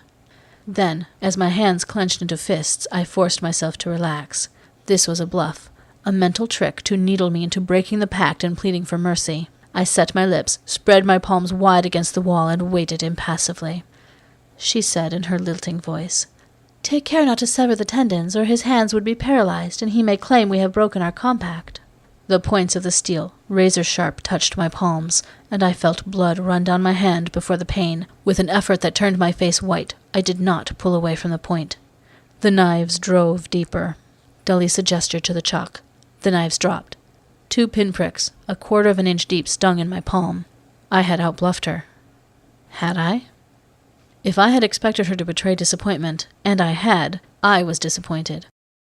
Then, as my hands clenched into fists, I forced myself to relax. This was a bluff, a mental trick to needle me into breaking the pact and pleading for mercy. I set my lips, spread my palms wide against the wall, and waited impassively. She said in her lilting voice, "Take care not to sever the tendons, or his hands would be paralyzed, and he may claim we have broken our compact." The points of the steel, razor-sharp, touched my palms, and I felt blood run down my hand before the pain. With an effort that turned my face white, I did not pull away from the point. The knives drove deeper. Dalisa gestured to the chalk. The knives dropped. 2 pinpricks, 1/4 of an inch deep, stung in my palm. I had outbluffed her. Had I? If I had expected her to betray disappointment, and I had, I was disappointed.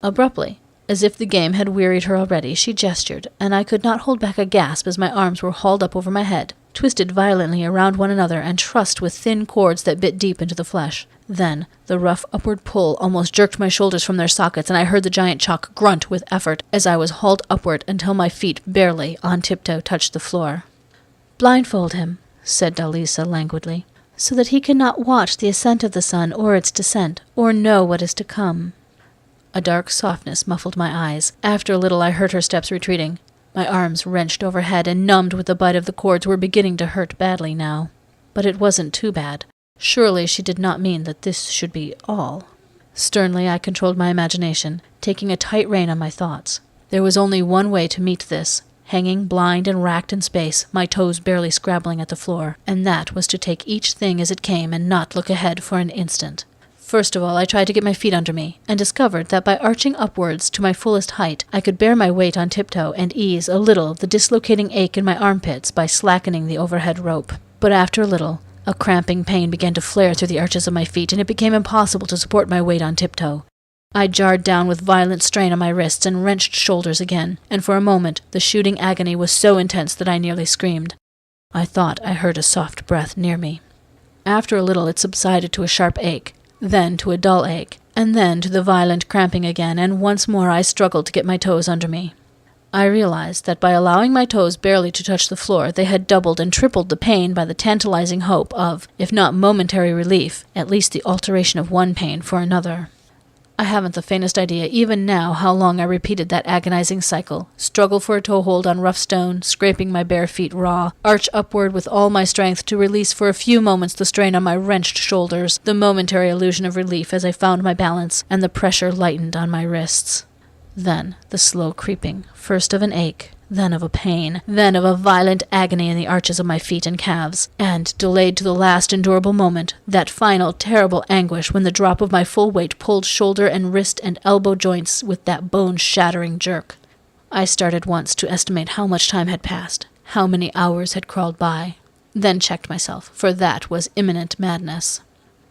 Abruptly, as if the game had wearied her already, she gestured, and I could not hold back a gasp as my arms were hauled up over my head, twisted violently around one another, and trussed with thin cords that bit deep into the flesh. Then, the rough upward pull almost jerked my shoulders from their sockets, and I heard the giant chalk grunt with effort as I was hauled upward until my feet barely, on tiptoe, touched the floor. "Blindfold him," said Dalisa languidly, "so that he cannot watch the ascent of the sun or its descent, or know what is to come." A dark softness muffled my eyes. After a little I heard her steps retreating. My arms, wrenched overhead and numbed with the bite of the cords, were beginning to hurt badly now. But it wasn't too bad. Surely she did not mean that this should be all. Sternly I controlled my imagination, taking a tight rein on my thoughts. There was only one way to meet this, hanging blind and racked in space, my toes barely scrabbling at the floor, and that was to take each thing as it came and not look ahead for an instant. First of all, I tried to get my feet under me, and discovered that by arching upwards to my fullest height, I could bear my weight on tiptoe and ease a little the dislocating ache in my armpits by slackening the overhead rope. But after a little, a cramping pain began to flare through the arches of my feet, and it became impossible to support my weight on tiptoe. I jarred down with violent strain on my wrists and wrenched shoulders again, and for a moment the shooting agony was so intense that I nearly screamed. I thought I heard a soft breath near me. After a little it subsided to a sharp ache, then to a dull ache, and then to the violent cramping again, and once more I struggled to get my toes under me. I realized that by allowing my toes barely to touch the floor, they had doubled and tripled the pain by the tantalizing hope of, if not momentary relief, at least the alteration of one pain for another. I haven't the faintest idea, even now, how long I repeated that agonizing cycle, struggle for a toehold on rough stone, scraping my bare feet raw, arch upward with all my strength to release for a few moments the strain on my wrenched shoulders, the momentary illusion of relief as I found my balance, and the pressure lightened on my wrists. Then the slow creeping, first of an ache, then of a pain, then of a violent agony in the arches of my feet and calves, and, delayed to the last endurable moment, that final terrible anguish when the drop of my full weight pulled shoulder and wrist and elbow joints with that bone-shattering jerk. I started once to estimate how much time had passed, how many hours had crawled by, then checked myself, for that was imminent madness.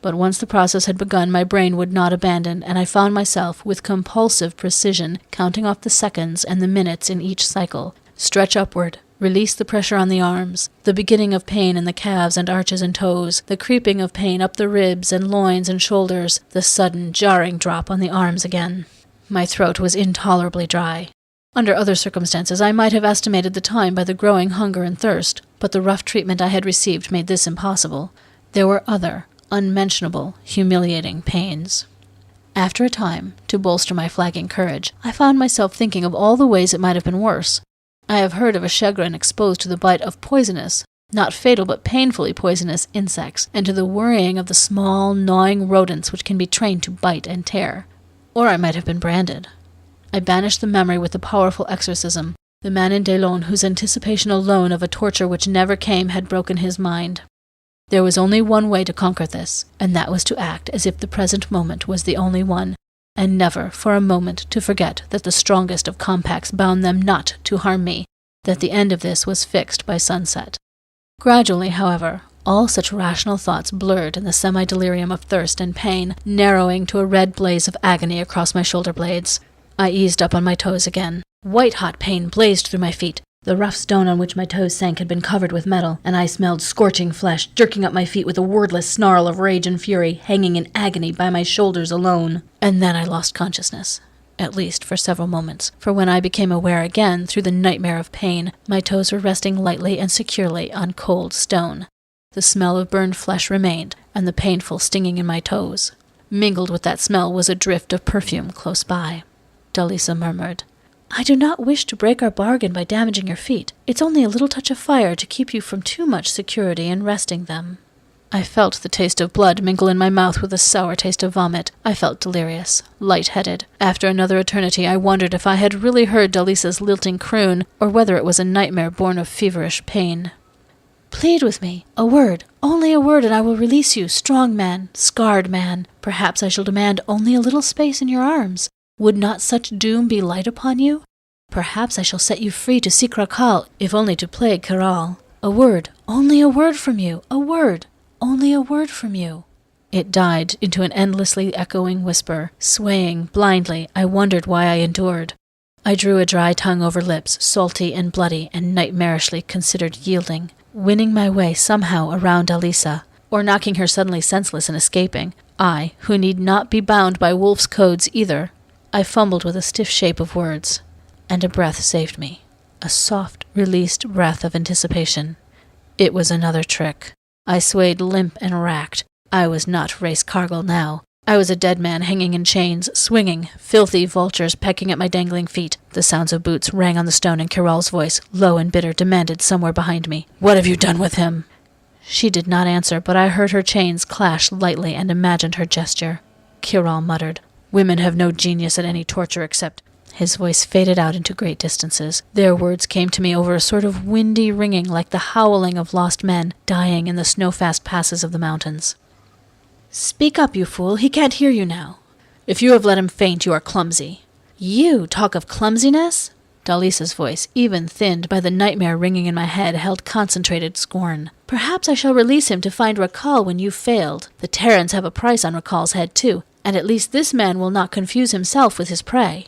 But once the process had begun, my brain would not abandon, and I found myself, with compulsive precision, counting off the seconds and the minutes in each cycle. Stretch upward, release the pressure on the arms, the beginning of pain in the calves and arches and toes, the creeping of pain up the ribs and loins and shoulders, the sudden, jarring drop on the arms again. My throat was intolerably dry. Under other circumstances, I might have estimated the time by the growing hunger and thirst, but the rough treatment I had received made this impossible. There were other, unmentionable, humiliating pains. After a time, to bolster my flagging courage, I found myself thinking of all the ways it might have been worse. I have heard of a chagrin exposed to the bite of poisonous, not fatal but painfully poisonous insects, and to the worrying of the small, gnawing rodents which can be trained to bite and tear. Or I might have been branded. I banished the memory with the powerful exorcism. The man in Delon, whose anticipation alone of a torture which never came, had broken his mind. There was only one way to conquer this, and that was to act as if the present moment was the only one, and never for a moment to forget that the strongest of compacts bound them not to harm me, that the end of this was fixed by sunset. Gradually, however, all such rational thoughts blurred in the semi-delirium of thirst and pain, narrowing to a red blaze of agony across my shoulder blades. I eased up on my toes again. White-hot pain blazed through my feet. The rough stone on which my toes sank had been covered with metal, and I smelled scorching flesh, jerking up my feet with a wordless snarl of rage and fury, hanging in agony by my shoulders alone. And then I lost consciousness. at least for several moments, for when I became aware again through the nightmare of pain, my toes were resting lightly and securely on cold stone. The smell of burned flesh remained, and the painful stinging in my toes. Mingled with that smell was a drift of perfume close by. Dalisa murmured, "I do not wish to break our bargain by damaging your feet. It's only a little touch of fire to keep you from too much security in resting them." I felt the taste of blood mingle in my mouth with the sour taste of vomit. I felt delirious, light-headed. After another eternity, I wondered if I had really heard Dalisa's lilting croon, or whether it was a nightmare born of feverish pain. "Plead with me. A word, only a word, and I will release you, strong man, scarred man. Perhaps I shall demand only a little space in your arms. Would not such doom be light upon you? Perhaps I shall set you free to seek Rakhal, if only to plague Catterall. A word, only a word from you, a word, only a word from you." It died into an endlessly echoing whisper. Swaying blindly, I wondered why I endured. I drew a dry tongue over lips, salty and bloody, and nightmarishly considered yielding, winning my way somehow around Dalisa, or knocking her suddenly senseless and escaping. I, who need not be bound by wolf's codes either. I fumbled with a stiff shape of words, and a breath saved me. A soft, released breath of anticipation. It was another trick. I swayed limp and racked. I was not Race Cargill now. I was a dead man hanging in chains, swinging, filthy vultures pecking at my dangling feet. The sounds of boots rang on the stone, and Catterall's voice, low and bitter, demanded somewhere behind me, "What have you done with him?" She did not answer, but I heard her chains clash lightly and imagined her gesture. Catterall muttered, "Women have no genius at any torture except—" His voice faded out into great distances. Their words came to me over a sort of windy ringing like the howling of lost men dying in the snow-fast passes of the mountains. "Speak up, you fool. He can't hear you now. If you have let him faint, you are clumsy." "You talk of clumsiness?" Dalisa's voice, even thinned by the nightmare ringing in my head, held concentrated scorn. "Perhaps I shall release him to find Rakhal when you've failed. The Terrans have a price on Rakhal's head, too, and at least this man will not confuse himself with his prey."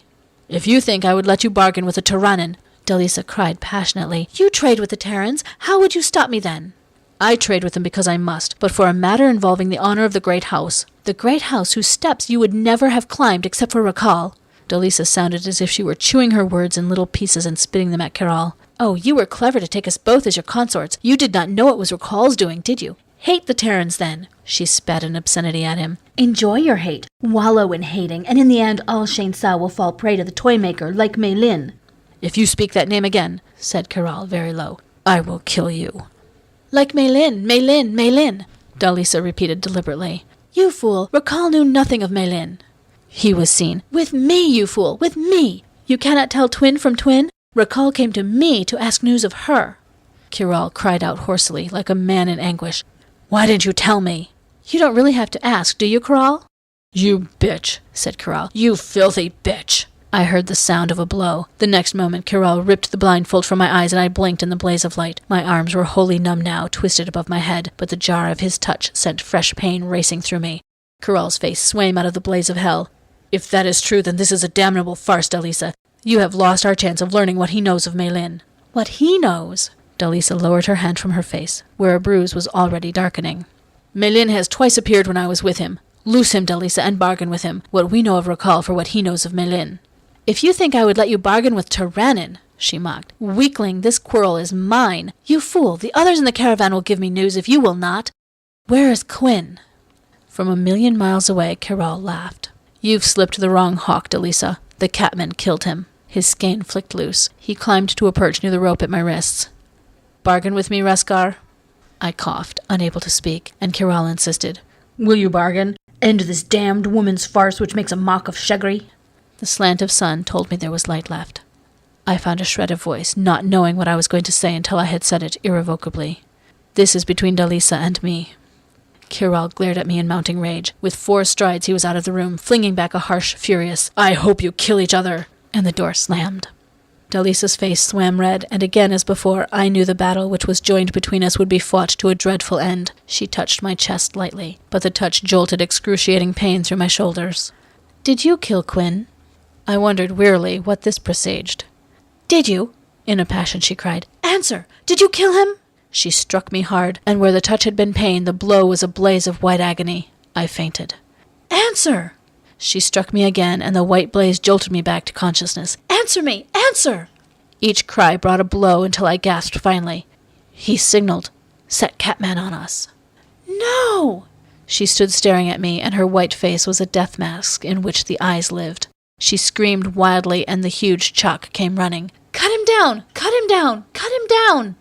"If you think I would let you bargain with a Tyrannan," Dalisa cried passionately. "You trade with the Terrans. How would you stop me then?" "I trade with them because I must, but for a matter involving the honor of the great house." "The great house whose steps you would never have climbed except for Rakhal." Dalisa sounded as if she were chewing her words in little pieces and spitting them at Catterall. "Oh, you were clever to take us both as your consorts. You did not know it was Rakhal's doing, did you? Hate the Terrans, then." She spat an obscenity at him. "Enjoy your hate. Wallow in hating, and in the end all Shainsa will fall prey to the toy-maker like Mei Lin." "If you speak that name again," said Catterall very low, "I will kill you." "Like Mei Lin, Mei Lin, Mei Lin," Dalisa repeated deliberately. "You fool, Rakhal knew nothing of Mei Lin." He was seen. "With me, you fool, with me! You cannot tell twin from twin? Rakhal came to me to ask news of her." Catterall cried out hoarsely, like a man in anguish. "Why didn't you tell me?" "You don't really have to ask, do you, Catterall?" "You bitch," said Catterall. "You filthy bitch." I heard the sound of a blow. The next moment Catterall ripped the blindfold from my eyes, and I blinked in the blaze of light. My arms were wholly numb now, twisted above my head, but the jar of his touch sent fresh pain racing through me. Catterall's face swam out of the blaze of hell. "If that is true, then this is a damnable farce, Dalisa. You have lost our chance of learning what he knows of Mei Lin." "What he knows?" Dalisa lowered her hand from her face, where a bruise was already darkening. "Mei Lin has twice appeared when I was with him. Loose him, Dalisa, and bargain with him, what we know of Rakhal for what he knows of Mei Lin." "If you think I would let you bargain with Tyrannan," she mocked. "Weakling, this quarrel is mine. You fool, the others in the caravan will give me news if you will not. Where is Quinn?" From a million miles away, Catterall laughed. "You've slipped the wrong hawk, Dalisa. The catman killed him." His skein flicked loose. He climbed to a perch near the rope at my wrists. "Bargain with me, Raskar?" I coughed, unable to speak, and Catterall insisted. "Will you bargain? End this damned woman's farce which makes a mock of Shegri?" The slant of sun told me there was light left. I found a shred of voice, not knowing what I was going to say until I had said it irrevocably. "This is between Dalisa and me." Catterall glared at me in mounting rage. With 4 strides he was out of the room, flinging back a harsh, furious, "I hope you kill each other!" and the door slammed. Dalisa's face swam red, and again as before I knew the battle which was joined between us would be fought to a dreadful end. She touched my chest lightly, but the touch jolted excruciating pain through my shoulders. "Did you kill Quinn?" I wondered wearily what this presaged. "Did you?" In a passion she cried. "Answer! Did you kill him?" She struck me hard, and where the touch had been pain, the blow was a blaze of white agony. I fainted. "Answer!" She struck me again, and the white blaze jolted me back to consciousness. "Answer me! Answer!" Each cry brought a blow until I gasped finally. He signaled, "Set Catman on us." "No!" She stood staring at me, and her white face was a death mask in which the eyes lived. She screamed wildly, and the huge Chuck came running. "Cut him down! Cut him down! Cut him down!"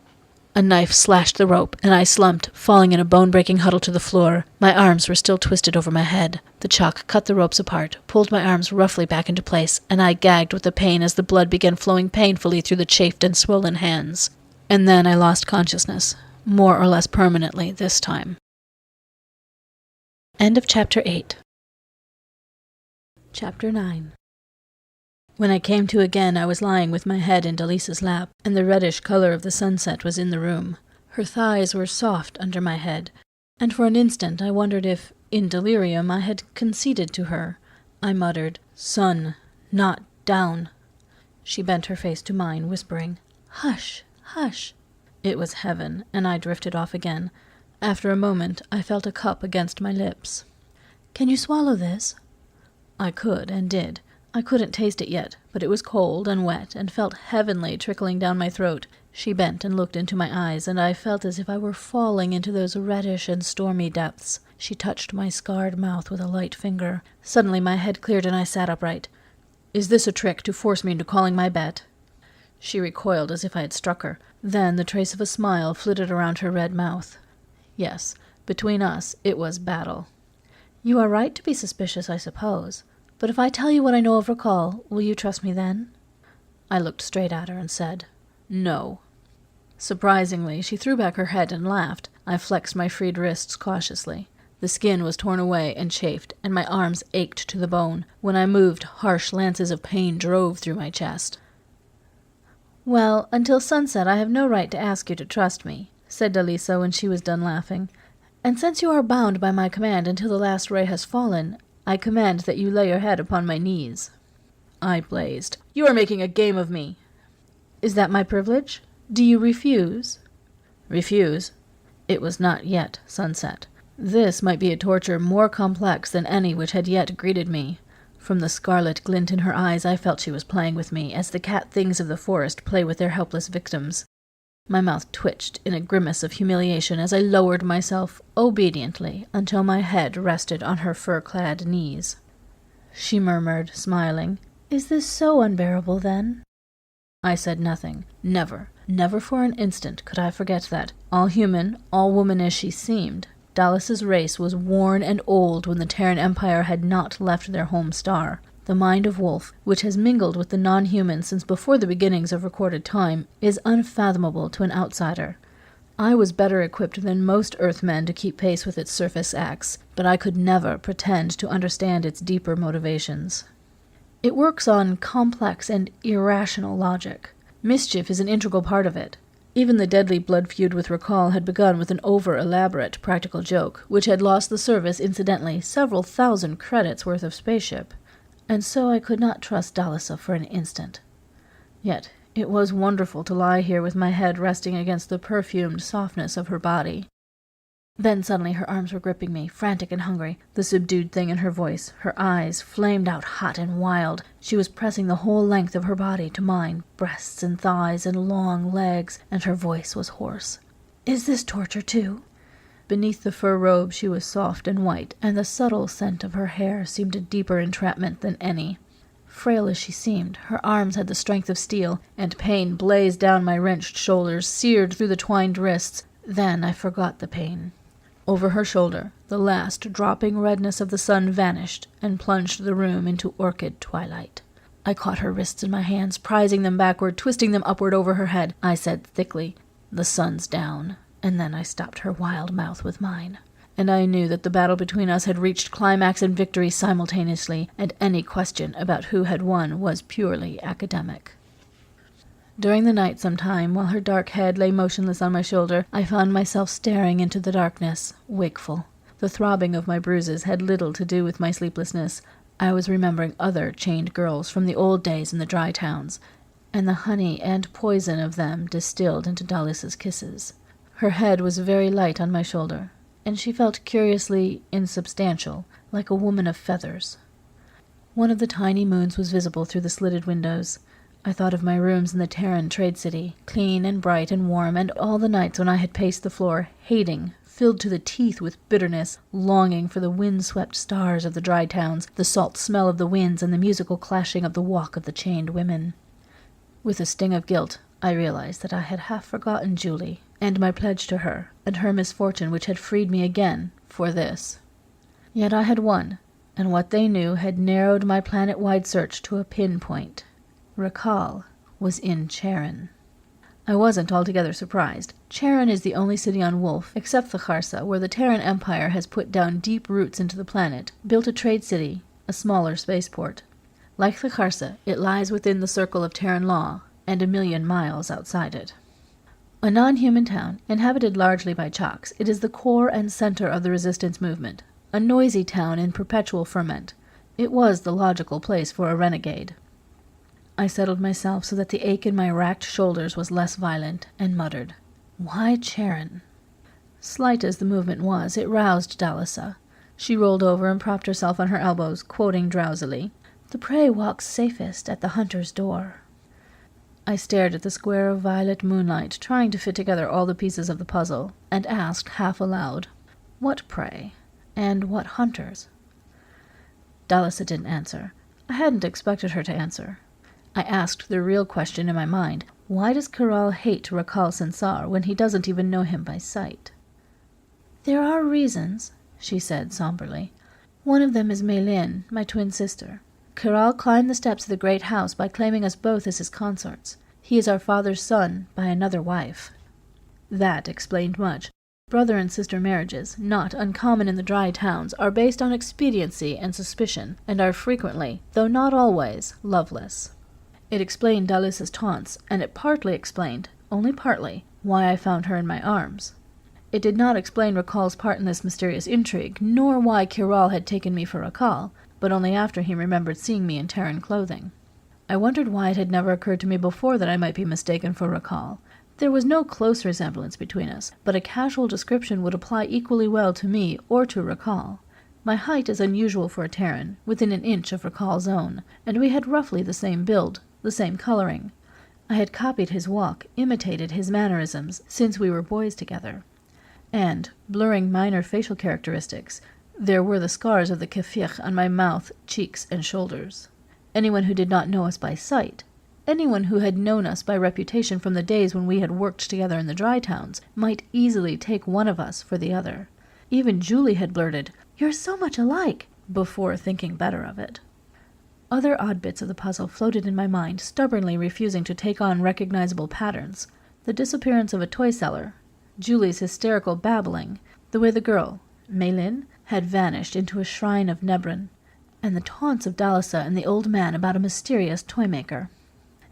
A knife slashed the rope, and I slumped, falling in a bone-breaking huddle to the floor. My arms were still twisted over my head. The Chuck cut the ropes apart, pulled my arms roughly back into place, and I gagged with the pain as the blood began flowing painfully through the chafed and swollen hands. And then I lost consciousness, more or less permanently this time. End of Chapter 8. Chapter 9. When I came to again, I was lying with my head in Dalisa's lap, and the reddish color of the sunset was in the room. Her thighs were soft under my head, and for an instant I wondered if, in delirium, I had conceded to her. I muttered, "Sun, not down." She bent her face to mine, whispering, "Hush, hush." It was heaven, and I drifted off again. After a moment, I felt a cup against my lips. "Can you swallow this?" I could, and did. I couldn't taste it yet, but it was cold and wet and felt heavenly trickling down my throat. She bent and looked into my eyes, and I felt as if I were falling into those reddish and stormy depths. She touched my scarred mouth with a light finger. Suddenly my head cleared and I sat upright. "Is this a trick to force me into calling my bet?" She recoiled as if I had struck her. Then the trace of a smile flitted around her red mouth. Yes, between us it was battle. "You are right to be suspicious, I suppose. But if I tell you what I know of Recall, will you trust me then?" I looked straight at her and said, "No." Surprisingly, she threw back her head and laughed. I flexed my freed wrists cautiously. The skin was torn away and chafed, and my arms ached to the bone. When I moved, harsh lances of pain drove through my chest. "Well, until sunset I have no right to ask you to trust me," said Dalisa when she was done laughing. "And since you are bound by my command until the last ray has fallen, I command that you lay your head upon my knees." I blazed. "You are making a game of me." "Is that my privilege? Do you refuse?" Refuse? It was not yet sunset. This might be a torture more complex than any which had yet greeted me. From the scarlet glint in her eyes I felt she was playing with me, as the cat things of the forest play with their helpless victims. My mouth twitched in a grimace of humiliation as I lowered myself obediently until my head rested on her fur-clad knees. She murmured, smiling, "Is this so unbearable, then?" I said nothing. Never for an instant could I forget that, all human, all woman as she seemed, Dallas's race was worn and old when the Terran Empire had not left their home star. The mind of Wolf, which has mingled with the non-human since before the beginnings of recorded time, is unfathomable to an outsider. I was better equipped than most Earthmen to keep pace with its surface acts, but I could never pretend to understand its deeper motivations. It works on complex and irrational logic. Mischief is an integral part of it. Even the deadly blood feud with Recall had begun with an over-elaborate practical joke, which had lost the service, incidentally, several thousand credits worth of spaceship. And so I could not trust Dalisa for an instant. Yet it was wonderful to lie here with my head resting against the perfumed softness of her body. Then suddenly her arms were gripping me, frantic and hungry, the subdued thing in her voice. Her eyes flamed out hot and wild. She was pressing the whole length of her body to mine, breasts and thighs and long legs, and her voice was hoarse. "Is this torture, too?" Beneath the fur robe she was soft and white, and the subtle scent of her hair seemed a deeper entrapment than any. Frail as she seemed, her arms had the strength of steel, and pain blazed down my wrenched shoulders, seared through the twined wrists. Then I forgot the pain. Over her shoulder, the last dropping redness of the sun vanished and plunged the room into orchid twilight. I caught her wrists in my hands, prizing them backward, twisting them upward over her head. I said thickly, "The sun's down," and then I stopped her wild mouth with mine. And I knew that the battle between us had reached climax and victory simultaneously, and any question about who had won was purely academic. During the night sometime, while her dark head lay motionless on my shoulder, I found myself staring into the darkness, wakeful. The throbbing of my bruises had little to do with my sleeplessness. I was remembering other chained girls from the old days in the dry towns, and the honey and poison of them distilled into Dalisa's kisses. Her head was very light on my shoulder, and she felt curiously insubstantial, like a woman of feathers. One of the tiny moons was visible through the slitted windows. I thought of my rooms in the Terran trade city, clean and bright and warm, and all the nights when I had paced the floor, hating, filled to the teeth with bitterness, longing for the wind-swept stars of the dry towns, the salt smell of the winds, and the musical clashing of the walk of the chained women. With a sting of guilt, I realized that I had half forgotten Julie, and my pledge to her, and her misfortune which had freed me again for this. Yet I had won, and what they knew had narrowed my planet-wide search to a pinpoint. Rakal was in Charon. I wasn't altogether surprised. Charon is the only city on Wolf, except the Kharsa, where the Terran Empire has put down deep roots into the planet, built a trade city, a smaller spaceport. Like the Kharsa, it lies within the circle of Terran law, and 1,000,000 miles outside it. A non-human town, inhabited largely by Chaks, it is the core and center of the resistance movement. A noisy town in perpetual ferment. It was the logical place for a renegade. I settled myself so that the ache in my racked shoulders was less violent, and muttered, "Why Charon?" Slight as the movement was, it roused Dalisa. She rolled over and propped herself on her elbows, quoting drowsily, "The prey walks safest at the hunter's door." I stared at the square of violet moonlight, trying to fit together all the pieces of the puzzle, and asked half aloud, "What prey? And what hunters?" Dalisa didn't answer. I hadn't expected her to answer. I asked the real question in my mind, why does Catterall hate Rakal Sensar when he doesn't even know him by sight? "There are reasons," she said somberly. "One of them is Maylin, my twin sister. Catterall climbed the steps of the great house by claiming us both as his consorts. He is our father's son by another wife." That explained much. Brother and sister marriages, not uncommon in the dry towns, are based on expediency and suspicion, and are frequently, though not always, loveless. It explained Dalisa's taunts, and it partly explained, only partly, why I found her in my arms. It did not explain Rakal's part in this mysterious intrigue, nor why Catterall had taken me for Rakal, but only after he remembered seeing me in Terran clothing. I wondered why it had never occurred to me before that I might be mistaken for Rakal. There was no close resemblance between us, but a casual description would apply equally well to me or to Rakal. My height is unusual for a Terran, within an inch of Rakal's own, and we had roughly the same build, the same coloring. I had copied his walk, imitated his mannerisms, since we were boys together. And, blurring minor facial characteristics, there were the scars of the kefir on my mouth, cheeks, and shoulders. Anyone who did not know us by sight, anyone who had known us by reputation from the days when we had worked together in the dry towns, might easily take one of us for the other. Even Julie had blurted, "You're so much alike," before thinking better of it. Other odd bits of the puzzle floated in my mind, stubbornly refusing to take on recognizable patterns. The disappearance of a toy seller, Julie's hysterical babbling, the way the girl, Maylin, had vanished into a shrine of Nebran, and the taunts of Dalisa and the old man about a mysterious toy-maker.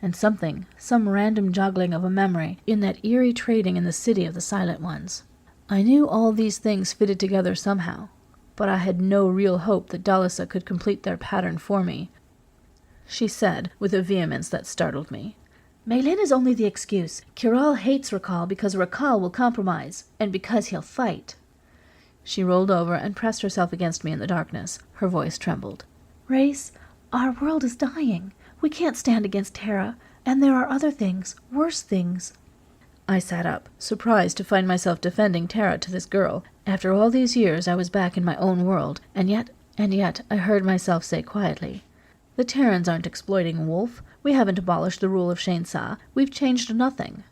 And some random juggling of a memory, in that eerie trading in the city of the Silent Ones. I knew all these things fitted together somehow, but I had no real hope that Dalisa could complete their pattern for me. She said, with a vehemence that startled me, "Maylin is only the excuse. Catterall hates Rakal because Rakal will compromise, and because he'll fight." She rolled over and pressed herself against me in the darkness. Her voice trembled. "Race, our world is dying. We can't stand against Terra, and there are other things, worse things." I sat up, surprised to find myself defending Terra to this girl. After all these years I was back in my own world, and yet I heard myself say quietly, "The Terrans aren't exploiting Wolf. We haven't abolished the rule of Shainsa. We've changed nothing."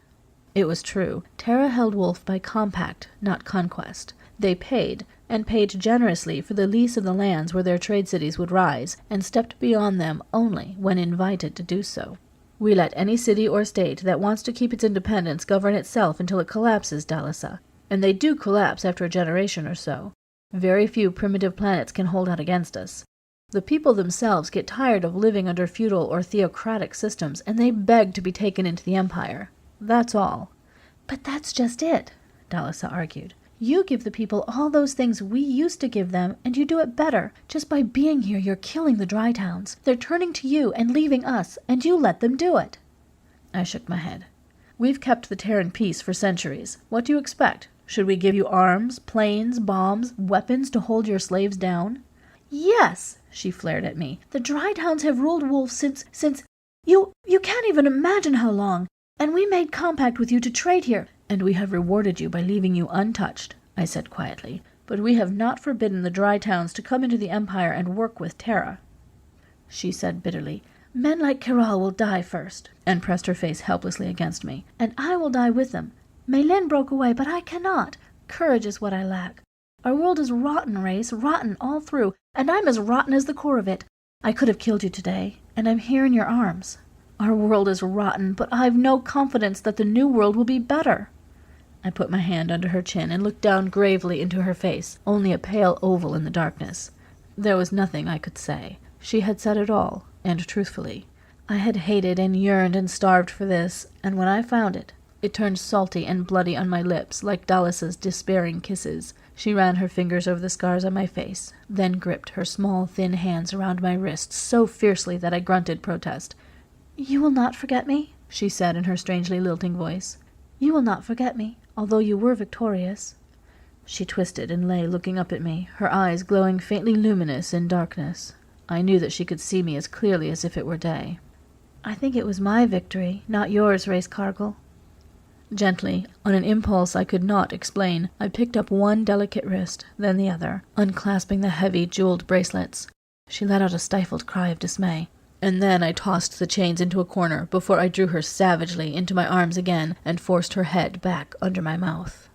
It was true. Terra held Wolf by compact, not conquest. They paid, and paid generously for the lease of the lands where their trade cities would rise, and stepped beyond them only when invited to do so. "We let any city or state that wants to keep its independence govern itself until it collapses, Dalisa. And they do collapse after a generation or so. Very few primitive planets can hold out against us. The people themselves get tired of living under feudal or theocratic systems, and they beg to be taken into the Empire. That's all." "But that's just it," Dalisa argued. "You give the people all those things we used to give them, and you do it better. Just by being here, you're killing the dry towns. They're turning to you and leaving us, and you let them do it." I shook my head. "We've kept the Terran peace for centuries. What do you expect? Should we give you arms, planes, bombs, weapons to hold your slaves down?" Yes, she flared at me. The Drytowns have ruled wolves since you can't even imagine how long. And we made compact with you to trade here. And we have rewarded you by leaving you untouched, I said quietly. But we have not forbidden the Drytowns to come into the Empire and work with Terra. She said bitterly, Men like Catterall will die first, and pressed her face helplessly against me. And I will die with them. Maylin broke away, but I cannot. Courage is what I lack. Our world is rotten, Race, rotten all through, and I'm as rotten as the core of it. I could have killed you today, and I'm here in your arms. Our world is rotten, but I've no confidence that the new world will be better. I put my hand under her chin and looked down gravely into her face, only a pale oval in the darkness. There was nothing I could say. She had said it all, and truthfully. I had hated and yearned and starved for this, and when I found it, it turned salty and bloody on my lips, like Dallas's despairing kisses. She ran her fingers over the scars on my face, then gripped her small, thin hands around my wrists so fiercely that I grunted protest. You will not forget me, she said in her strangely lilting voice. You will not forget me, although you were victorious. She twisted and lay looking up at me, her eyes glowing faintly luminous in darkness. I knew that she could see me as clearly as if it were day. I think it was my victory, not yours, Race Cargill. Gently, on an impulse I could not explain, I picked up one delicate wrist, then the other, unclasping the heavy, jeweled bracelets. She let out a stifled cry of dismay. And then I tossed the chains into a corner before I drew her savagely into my arms again and forced her head back under my mouth.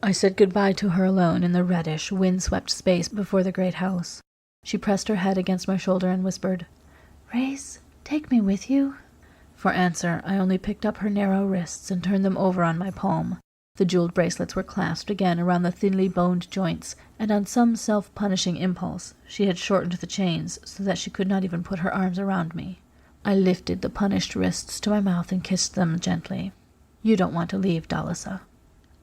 I said goodbye to her alone in the reddish, wind-swept space before the great house. She pressed her head against my shoulder and whispered, Race, take me with you. For answer, I only picked up her narrow wrists and turned them over on my palm. The jeweled bracelets were clasped again around the thinly boned joints, and on some self-punishing impulse, she had shortened the chains so that she could not even put her arms around me. I lifted the punished wrists to my mouth and kissed them gently. You don't want to leave, Dallasa.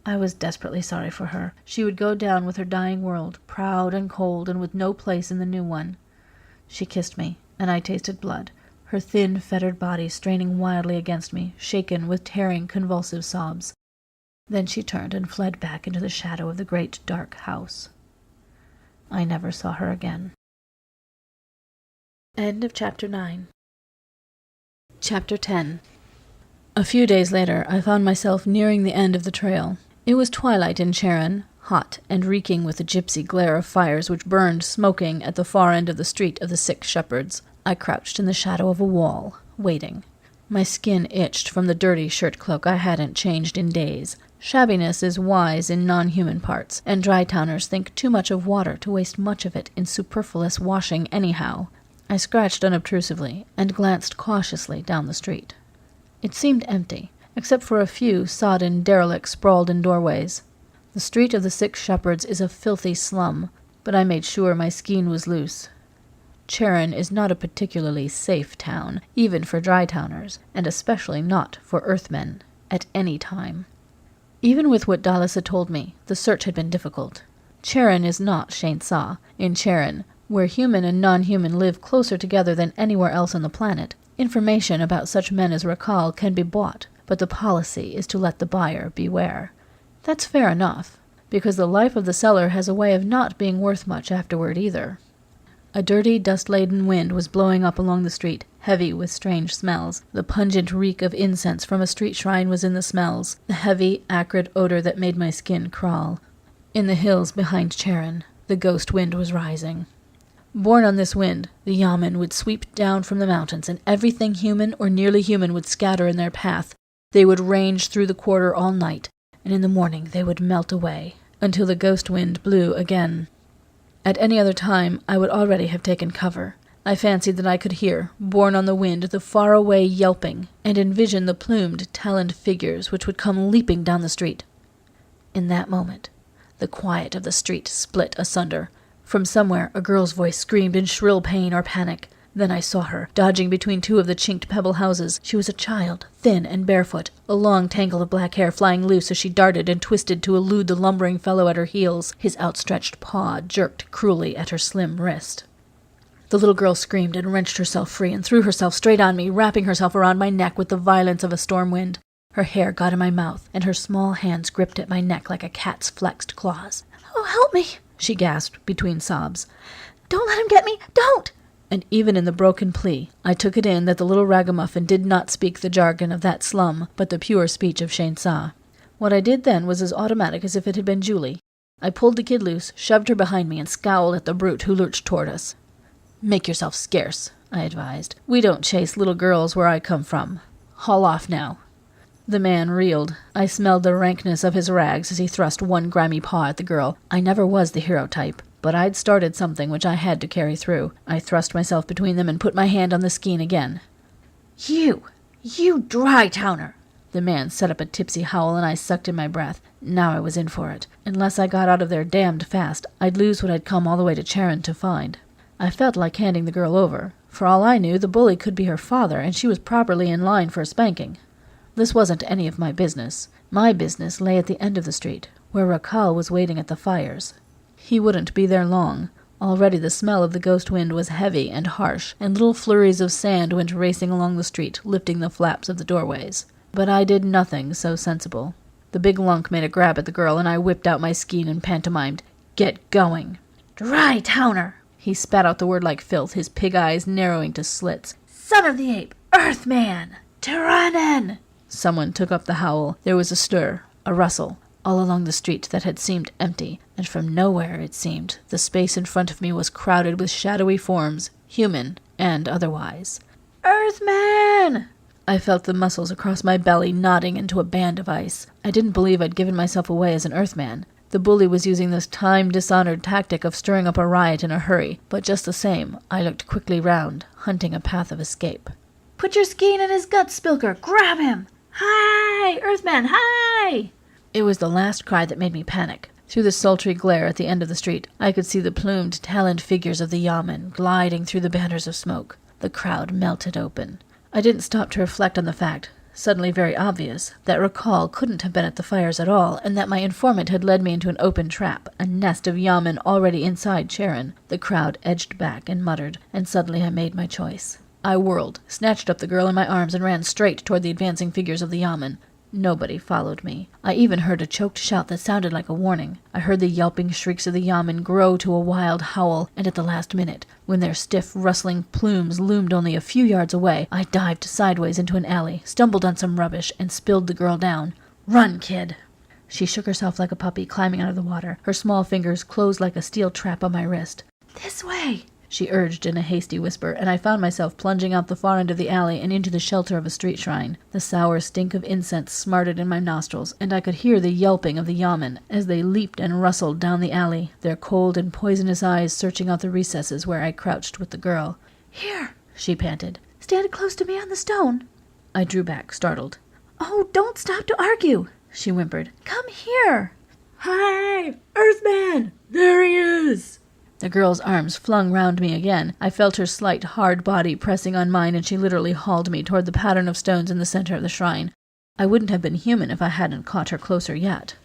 I was desperately sorry for her. She would go down with her dying world, proud and cold and with no place in the new one. She kissed me, and I tasted blood, her thin, fettered body straining wildly against me, shaken with tearing, convulsive sobs. Then she turned and fled back into the shadow of the great dark house. I never saw her again. End of Chapter 9. Chapter 10. A few days later, I found myself nearing the end of the trail. It was twilight in Charon, hot and reeking with the gypsy glare of fires which burned smoking at the far end of the street of the Sick Shepherds. I crouched in the shadow of a wall, waiting. My skin itched from the dirty shirt-cloak I hadn't changed in days. Shabbiness is wise in non-human parts, and Drytowners think too much of water to waste much of it in superfluous washing anyhow. I scratched unobtrusively, and glanced cautiously down the street. It seemed empty, except for a few sodden derelicts sprawled in doorways. The street of the Sick Shepherds is a filthy slum, but I made sure my skein was loose. Charon is not a particularly safe town, even for Drytowners, and especially not for Earthmen, at any time. Even with what Dallasa told me, the search had been difficult. Charon is not Shainsa. In Charon, where human and non-human live closer together than anywhere else on the planet, information about such men as Rakal can be bought, but the policy is to let the buyer beware. That's fair enough, because the life of the seller has a way of not being worth much afterward either. A dirty, dust-laden wind was blowing up along the street, heavy with strange smells. The pungent reek of incense from a street shrine was in the smells, the heavy, acrid odor that made my skin crawl. In the hills behind Charon, the ghost wind was rising. Borne on this wind, the Yamen would sweep down from the mountains, and everything human or nearly human would scatter in their path. They would range through the quarter all night, and in the morning they would melt away, until the ghost wind blew again. At any other time, I would already have taken cover. I fancied that I could hear, borne on the wind, the far-away yelping, and envision the plumed, taloned figures which would come leaping down the street. In that moment, the quiet of the street split asunder. From somewhere, a girl's voice screamed in shrill pain or panic. Then I saw her, dodging between two of the chinked pebble houses. She was a child, thin and barefoot, a long tangle of black hair flying loose as she darted and twisted to elude the lumbering fellow at her heels. His outstretched paw jerked cruelly at her slim wrist. The little girl screamed and wrenched herself free and threw herself straight on me, wrapping herself around my neck with the violence of a storm wind. Her hair got in my mouth, and her small hands gripped at my neck like a cat's flexed claws. "Oh, help me!" she gasped between sobs. Don't let him get me! Don't! And even in the broken plea, I took it in that the little ragamuffin did not speak the jargon of that slum, but the pure speech of Shainsa. What I did then was as automatic as if it had been Julie. I pulled the kid loose, shoved her behind me, and scowled at the brute who lurched toward us. "Make yourself scarce," I advised. "We don't chase little girls where I come from. Haul off now." The man reeled. I smelled the rankness of his rags as he thrust one grimy paw at the girl. I never was the hero type, but I'd started something which I had to carry through. I thrust myself between them and put my hand on the skein again. You dry-towner!" The man set up a tipsy howl, and I sucked in my breath. Now I was in for it. Unless I got out of there damned fast, I'd lose what I'd come all the way to Charon to find. I felt like handing the girl over. For all I knew, the bully could be her father, and she was properly in line for a spanking. This wasn't any of my business. My business lay at the end of the street, where Rakal was waiting at the fires. He wouldn't be there long. Already the smell of the ghost wind was heavy and harsh, and little flurries of sand went racing along the street, lifting the flaps of the doorways. But I did nothing so sensible. The big lunk made a grab at the girl, and I whipped out my skein and pantomimed, "Get going!" "Dry-towner!" He spat out the word like filth, his pig eyes narrowing to slits. "Son of the ape! Earthman! Tyrannon!" Someone took up the howl. There was a stir, a rustle, all along the street that had seemed empty, and from nowhere, it seemed, the space in front of me was crowded with shadowy forms, human and otherwise. "Earthman!" I felt the muscles across my belly knotting into a band of ice. I didn't believe I'd given myself away as an Earthman. The bully was using this time-dishonored tactic of stirring up a riot in a hurry, but just the same, I looked quickly round, hunting a path of escape. "Put your skein in his guts, Spilker! Grab him! Hi! Earthman, hi!" It was the last cry that made me panic. Through the sultry glare at the end of the street, I could see the plumed, taloned figures of the yamen gliding through the banners of smoke. The crowd melted open. I didn't stop to reflect on the fact, suddenly very obvious, that Rakal couldn't have been at the fires at all, and that my informant had led me into an open trap, a nest of yamen already inside Charon. The crowd edged back and muttered, and suddenly I made my choice. I whirled, snatched up the girl in my arms, and ran straight toward the advancing figures of the yamen. Nobody followed me. I even heard a choked shout that sounded like a warning. I heard the yelping shrieks of the yamen grow to a wild howl, and at the last minute, when their stiff, rustling plumes loomed only a few yards away, I dived sideways into an alley, stumbled on some rubbish, and spilled the girl down. "Run, kid!" She shook herself like a puppy climbing out of the water. Her small fingers closed like a steel trap on my wrist. "This way!" she urged in a hasty whisper, and I found myself plunging out the far end of the alley and into the shelter of a street shrine. The sour stink of incense smarted in my nostrils, and I could hear the yelping of the yamen as they leaped and rustled down the alley, their cold and poisonous eyes searching out the recesses where I crouched with the girl. "Here," she panted. "Stand close to me on the stone." I drew back, startled. "Oh, don't stop to argue," she whimpered. "Come here." "Hi, Earthman! There he is!" The girl's arms flung round me again. I felt her slight, hard body pressing on mine, and she literally hauled me toward the pattern of stones in the center of the shrine. I wouldn't have been human if I hadn't caught her closer yet.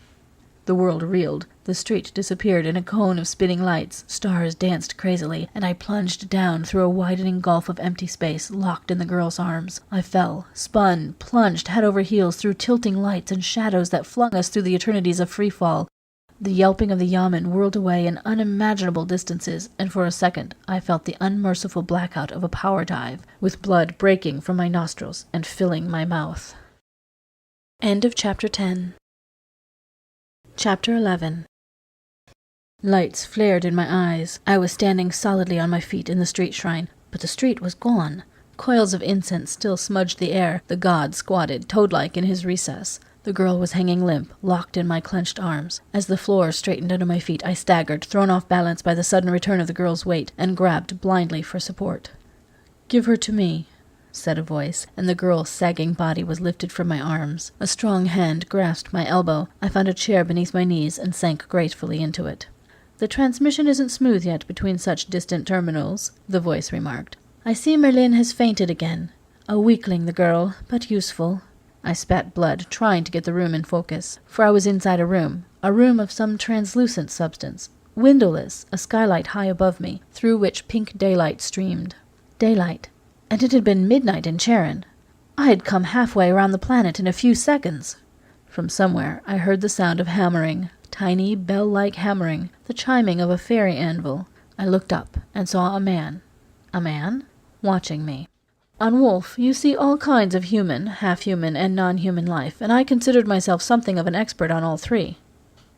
The world reeled. The street disappeared in a cone of spinning lights. Stars danced crazily, and I plunged down through a widening gulf of empty space, locked in the girl's arms. I fell, spun, plunged head over heels through tilting lights and shadows that flung us through the eternities of free fall. The yelping of the yamen whirled away in unimaginable distances, and for a second I felt the unmerciful blackout of a power dive, with blood breaking from my nostrils and filling my mouth. End of Chapter 10. Chapter 11. Lights flared in my eyes. I was standing solidly on my feet in the street shrine, but the street was gone. Coils of incense still smudged the air. The god squatted, toad-like, in his recess. The girl was hanging limp, locked in my clenched arms. As the floor straightened under my feet, I staggered, thrown off balance by the sudden return of the girl's weight, and grabbed blindly for support. "Give her to me," said a voice, and the girl's sagging body was lifted from my arms. A strong hand grasped my elbow. I found a chair beneath my knees and sank gracefully into it. "The transmission isn't smooth yet between such distant terminals," the voice remarked. "I see Merlin has fainted again. A weakling, the girl, but useful." I spat blood, trying to get the room in focus, for I was inside a room of some translucent substance, windowless, a skylight high above me, through which pink daylight streamed. Daylight. And it had been midnight in Charon. I had come halfway around the planet in a few seconds. From somewhere I heard the sound of hammering, tiny bell-like hammering, the chiming of a fairy anvil. I looked up and saw a man, watching me. On Wolf, you see all kinds of human, half-human, and non-human life, and I considered myself something of an expert on all three.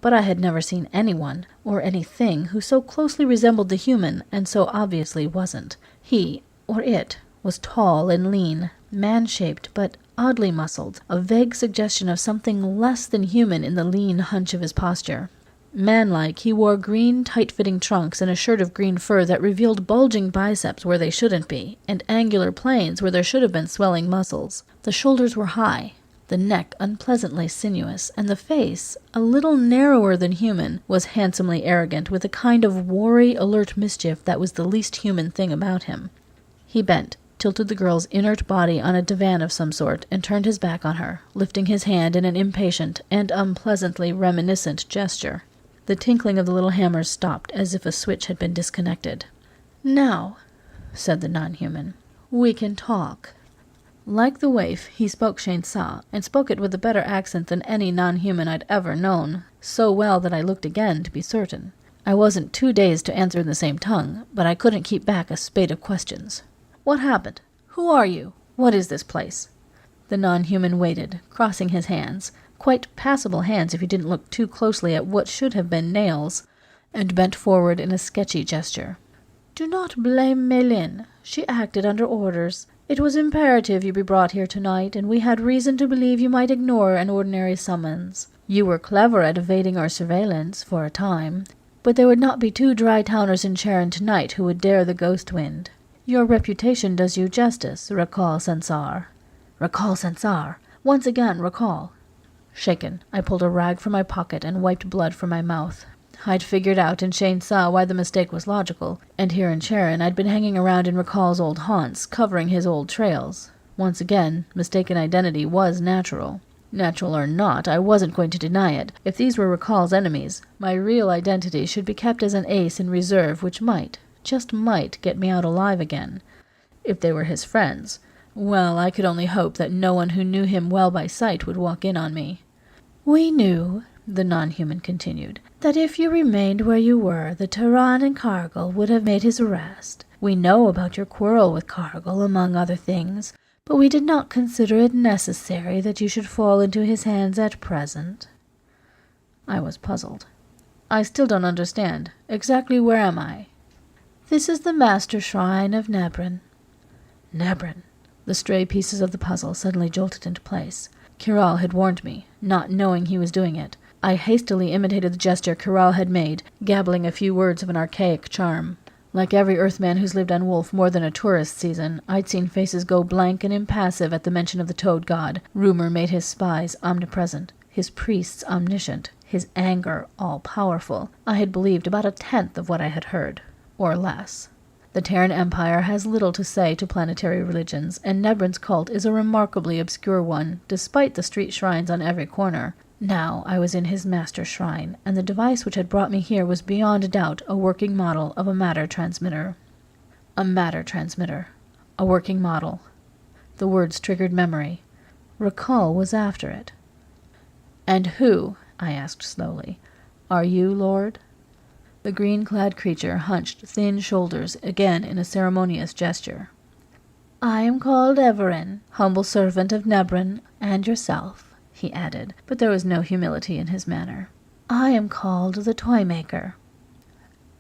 But I had never seen anyone, or anything, who so closely resembled the human, and so obviously wasn't. He, or it, was tall and lean, man-shaped, but oddly muscled, a vague suggestion of something less than human in the lean hunch of his posture. Man-like, he wore green, tight-fitting trunks and a shirt of green fur that revealed bulging biceps where they shouldn't be, and angular planes where there should have been swelling muscles. The shoulders were high, the neck unpleasantly sinuous, and the face, a little narrower than human, was handsomely arrogant, with a kind of wary, alert mischief that was the least human thing about him. He bent, tilted the girl's inert body on a divan of some sort, and turned his back on her, lifting his hand in an impatient and unpleasantly reminiscent gesture. The tinkling of the little hammers stopped as if a switch had been disconnected. "Now," said the non-human, "we can talk." Like the waif, he spoke Shensa, and spoke it with a better accent than any non-human I'd ever known, so well that I looked again to be certain. I wasn't too dazed to answer in the same tongue, but I couldn't keep back a spate of questions. "What happened? Who are you? What is this place?" The non-human waited, crossing his hands, quite passable hands if you didn't look too closely at what should have been nails, and bent forward in a sketchy gesture. "Do not blame Mélin. She acted under orders. It was imperative you be brought here tonight, and we had reason to believe you might ignore an ordinary summons. You were clever at evading our surveillance, for a time, but there would not be 2 dry-towners in Charon tonight who would dare the ghost wind. Your reputation does you justice, Recall Sensar." "Recall Sensar! Once again, recall!" Shaken, I pulled a rag from my pocket and wiped blood from my mouth. I'd figured out in Shensa why the mistake was logical, and here in Charon I'd been hanging around in Recall's old haunts, covering his old trails. Once again, mistaken identity was natural. Natural or not, I wasn't going to deny it. If these were Recall's enemies, my real identity should be kept as an ace in reserve which might, just might, get me out alive again. If they were his friends, well, I could only hope that no one who knew him well by sight would walk in on me. "We knew," the non-human continued, "that if you remained where you were, the Tyran and Cargill would have made his arrest. We know about your quarrel with Cargill, among other things, but we did not consider it necessary that you should fall into his hands at present." I was puzzled. "I still don't understand. Exactly where am I?" "This is the master shrine of Nebran." Nebran! The stray pieces of the puzzle suddenly jolted into place. Catterall had warned me, not knowing he was doing it. I hastily imitated the gesture Catterall had made, gabbling a few words of an archaic charm. Like every Earthman who's lived on Wolf more than a tourist season, I'd seen faces go blank and impassive at the mention of the Toad God. Rumor made his spies omnipresent, his priests omniscient, his anger all-powerful. I had believed about 1/10 of what I had heard, or less. The Terran Empire has little to say to planetary religions, and Nebran's cult is a remarkably obscure one, despite the street shrines on every corner. Now I was in his master shrine, and the device which had brought me here was beyond a doubt a working model of a matter transmitter. A matter transmitter. A working model. The words triggered memory. Recall was after it. "And who," I asked slowly, "are you, Lord?" The green-clad creature hunched thin shoulders again in a ceremonious gesture. "I am called Everin, humble servant of Nebran and yourself," he added, but there was no humility in his manner. "I am called the Toymaker."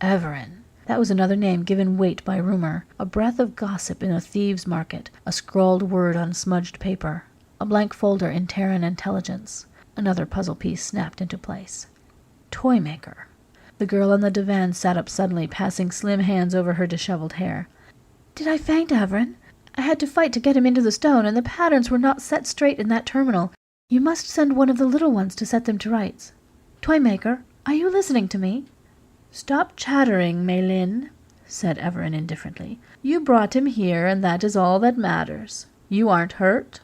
Everin! That was another name given weight by rumor, a breath of gossip in a thieves' market, a scrawled word on smudged paper, a blank folder in Terran intelligence. Another puzzle piece snapped into place. Toymaker. The girl on the divan sat up suddenly, passing slim hands over her disheveled hair. "Did I faint, Everin? I had to fight to get him into the stone, and the patterns were not set straight in that terminal. You must send one of the little ones to set them to rights. Toymaker, are you listening to me?" "Stop chattering, Mélin," said Everin indifferently. "You brought him here, and that is all that matters. You aren't hurt?"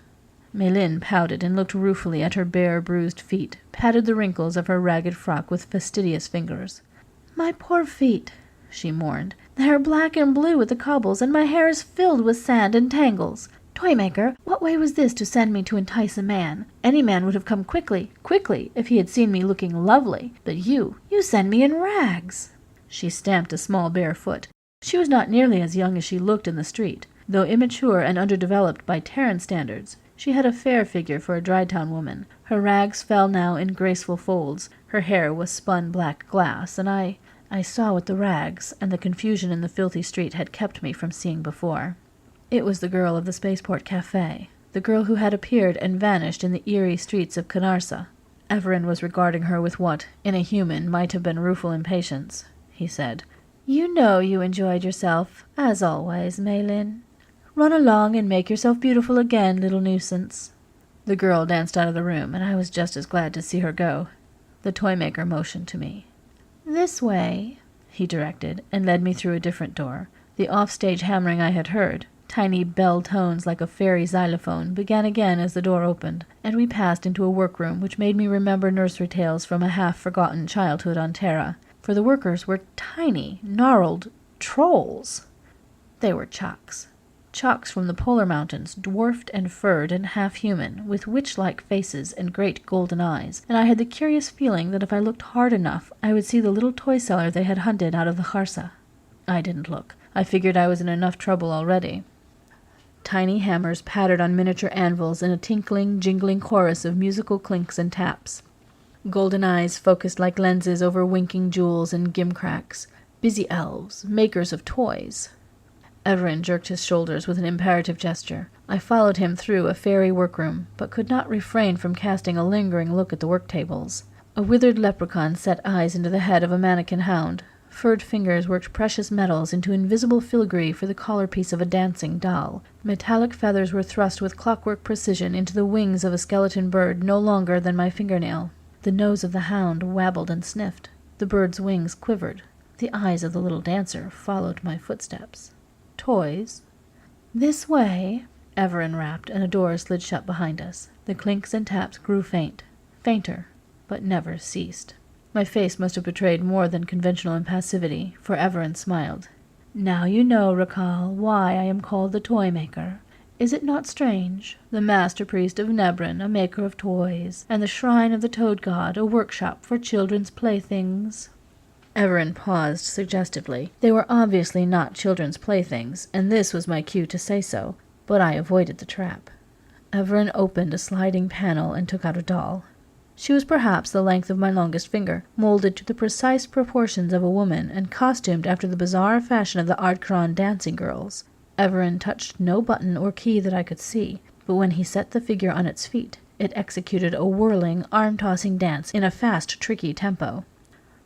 Mélin pouted and looked ruefully at her bare, bruised feet, patted the wrinkles of her ragged frock with fastidious fingers. "My poor feet," she mourned. "They are black and blue with the cobbles, and my hair is filled with sand and tangles. Toymaker, what way was this to send me to entice a man? Any man would have come quickly, if he had seen me looking lovely. But you send me in rags." She stamped a small bare foot. She was not nearly as young as she looked in the street. Though immature and underdeveloped by Terran standards, she had a fair figure for a Drytown woman. Her rags fell now in graceful folds. Her hair was spun black glass, and I saw what the rags and the confusion in the filthy street had kept me from seeing before. It was the girl of the Spaceport Cafe, the girl who had appeared and vanished in the eerie streets of Canarsa. Everin was regarding her with what, in a human, might have been rueful impatience. He said, "You know you enjoyed yourself, as always, Maylin. Run along and make yourself beautiful again, little nuisance." The girl danced out of the room, and I was just as glad to see her go. The toymaker motioned to me. "This way," he directed, and led me through a different door. The off-stage hammering I had heard, tiny bell tones like a fairy xylophone, began again as the door opened, and we passed into a workroom which made me remember nursery tales from a half-forgotten childhood on Terra, for the workers were tiny, gnarled trolls. They were Chalks. Chalks from the polar mountains, dwarfed and furred and half-human, with witch-like faces and great golden eyes, and I had the curious feeling that if I looked hard enough I would see the little toy seller they had hunted out of the Kharsa. I didn't look. I figured I was in enough trouble already. Tiny hammers pattered on miniature anvils in a tinkling, jingling chorus of musical clinks and taps. Golden eyes focused like lenses over winking jewels and gimcracks. Busy elves, makers of toys. Everin jerked his shoulders with an imperative gesture. I followed him through a fairy workroom, but could not refrain from casting a lingering look at the work tables. A withered leprechaun set eyes into the head of a mannequin hound. Furred fingers worked precious metals into invisible filigree for the collar-piece of a dancing doll. Metallic feathers were thrust with clockwork precision into the wings of a skeleton bird no longer than my fingernail. The nose of the hound wabbled and sniffed. The bird's wings quivered. The eyes of the little dancer followed my footsteps. Toys. "This way," Everin rapped, and a door slid shut behind us. The clinks and taps grew fainter, but never ceased. My face must have betrayed more than conventional impassivity, for Everin smiled. "Now you know, Rakal, why I am called the Toymaker. Is it not strange? The master priest of Nebran, a maker of toys, and the shrine of the Toad God, a workshop for children's playthings." Everin paused suggestively. They were obviously not children's playthings, and this was my cue to say so, but I avoided the trap. Everin opened a sliding panel and took out a doll. She was perhaps the length of my longest finger, molded to the precise proportions of a woman, and costumed after the bizarre fashion of the Ardkran dancing girls. Everin touched no button or key that I could see, but when he set the figure on its feet, it executed a whirling, arm-tossing dance in a fast, tricky tempo.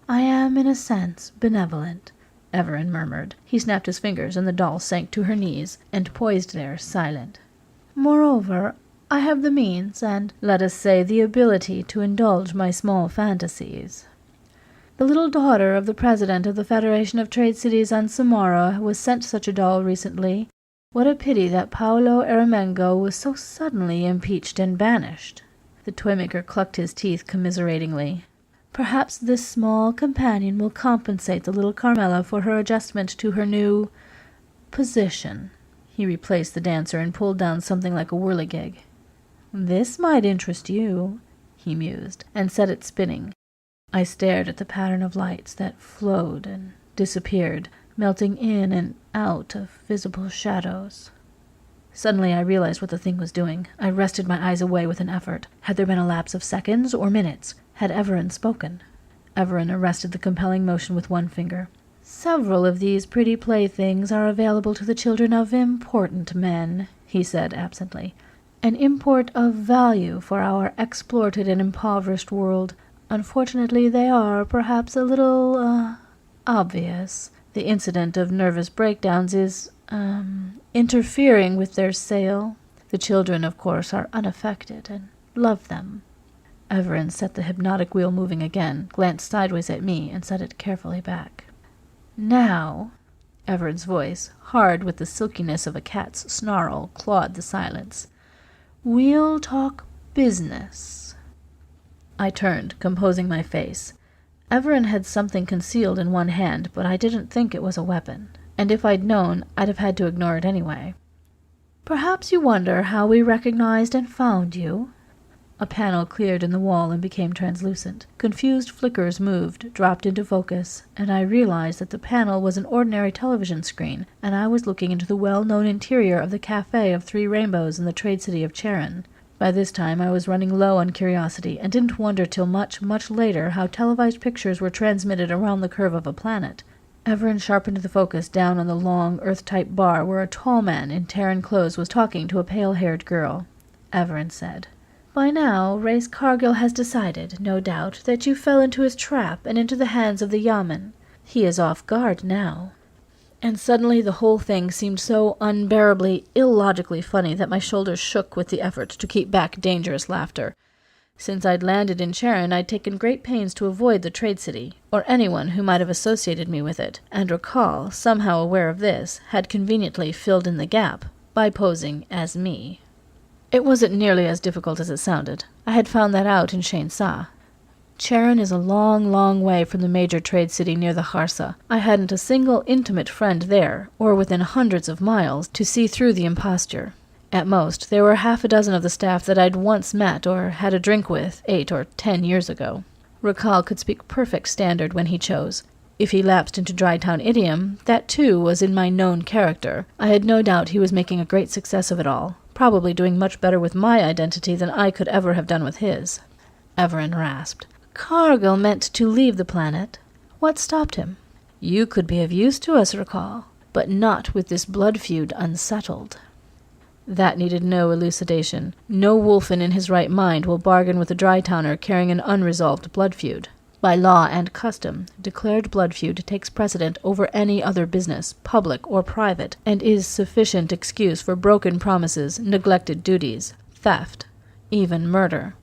"I am, in a sense, benevolent," Everin murmured. He snapped his fingers, and the doll sank to her knees, and poised there, silent. "Moreover, I have the means and, let us say, the ability to indulge my small fantasies. The little daughter of the president of the Federation of Trade Cities on Samara was sent such a doll recently. What a pity that Paolo Eramengo was so suddenly impeached and banished." The toymaker clucked his teeth commiseratingly. "Perhaps this small companion will compensate the little Carmela for her adjustment to her new position." He replaced the dancer and pulled down something like a whirligig. "This might interest you," he mused, and set it spinning. I stared at the pattern of lights that flowed and disappeared, melting in and out of visible shadows. Suddenly I realized what the thing was doing. I wrested my eyes away with an effort. Had there been a lapse of seconds or minutes? Had Everin spoken? Everin arrested the compelling motion with one finger. "Several of these pretty playthings are available to the children of important men," he said absently. "An import of value for our exploited and impoverished world. Unfortunately, they are perhaps a little, obvious. The incident of nervous breakdowns is, interfering with their sale. The children, of course, are unaffected and love them." Everin set the hypnotic wheel moving again, glanced sideways at me, and set it carefully back. "Now," Everin's voice, hard with the silkiness of a cat's snarl, clawed the silence, "we'll talk business." I turned, composing my face. Everin had something concealed in one hand, but I didn't think it was a weapon, and if I'd known, I'd have had to ignore it anyway. "Perhaps you wonder how we recognized and found you?" A panel cleared in the wall and became translucent. Confused flickers moved, dropped into focus, and I realized that the panel was an ordinary television screen, and I was looking into the well-known interior of the Café of Three Rainbows in the trade city of Charon. By this time I was running low on curiosity, and didn't wonder till much, much later how televised pictures were transmitted around the curve of a planet. Everin sharpened the focus down on the long, Earth-type bar where a tall man in Terran clothes was talking to a pale-haired girl. Everin said, "By now, Race Cargill has decided, no doubt, that you fell into his trap and into the hands of the Yamen. He is off guard now." And suddenly the whole thing seemed so unbearably, illogically funny that my shoulders shook with the effort to keep back dangerous laughter. Since I'd landed in Charon, I'd taken great pains to avoid the trade city, or anyone who might have associated me with it, and Rakal, somehow aware of this, had conveniently filled in the gap by posing as me. It wasn't nearly as difficult as it sounded. I had found that out in Sa. Charon is a long, long way from the major trade city near the Kharsa. I hadn't a single intimate friend there, or within hundreds of miles, to see through the imposture. At most, there were half a dozen of the staff that I'd once met or had a drink with 8 or 10 years ago. Rakal could speak perfect standard when he chose. If he lapsed into Dry-town idiom, that too was in my known character. I had no doubt he was making a great success of it all, probably doing much better with my identity than I could ever have done with his. Everin rasped. "Cargill meant to leave the planet. What stopped him? You could be of use to us, Rakal, but not with this blood feud unsettled." That needed no elucidation. No wolfen in his right mind will bargain with a Dry-towner carrying an unresolved blood feud. By law and custom, declared blood feud takes precedent over any other business, public or private, and is sufficient excuse for broken promises, neglected duties, theft, even murder.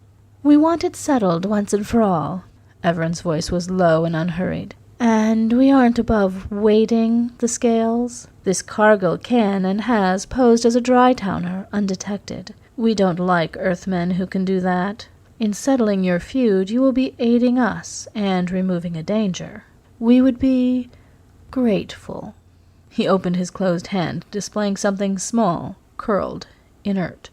"We want it settled once and for all." Everin's voice was low and unhurried. "And we aren't above weighting the scales. This Cargill can and has posed as a Dry-towner, undetected. We don't like Earthmen who can do that. In settling your feud, you will be aiding us and removing a danger. We would be grateful." He opened his closed hand, displaying something small, curled, inert.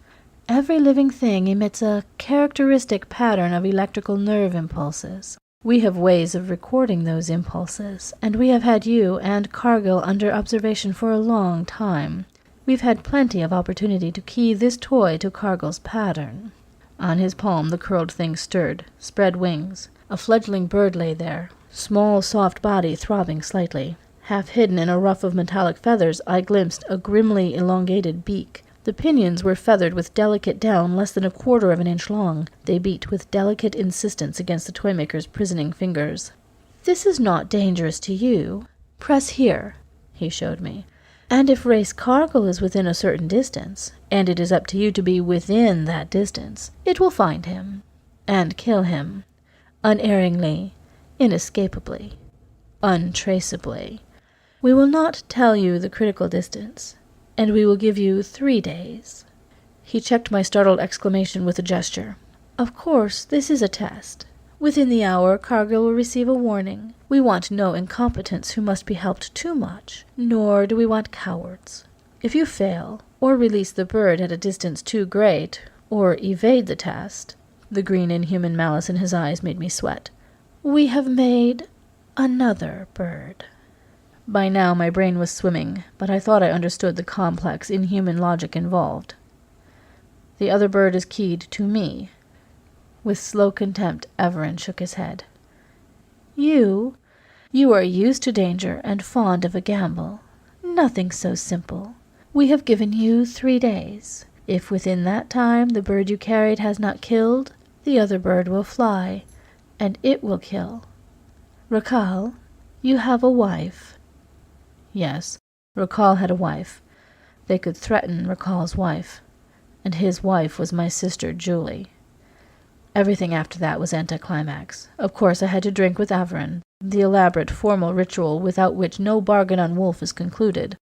"Every living thing emits a characteristic pattern of electrical nerve impulses. We have ways of recording those impulses, and we have had you and Cargill under observation for a long time. We've had plenty of opportunity to key this toy to Cargill's pattern." On his palm the curled thing stirred, spread wings. A fledgling bird lay there, small soft body throbbing slightly. Half hidden in a ruff of metallic feathers I glimpsed a grimly elongated beak. The pinions were feathered with delicate down less than 1/4 of an inch long. They beat with delicate insistence against the toymaker's prisoning fingers. "This is not dangerous to you. Press here," he showed me. "And if Race Cargill is within a certain distance, and it is up to you to be within that distance, it will find him, and kill him, unerringly, inescapably, untraceably. We will not tell you the critical distance, and we will give you 3 days. He checked my startled exclamation with a gesture. "Of course, this is a test. Within the hour, Cargill will receive a warning. We want no incompetents who must be helped too much, nor do we want cowards. If you fail, or release the bird at a distance too great, or evade the test," the green inhuman malice in his eyes made me sweat, "we have made another bird." By now my brain was swimming, but I thought I understood the complex, inhuman logic involved. "The other bird is keyed to me." With slow contempt, Everin shook his head. You are used to danger and fond of a gamble. Nothing so simple. We have given you 3 days. If within that time the bird you carried has not killed, the other bird will fly, and it will kill. Rakal, you have a wife." Yes, Rakal had a wife. They could threaten Rakal's wife, and his wife was my sister Julie. Everything after that was anticlimax. Of course I had to drink with Averin, the elaborate formal ritual without which no bargain on wolf is concluded.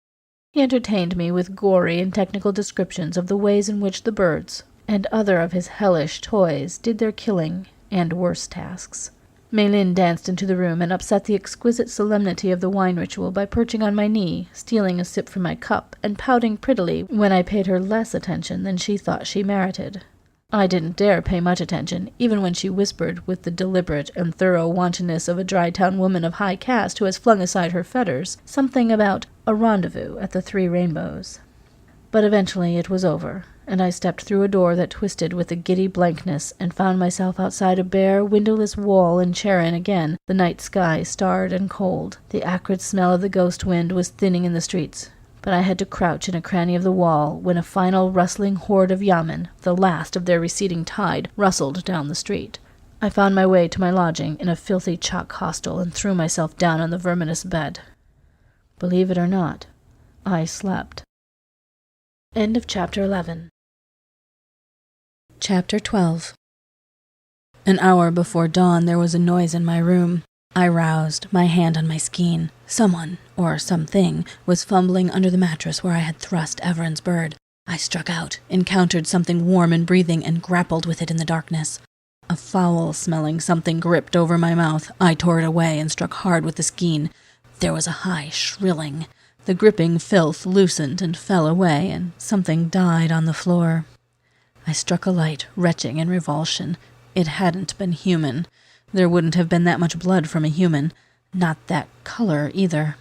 He entertained me with gory and technical descriptions of the ways in which the birds, and other of his hellish toys, did their killing and worse tasks. Maylin danced into the room and upset the exquisite solemnity of the wine ritual by perching on my knee, stealing a sip from my cup, and pouting prettily when I paid her less attention than she thought she merited. I didn't dare pay much attention, even when she whispered with the deliberate and thorough wantonness of a dry-town woman of high caste who has flung aside her fetters, something about a rendezvous at the Three Rainbows. But eventually it was over, and I stepped through a door that twisted with a giddy blankness and found myself outside a bare, windowless wall in Charon again, the night sky starred and cold. The acrid smell of the ghost wind was thinning in the streets, but I had to crouch in a cranny of the wall when a final rustling horde of yamen, the last of their receding tide, rustled down the street. I found my way to my lodging in a filthy chalk hostel and threw myself down on the verminous bed. Believe it or not, I slept. End of Chapter 11. Chapter 12. An hour before dawn there was a noise in my room. I roused, my hand on my skein. Someone, or something, was fumbling under the mattress where I had thrust Everin's bird. I struck out, encountered something warm and breathing, and grappled with it in the darkness. A foul-smelling something gripped over my mouth. I tore it away and struck hard with the skein. There was a high shrilling. The gripping filth loosened and fell away, and something died on the floor. I struck a light, retching in revulsion. It hadn't been human. There wouldn't have been that much blood from a human. Not that color, either.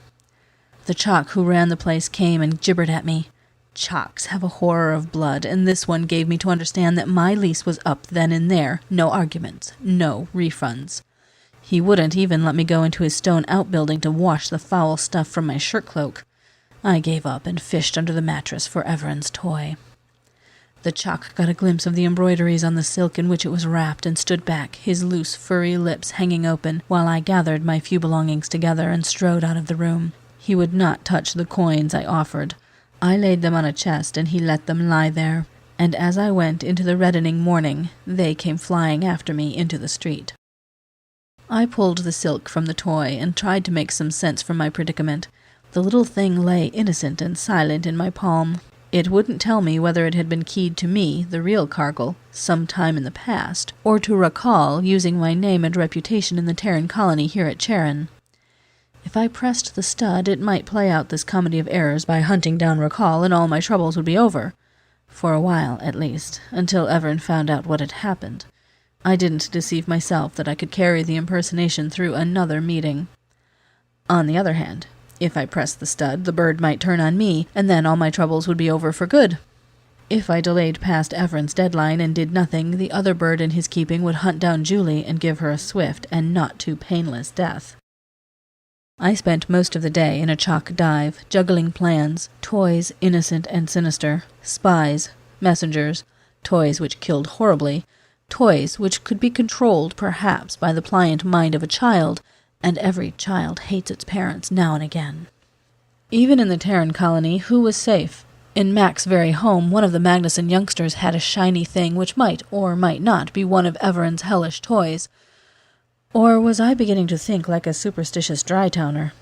The Chalk who ran the place came and gibbered at me. Chalks have a horror of blood, and this one gave me to understand that my lease was up then and there. No arguments, no refunds. He wouldn't even let me go into his stone outbuilding to wash the foul stuff from my shirt-cloak. I gave up and fished under the mattress for Everin's toy. The Chalk got a glimpse of the embroideries on the silk in which it was wrapped and stood back, his loose, furry lips hanging open, while I gathered my few belongings together and strode out of the room. He would not touch the coins I offered. I laid them on a chest, and he let them lie there, and as I went into the reddening morning, they came flying after me into the street. I pulled the silk from the toy and tried to make some sense from my predicament. The little thing lay innocent and silent in my palm. It wouldn't tell me whether it had been keyed to me, the real Cargill, some time in the past, or to Rakhal, using my name and reputation in the Terran colony here at Charon. If I pressed the stud, it might play out this comedy of errors by hunting down Rakhal, and all my troubles would be over. For a while, at least, until Everin found out what had happened. I didn't deceive myself that I could carry the impersonation through another meeting. On the other hand, if I pressed the stud, the bird might turn on me, and then all my troubles would be over for good. If I delayed past Everin's deadline and did nothing, the other bird in his keeping would hunt down Julie and give her a swift and not too painless death. I spent most of the day in a chalk dive, juggling plans, toys innocent and sinister, spies, messengers, toys which killed horribly, toys which could be controlled, perhaps, by the pliant mind of a child, and every child hates its parents now and again. Even in the Terran colony, who was safe? In Mac's very home, one of the Magnuson youngsters had a shiny thing which might or might not be one of Everin's hellish toys. Or was I beginning to think like a superstitious dry-towner?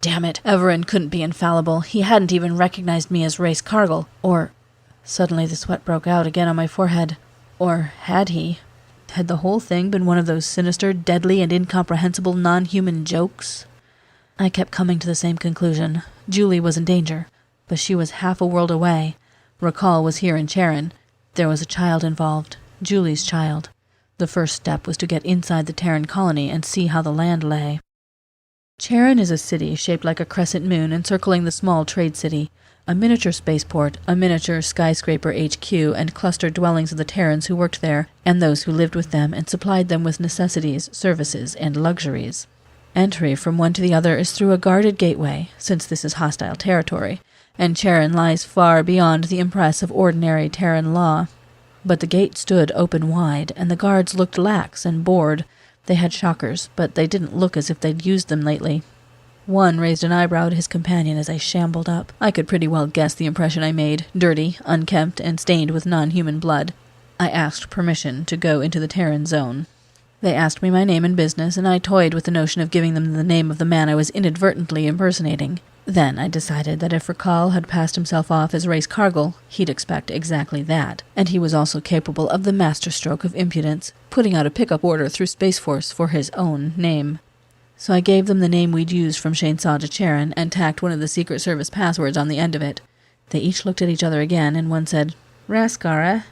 Damn it, Everin couldn't be infallible. He hadn't even recognized me as Race Cargill. Or... Suddenly the sweat broke out again on my forehead. Or had he? Had the whole thing been one of those sinister, deadly, and incomprehensible non-human jokes? I kept coming to the same conclusion. Julie was in danger, but she was half a world away. Rakhal was here in Charon. There was a child involved. Julie's child. The first step was to get inside the Terran colony and see how the land lay. Charon is a city shaped like a crescent moon encircling the small trade city. A miniature spaceport, a miniature skyscraper HQ, and clustered dwellings of the Terrans who worked there, and those who lived with them and supplied them with necessities, services, and luxuries. Entry from one to the other is through a guarded gateway, since this is hostile territory, and Charon lies far beyond the impress of ordinary Terran law. But the gate stood open wide, and the guards looked lax and bored. They had shockers, but they didn't look as if they'd used them lately. One raised an eyebrow to his companion as I shambled up. I could pretty well guess the impression I made, dirty, unkempt, and stained with non-human blood. I asked permission to go into the Terran zone. They asked me my name and business, and I toyed with the notion of giving them the name of the man I was inadvertently impersonating. Then I decided that if Rakhal had passed himself off as Race Cargill, he'd expect exactly that, and he was also capable of the masterstroke of impudence, putting out a pickup order through Space Force for his own name. So I gave them the name we'd used from Shainsaw to Charon, and tacked one of the Secret Service passwords on the end of it. They each looked at each other again, and one said, "Raskar, eh?"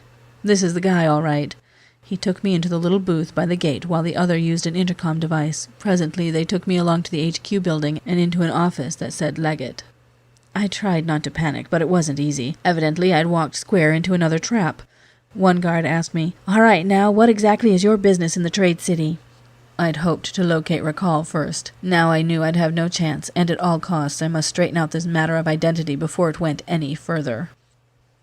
This is the guy, all right." He took me into the little booth by the gate while the other used an intercom device. Presently, they took me along to the HQ building and into an office that said Legate. I tried not to panic, but it wasn't easy. Evidently, I'd walked square into another trap. One guard asked me, "All right, now, what exactly is your business in the Trade City?" I'd hoped to locate Recall first. Now I knew I'd have no chance, and at all costs I must straighten out this matter of identity before it went any further.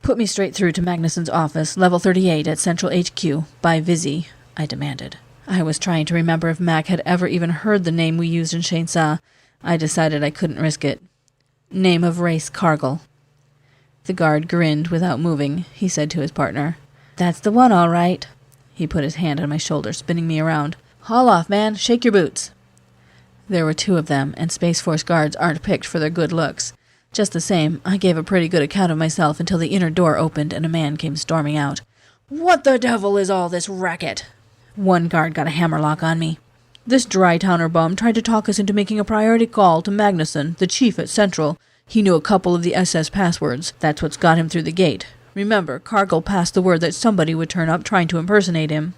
"Put me straight through to Magnuson's office, level 38 at Central HQ, by Vizzy," I demanded. I was trying to remember if Mac had ever even heard the name we used in Shainsa. I decided I couldn't risk it. "Name of race Cargill." The guard grinned without moving. He said to his partner, "That's the one, all right." He put his hand on my shoulder, spinning me around. "Haul off, man. Shake your boots." There were 2 of them, and Space Force guards aren't picked for their good looks. Just the same, I gave a pretty good account of myself until the inner door opened and a man came storming out. "What the devil is all this racket?" One guard got a hammerlock on me. "This dry-towner bum tried to talk us into making a priority call to Magnuson, the chief at Central. He knew a couple of the SS passwords. That's what's got him through the gate. Remember, Cargill passed the word that somebody would turn up trying to impersonate him."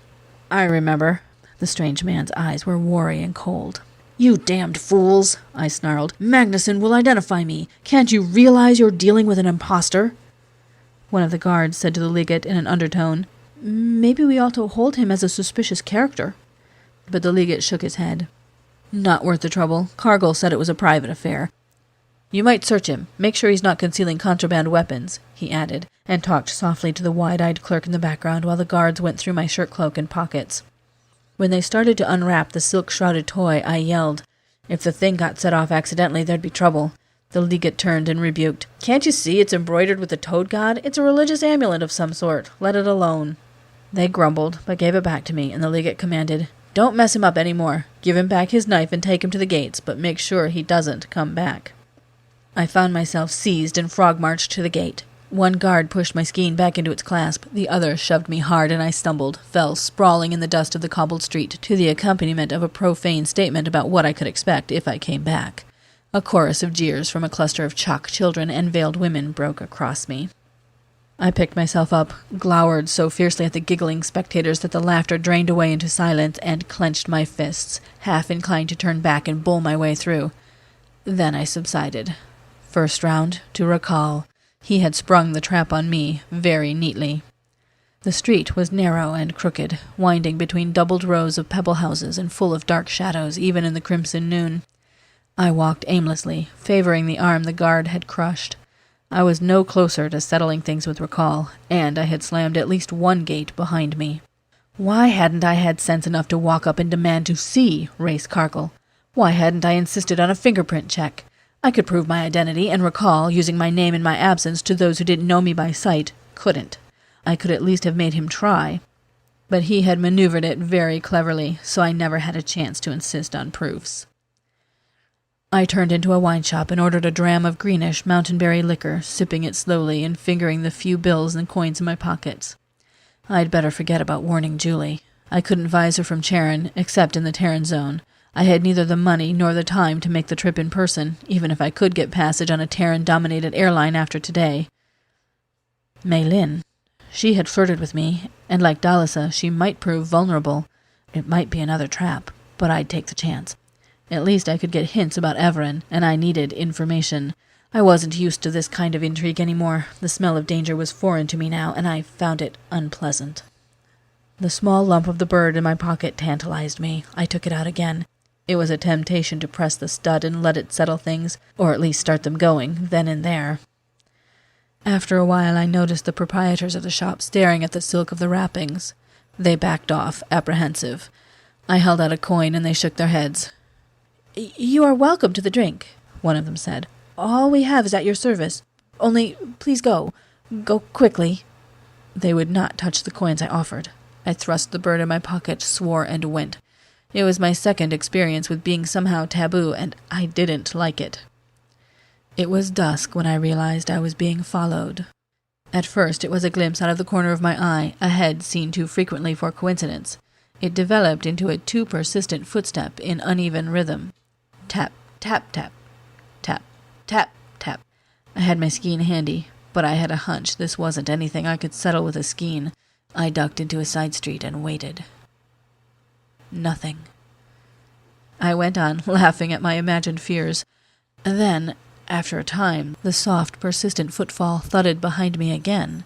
"I remember." The strange man's eyes were wary and cold. "You damned fools," I snarled. "Magnuson will identify me. Can't you realize you're dealing with an imposter?" One of the guards said to the Legate in an undertone, "Maybe we ought to hold him as a suspicious character." But the Legate shook his head. "Not worth the trouble. Cargill said it was a private affair. You might search him. Make sure he's not concealing contraband weapons," he added, and talked softly to the wide-eyed clerk in the background while the guards went through my shirt cloak and pockets. When they started to unwrap the silk-shrouded toy, I yelled. If the thing got set off accidentally, there'd be trouble. The Legate turned and rebuked. "Can't you see it's embroidered with the toad god? It's a religious amulet of some sort. Let it alone." They grumbled, but gave it back to me, and the Legate commanded, "Don't mess him up any more. Give him back his knife and take him to the gates, but make sure he doesn't come back." I found myself seized and frog-marched to the gate. One guard pushed my skein back into its clasp, the other shoved me hard, and I stumbled, fell sprawling in the dust of the cobbled street, to the accompaniment of a profane statement about what I could expect if I came back. A chorus of jeers from a cluster of chalk children and veiled women broke across me. I picked myself up, glowered so fiercely at the giggling spectators that the laughter drained away into silence, and clenched my fists, half inclined to turn back and bull my way through. Then I subsided. First round, to Recall. He had sprung the trap on me very neatly. The street was narrow and crooked, winding between doubled rows of pebble houses and full of dark shadows even in the crimson noon. I walked aimlessly, favoring the arm the guard had crushed. I was no closer to settling things with Recall, and I had slammed at least one gate behind me. Why hadn't I had sense enough to walk up and demand to see Race Cargill? Why hadn't I insisted on a fingerprint check? I could prove my identity, and Recall, using my name in my absence to those who didn't know me by sight, couldn't. I could at least have made him try. But he had maneuvered it very cleverly, so I never had a chance to insist on proofs. I turned into a wine shop and ordered a dram of greenish mountainberry liquor, sipping it slowly and fingering the few bills and coins in my pockets. I'd better forget about warning Julie. I couldn't vise her from Charon, except in the Terran zone. I had neither the money nor the time to make the trip in person, even if I could get passage on a Terran-dominated airline after today. Mei Lin. She had flirted with me, and like Dalisa, she might prove vulnerable. It might be another trap, but I'd take the chance. At least I could get hints about Everin, and I needed information. I wasn't used to this kind of intrigue anymore. The smell of danger was foreign to me now, and I found it unpleasant. The small lump of the bird in my pocket tantalized me. I took it out again. It was a temptation to press the stud and let it settle things, or at least start them going, then and there. After a while I noticed the proprietors of the shop staring at the silk of the wrappings. They backed off, apprehensive. I held out a coin, and they shook their heads. "You are welcome to the drink," one of them said. "All we have is at your service. Only, please go. Go quickly." They would not touch the coins I offered. I thrust the bird in my pocket, swore, and went. It was my second experience with being somehow taboo, and I didn't like it. It was dusk when I realized I was being followed. At first it was a glimpse out of the corner of my eye, a head seen too frequently for coincidence. It developed into a too persistent footstep in uneven rhythm. Tap, tap, tap, tap, tap, tap. I had my skein handy, but I had a hunch this wasn't anything I could settle with a skein. I ducked into a side street and waited. Nothing. I went on, laughing at my imagined fears. Then, after a time, the soft, persistent footfall thudded behind me again.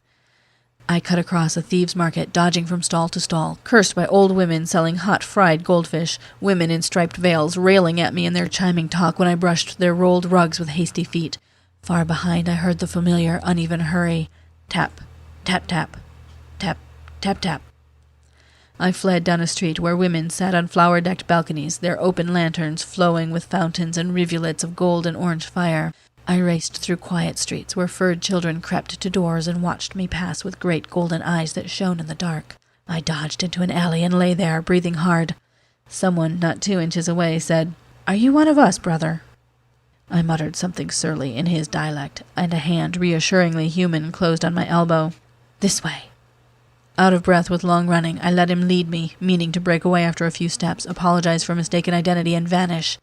I cut across a thieves' market, dodging from stall to stall, cursed by old women selling hot fried goldfish, women in striped veils railing at me in their chiming talk when I brushed their rolled rugs with hasty feet. Far behind I heard the familiar, uneven hurry. Tap, tap, tap, tap, tap, tap. I fled down a street where women sat on flower-decked balconies, their open lanterns flowing with fountains and rivulets of gold and orange fire. I raced through quiet streets where furred children crept to doors and watched me pass with great golden eyes that shone in the dark. I dodged into an alley and lay there, breathing hard. Someone, not 2 inches away, said, "Are you one of us, brother?" I muttered something surly in his dialect, and a hand, reassuringly human, closed on my elbow. "This way." Out of breath with long running, I let him lead me, meaning to break away after a few steps, apologize for mistaken identity, and vanish,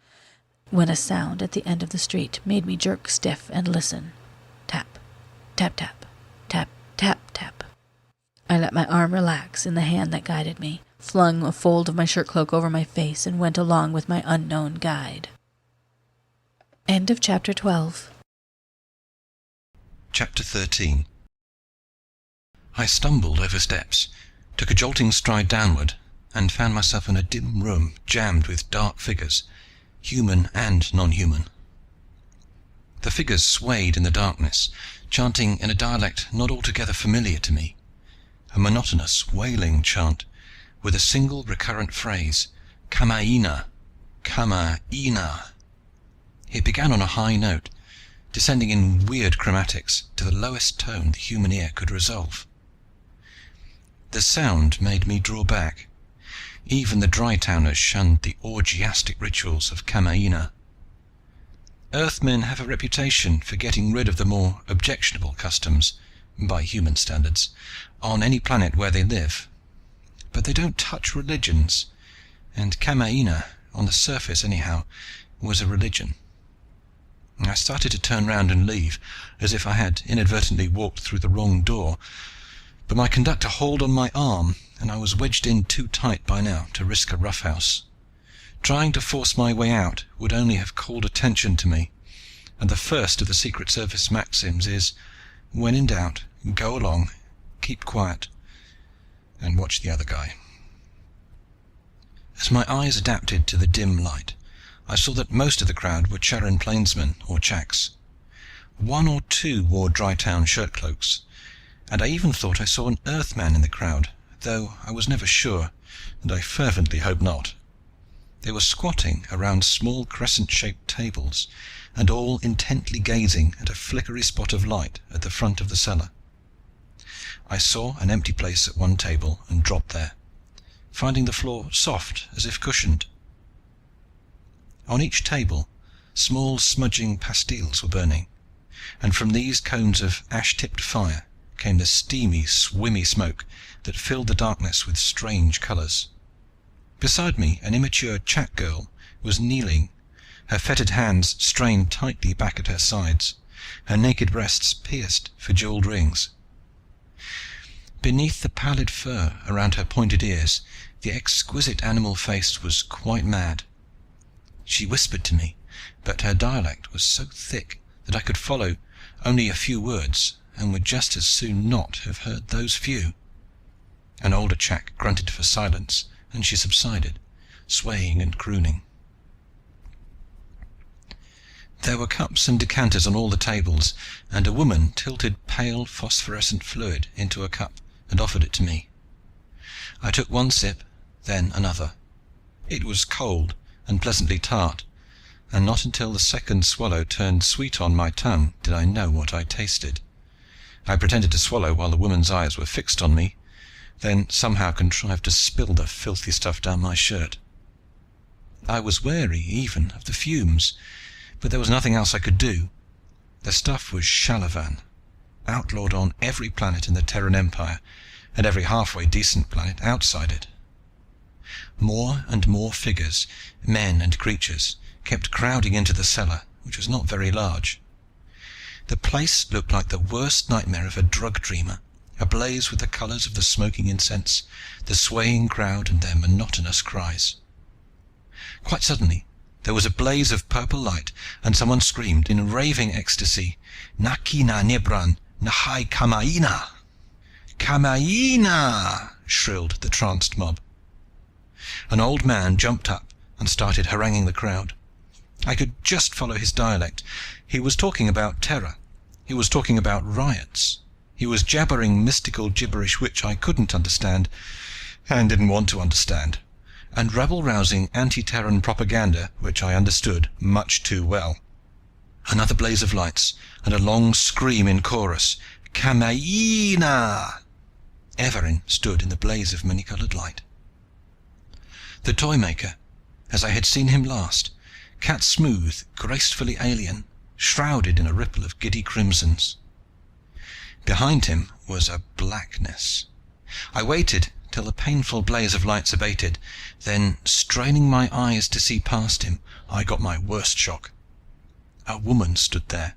when a sound at the end of the street made me jerk stiff and listen. Tap, tap, tap, tap, tap, tap. I let my arm relax in the hand that guided me, flung a fold of my shirt cloak over my face, and went along with my unknown guide. End of Chapter 12. Chapter 13. I stumbled over steps, took a jolting stride downward, and found myself in a dim room jammed with dark figures, human and non-human. The figures swayed in the darkness, chanting in a dialect not altogether familiar to me, a monotonous, wailing chant with a single recurrent phrase, Kamaina, Kamaina. It began on a high note, descending in weird chromatics to the lowest tone the human ear could resolve. The sound made me draw back. Even the Dry-towners shunned the orgiastic rituals of Kamaina. Earthmen have a reputation for getting rid of the more objectionable customs, by human standards, on any planet where they live. But they don't touch religions, and Kamaina, on the surface anyhow, was a religion. I started to turn round and leave, as if I had inadvertently walked through the wrong door, but my conductor hauled on my arm, and I was wedged in too tight by now to risk a roughhouse. Trying to force my way out would only have called attention to me, and the first of the Secret Service maxims is, when in doubt, go along, keep quiet, and watch the other guy. As my eyes adapted to the dim light, I saw that most of the crowd were Charon plainsmen or chaks. 1 or 2 wore Dry-town shirt cloaks, and I even thought I saw an Earthman in the crowd, though I was never sure, and I fervently hope not. They were squatting around small crescent-shaped tables, and all intently gazing at a flickery spot of light at the front of the cellar. I saw an empty place at one table and dropped there, finding the floor soft as if cushioned. On each table, small smudging pastilles were burning, and from these cones of ash-tipped fire came the steamy, swimmy smoke that filled the darkness with strange colors. Beside me, an immature Chak girl was kneeling, her fettered hands strained tightly back at her sides, her naked breasts pierced for jeweled rings. Beneath the pallid fur around her pointed ears, the exquisite animal face was quite mad. She whispered to me, but her dialect was so thick that I could follow only a few words, and would just as soon not have heard those few. An older Chak grunted for silence, and she subsided, swaying and crooning. There were cups and decanters on all the tables, and a woman tilted pale phosphorescent fluid into a cup and offered it to me. I took one sip, then another. It was cold and pleasantly tart, and not until the second swallow turned sweet on my tongue did I know what I tasted. I pretended to swallow while the woman's eyes were fixed on me, then somehow contrived to spill the filthy stuff down my shirt. I was wary even of the fumes, but there was nothing else I could do. The stuff was Shalavan, outlawed on every planet in the Terran Empire, and every halfway decent planet outside it. More and more figures, men and creatures, kept crowding into the cellar, which was not very large. The place looked like the worst nightmare of a drug dreamer, ablaze with the colors of the smoking incense, the swaying crowd and their monotonous cries. Quite suddenly, there was a blaze of purple light, and someone screamed in raving ecstasy, "Nakina Nebran, Nahai Kamaina!" "Kamaina!" shrilled the tranced mob. An old man jumped up and started haranguing the crowd. I could just follow his dialect. He was talking about terror. He was talking about riots. He was jabbering mystical gibberish which I couldn't understand, and didn't want to understand, and rebel-rousing anti-Terran propaganda which I understood much too well. Another blaze of lights, and a long scream in chorus, "Kamaina!" Everin stood in the blaze of many-colored light. The Toymaker, as I had seen him last, cat-smooth, gracefully alien, shrouded in a ripple of giddy crimsons. Behind him was a blackness. I waited till the painful blaze of lights abated, then, straining my eyes to see past him, I got my worst shock. A woman stood there,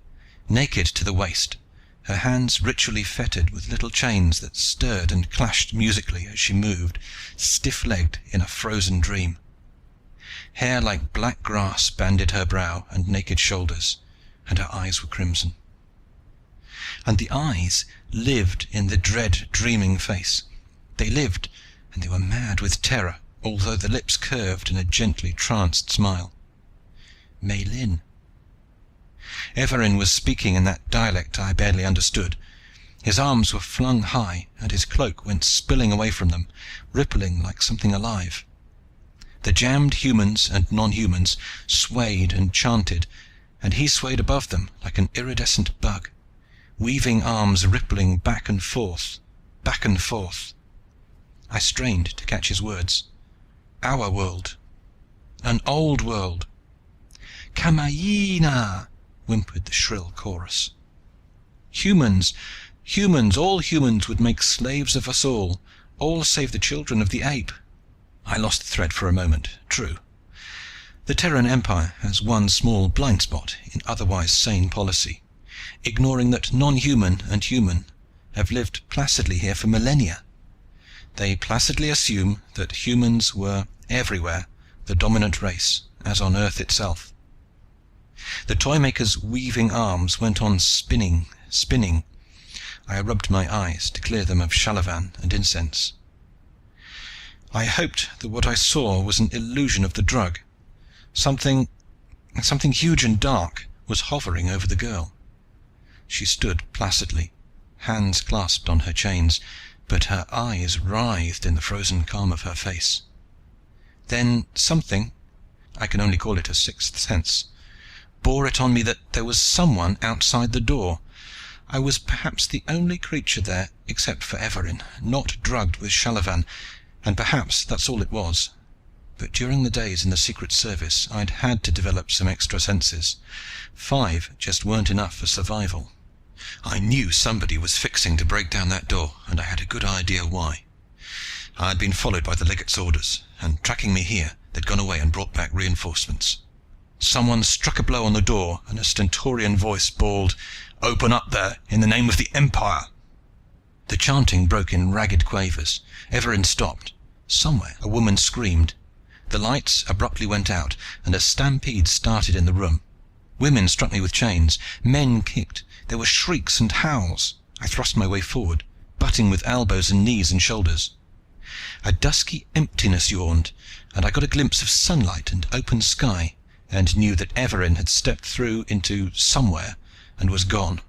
naked to the waist, her hands ritually fettered with little chains that stirred and clashed musically as she moved, stiff-legged in a frozen dream. Hair like black grass banded her brow and naked shoulders, and her eyes were crimson. And the eyes lived in the dread, dreaming face. They lived, and they were mad with terror, although the lips curved in a gently tranced smile. Meilin. Everin was speaking in that dialect I barely understood. His arms were flung high, and his cloak went spilling away from them, rippling like something alive. The jammed humans and non-humans swayed and chanted, and he swayed above them like an iridescent bug, weaving arms rippling back and forth, back and forth. I strained to catch his words. Our world. An old world. "Kamaina!" whimpered the shrill chorus. Humans, humans, all humans would make slaves of us all save the children of the ape. I lost the thread for a moment, true. The Terran Empire has one small blind spot in otherwise sane policy, ignoring that non-human and human have lived placidly here for millennia. They placidly assume that humans were everywhere the dominant race, as on Earth itself. The Toymaker's weaving arms went on spinning, spinning. I rubbed my eyes to clear them of shalavan and incense. I hoped that what I saw was an illusion of the drug. Something huge and dark was hovering over the girl. She stood placidly, hands clasped on her chains, but her eyes writhed in the frozen calm of her face. Then something, I can only call it a sixth sense, bore it on me that there was someone outside the door. I was perhaps the only creature there, except for Everin, not drugged with shalavan, and perhaps that's all it was. But during the days in the Secret Service I'd had to develop some extra senses. 5 just weren't enough for survival. I knew somebody was fixing to break down that door, and I had a good idea why. I had been followed by the Legate's orders, and tracking me here, they'd gone away and brought back reinforcements. Someone struck a blow on the door, and a stentorian voice bawled, "Open up there, in the name of the Empire!" The chanting broke in ragged quavers. Everin stopped. Somewhere a woman screamed. The lights abruptly went out, and a stampede started in the room. Women struck me with chains. Men kicked. There were shrieks and howls. I thrust my way forward, butting with elbows and knees and shoulders. A dusky emptiness yawned, and I got a glimpse of sunlight and open sky, and knew that Everin had stepped through into somewhere and was gone.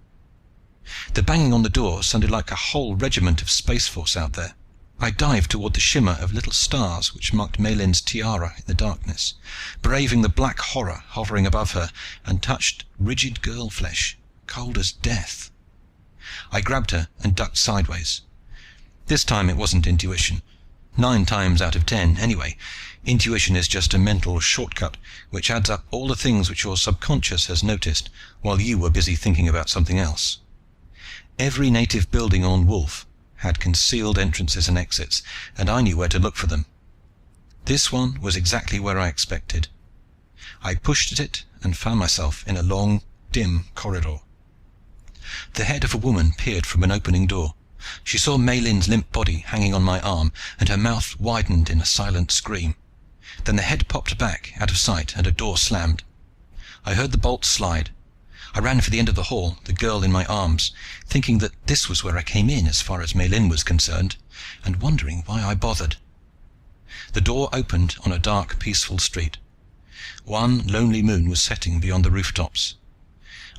The banging on the door sounded like a whole regiment of Space Force out there. I dived toward the shimmer of little stars which marked Meilin's tiara in the darkness, braving the black horror hovering above her, and touched rigid girl flesh, cold as death. I grabbed her and ducked sideways. This time it wasn't intuition. 9 times out of 10, anyway. Intuition is just a mental shortcut which adds up all the things which your subconscious has noticed while you were busy thinking about something else. Every native building on Wolf had concealed entrances and exits, and I knew where to look for them. This one was exactly where I expected. I pushed at it and found myself in a long, dim corridor. The head of a woman peered from an opening door, She saw Maylin's limp body hanging on my arm, and her mouth widened in a silent scream. Then the head popped back out of sight and a door slammed. I heard the bolt slide. I ran for the end of the hall, the girl in my arms, thinking that this was where I came in as far as Maylin was concerned, and wondering why I bothered. The door opened on a dark, peaceful street. One lonely moon was setting beyond the rooftops.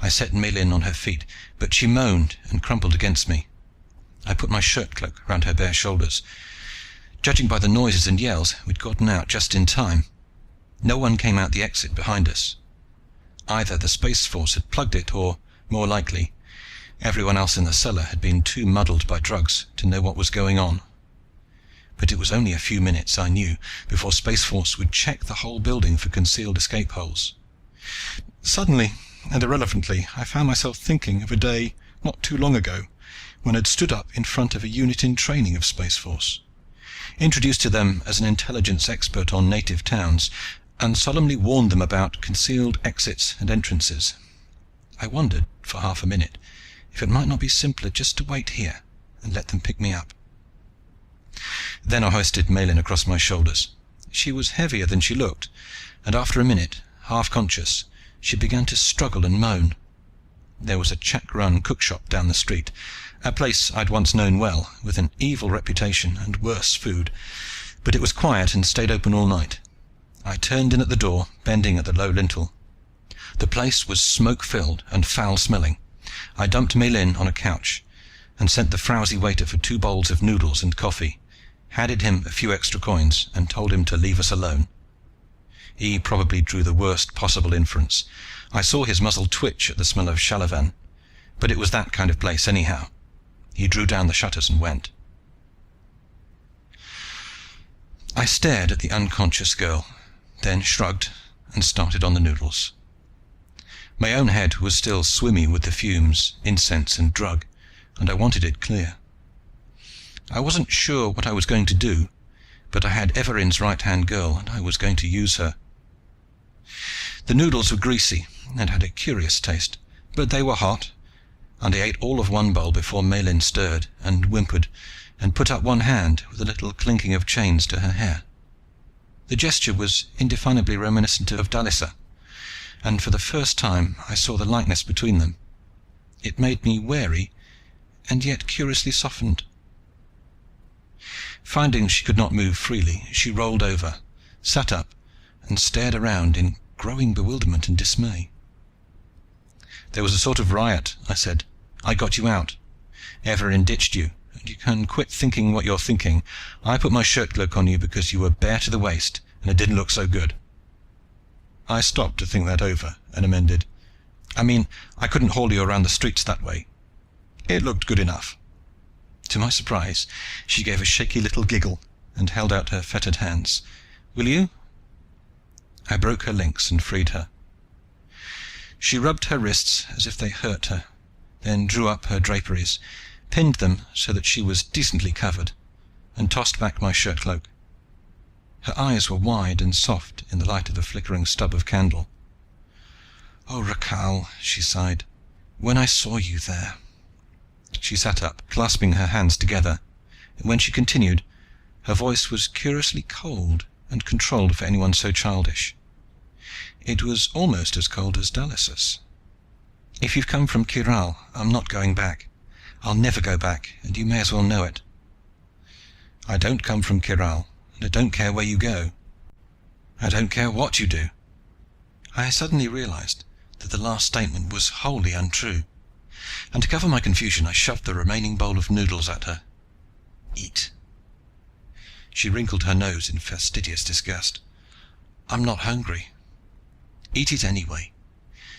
I set Maylin on her feet, but she moaned and crumpled against me. I put my shirt cloak round her bare shoulders. Judging by the noises and yells, we'd gotten out just in time. No one came out the exit behind us. Either the Space Force had plugged it, or, more likely, everyone else in the cellar had been too muddled by drugs to know what was going on. But it was only a few minutes, I knew, before Space Force would check the whole building for concealed escape holes. Suddenly, and irrelevantly, I found myself thinking of a day not too long ago, when I'd stood up in front of a unit in training of Space Force, introduced to them as an intelligence expert on native towns, and solemnly warned them about concealed exits and entrances. I wondered, for half a minute, if it might not be simpler just to wait here and let them pick me up. Then I hoisted Maylin across my shoulders. She was heavier than she looked, and after a minute, half conscious, she began to struggle and moan. There was a Chak-run cookshop down the street, a place I'd once known well, with an evil reputation and worse food, but it was quiet and stayed open all night. I turned in at the door, bending at the low lintel. The place was smoke-filled and foul-smelling. I dumped Maylin on a couch, and sent the frowsy waiter for 2 bowls of noodles and coffee, handed him a few extra coins, and told him to leave us alone. He probably drew the worst possible inference. I saw his muzzle twitch at the smell of Shalavan, but it was that kind of place anyhow. He drew down the shutters and went. I stared at the unconscious girl, then shrugged and started on the noodles. My own head was still swimmy with the fumes, incense and drug, and I wanted it clear. I wasn't sure what I was going to do, but I had Everin's right-hand girl, and I was going to use her. The noodles were greasy and had a curious taste, but they were hot, and I ate all of one bowl before Maylin stirred and whimpered and put up one hand with a little clinking of chains to her hair. The gesture was indefinably reminiscent of Dalisa, and for the first time I saw the likeness between them. It made me wary, and yet curiously softened. Finding she could not move freely, she rolled over, sat up, and stared around in growing bewilderment and dismay. "There was a sort of riot," I said. "I got you out. Everin ditched you, and you can quit thinking what you're thinking. I put my shirt cloak on you because you were bare to the waist, and it didn't look so good." I stopped to think that over, and amended. "I mean, I couldn't haul you around the streets that way. It looked good enough." To my surprise, she gave a shaky little giggle, and held out her fettered hands. "Will you?" I broke her links and freed her. She rubbed her wrists as if they hurt her, then drew up her draperies, pinned them so that she was decently covered, and tossed back my shirt cloak. Her eyes were wide and soft in the light of the flickering stub of candle. "Oh, Rakhal," she sighed, "when I saw you there." She sat up, clasping her hands together, and when she continued, her voice was curiously cold and controlled for anyone so childish. It was almost as cold as Dalisa's. "If you've come from Kiral, I'm not going back. I'll never go back, and you may as well know it." "I don't come from Kiral, and I don't care where you go." "I don't care what you do." I suddenly realized that the last statement was wholly untrue, and to cover my confusion I shoved the remaining bowl of noodles at her. "Eat." She wrinkled her nose in fastidious disgust. "I'm not hungry." "Eat it anyway.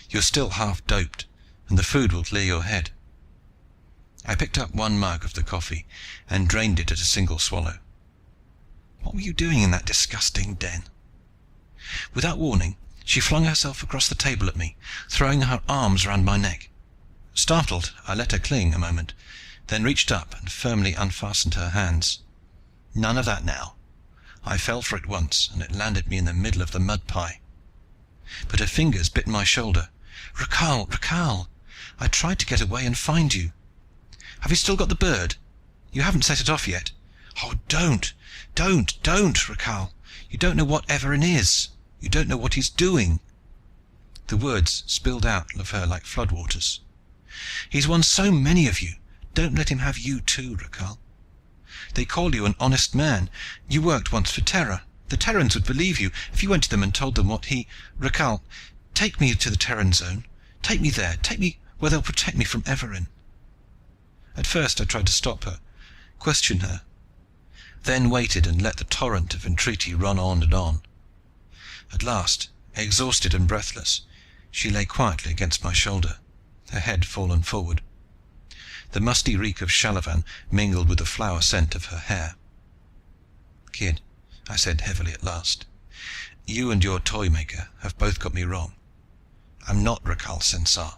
You're still half doped, and the food will clear your head." I picked up one mug of the coffee and drained it at a single swallow. What were you doing in that disgusting den? Without warning, she flung herself across the table at me, throwing her arms around my neck. Startled, I let her cling a moment, then reached up and firmly unfastened her hands. None of that now. I fell for it once, and it landed me in the middle of the mud pie. But her fingers bit my shoulder. "Rakhal, Rakhal! I tried to get away and find you. Have you still got the bird? You haven't set it off yet. Oh, don't, Rakhal. You don't know what Everin is. You don't know what he's doing. The words spilled out of her like floodwaters. He's won so many of you. Don't let him have you too, Rakhal. They call you an honest man. You worked once for Terra. The Terrans would believe you if you went to them and told them what he... Rakhal, take me to the Terran zone. Take me there. Take me where they'll protect me from Everin. At first I tried to stop her, question her, then waited and let the torrent of entreaty run on and on. At last, exhausted and breathless, she lay quietly against my shoulder, her head fallen forward. The musty reek of Shalavan mingled with the flower scent of her hair. Kid, I said heavily at last, you and your toy maker have both got me wrong. I'm not Rakhal Sensar.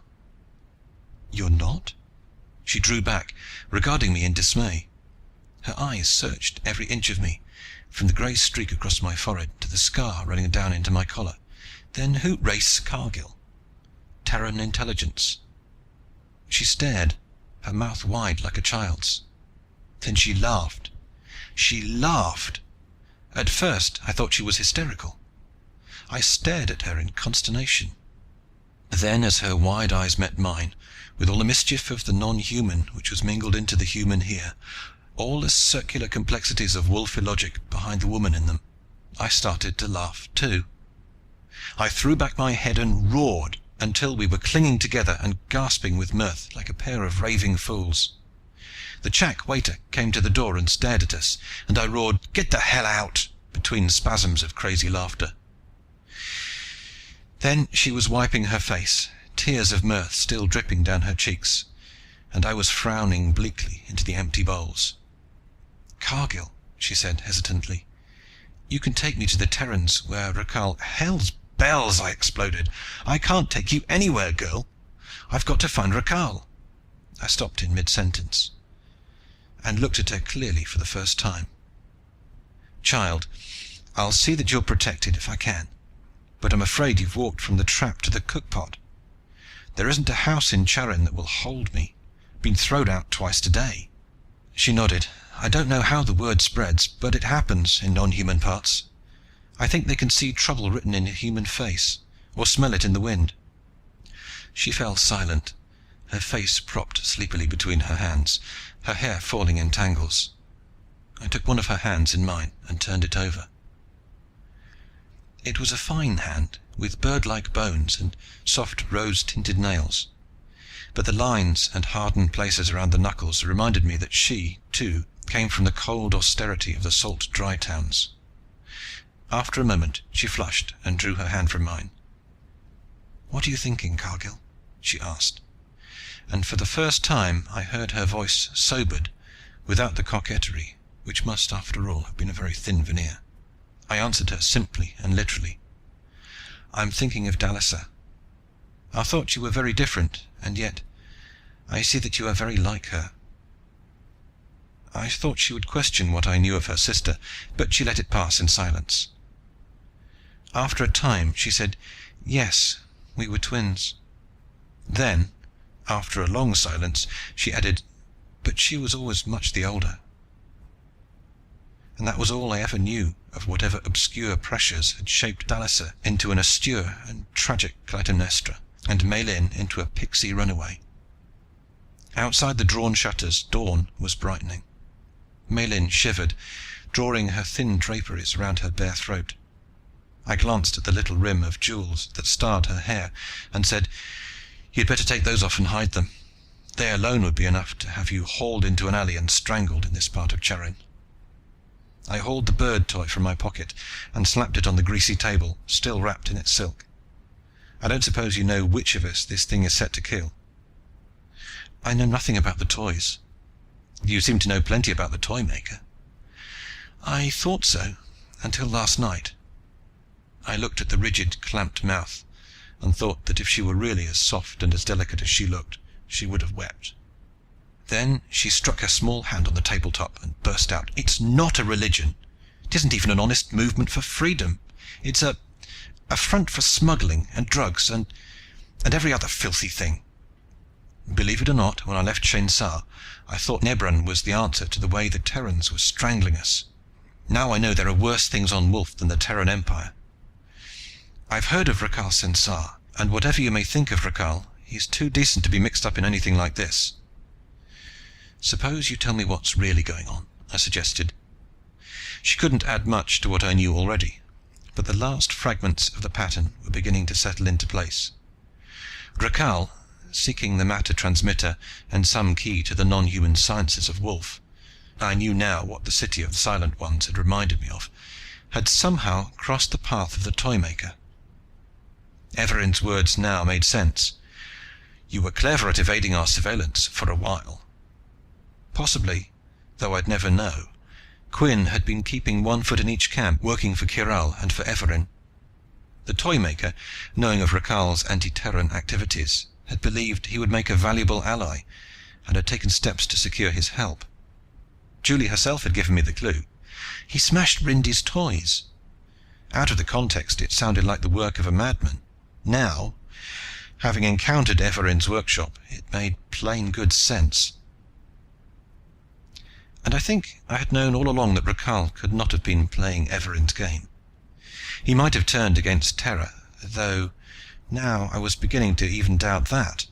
You're not? She drew back, regarding me in dismay. Her eyes searched every inch of me, from the grey streak across my forehead to the scar running down into my collar. Then who race Cargill? Terran intelligence. She stared, her mouth wide like a child's. Then she laughed. She laughed. At first I thought she was hysterical. I stared at her in consternation. Then, as her wide eyes met mine, with all the mischief of the non-human which was mingled into the human here, all the circular complexities of wolfy logic behind the woman in them, I started to laugh too. I threw back my head and roared until we were clinging together and gasping with mirth like a pair of raving fools. The Chak waiter came to the door and stared at us, and I roared, "Get the hell out!" between spasms of crazy laughter. Then she was wiping her face, tears of mirth still dripping down her cheeks, and I was frowning bleakly into the empty bowls. "Cargill," she said hesitantly, "you can take me to the Terrans where Rakhal..." "Hell's bells!" I exploded. "I can't take you anywhere, girl. I've got to find Rakhal." I stopped in mid-sentence and looked at her clearly for the first time. "Child, I'll see that you're protected if I can, but I'm afraid you've walked from the trap to the cookpot. There isn't a house in Charin that will hold me. Been thrown out twice today." She nodded. "I don't know how the word spreads, but it happens in non-human parts. I think they can see trouble written in a human face, or smell it in the wind." She fell silent, her face propped sleepily between her hands, her hair falling in tangles. I took one of her hands in mine and turned it over. It was a fine hand, with bird-like bones and soft rose-tinted nails, but the lines and hardened places around the knuckles reminded me that she, too, came from the cold austerity of the salt dry towns. After a moment she flushed and drew her hand from mine. "What are you thinking, Cargill?" she asked, and for the first time I heard her voice sobered, without the coquetry, which must, after all, have been a very thin veneer. I answered her simply and literally. "I'm thinking of Dallisa. I thought you were very different, and yet I see that you are very like her." I thought she would question what I knew of her sister, but she let it pass in silence. After a time she said, "Yes, we were twins." Then, after a long silence, she added, "But she was always much the older." And that was all I ever knew of whatever obscure pressures had shaped Dallisa into an austere and tragic Clytemnestra, and Maelin into a pixie runaway. Outside the drawn shutters dawn was brightening. Maelin shivered, drawing her thin draperies round her bare throat. I glanced at the little rim of jewels that starred her hair, and said, "You'd better take those off and hide them. They alone would be enough to have you hauled into an alley and strangled in this part of Charin." I hauled the bird toy from my pocket and slapped it on the greasy table, still wrapped in its silk. "I don't suppose you know which of us this thing is set to kill?" "I know nothing about the toys." "You seem to know plenty about the toy maker." "I thought so, until last night." I looked at the rigid, clamped mouth, and thought that if she were really as soft and as delicate as she looked, she would have wept. Then she struck her small hand on the tabletop and burst out, "It's not a religion. It isn't even an honest movement for freedom. It's a front for smuggling and drugs and every other filthy thing." Believe it or not, when I left Shensa, I thought Nebran was the answer to the way the Terrans were strangling us. Now I know there are worse things on Wolf than the Terran Empire. I've heard of Rakal Sensar, and whatever you may think of Rakal, he's too decent to be mixed up in anything like this. Suppose you tell me what's really going on, I suggested. She couldn't add much to what I knew already, but the last fragments of the pattern were beginning to settle into place. Rakal, seeking the matter transmitter and some key to the non-human sciences of Wolf, I knew now what the city of the Silent Ones had reminded me of, had somehow crossed the path of the Toymaker. Everin's words now made sense. You were clever at evading our surveillance for a while. Possibly, though I'd never know, Quinn had been keeping one foot in each camp, working for Catterall and for Everin. The Toymaker, knowing of Rakal's anti-Terran activities, had believed he would make a valuable ally, and had taken steps to secure his help. Julie herself had given me the clue. He smashed Rindy's toys. Out of the context, it sounded like the work of a madman. Now, having encountered Everin's workshop, it made plain good sense. And I think I had known all along that Rakal could not have been playing Everin's game. He might have turned against Terra, though now I was beginning to even doubt that,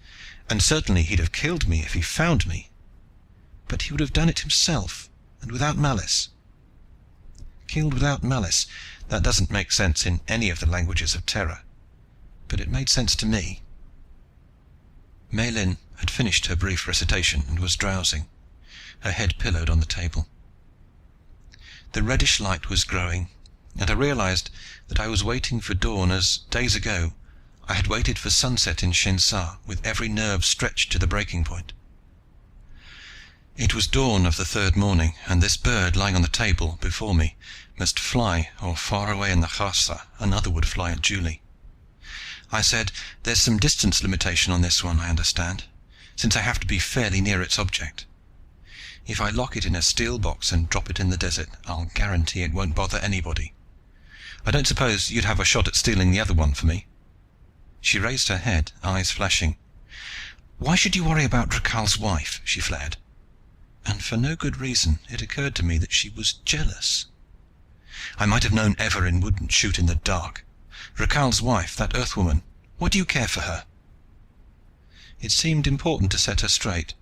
and certainly he'd have killed me if he found me. But he would have done it himself, and without malice. Killed without malice, that doesn't make sense in any of the languages of Terra, but it made sense to me. Maylin had finished her brief recitation and was drowsing, her head pillowed on the table. The reddish light was growing, and I realized that I was waiting for dawn as, days ago, I had waited for sunset in Shensa, with every nerve stretched to the breaking point. It was dawn of the third morning, and this bird lying on the table before me must fly, or far away in the Kharsa another would fly at Julie. I said, "There's some distance limitation on this one, I understand, since I have to be fairly near its object. If I lock it in a steel box and drop it in the desert, I'll guarantee it won't bother anybody. I don't suppose you'd have a shot at stealing the other one for me?" She raised her head, eyes flashing. "Why should you worry about Rakal's wife?" she flared. And for no good reason, it occurred to me that she was jealous. I might have known Everin wouldn't shoot in the dark. Rakal's wife, that Earthwoman, what do you care for her? It seemed important to set her straight.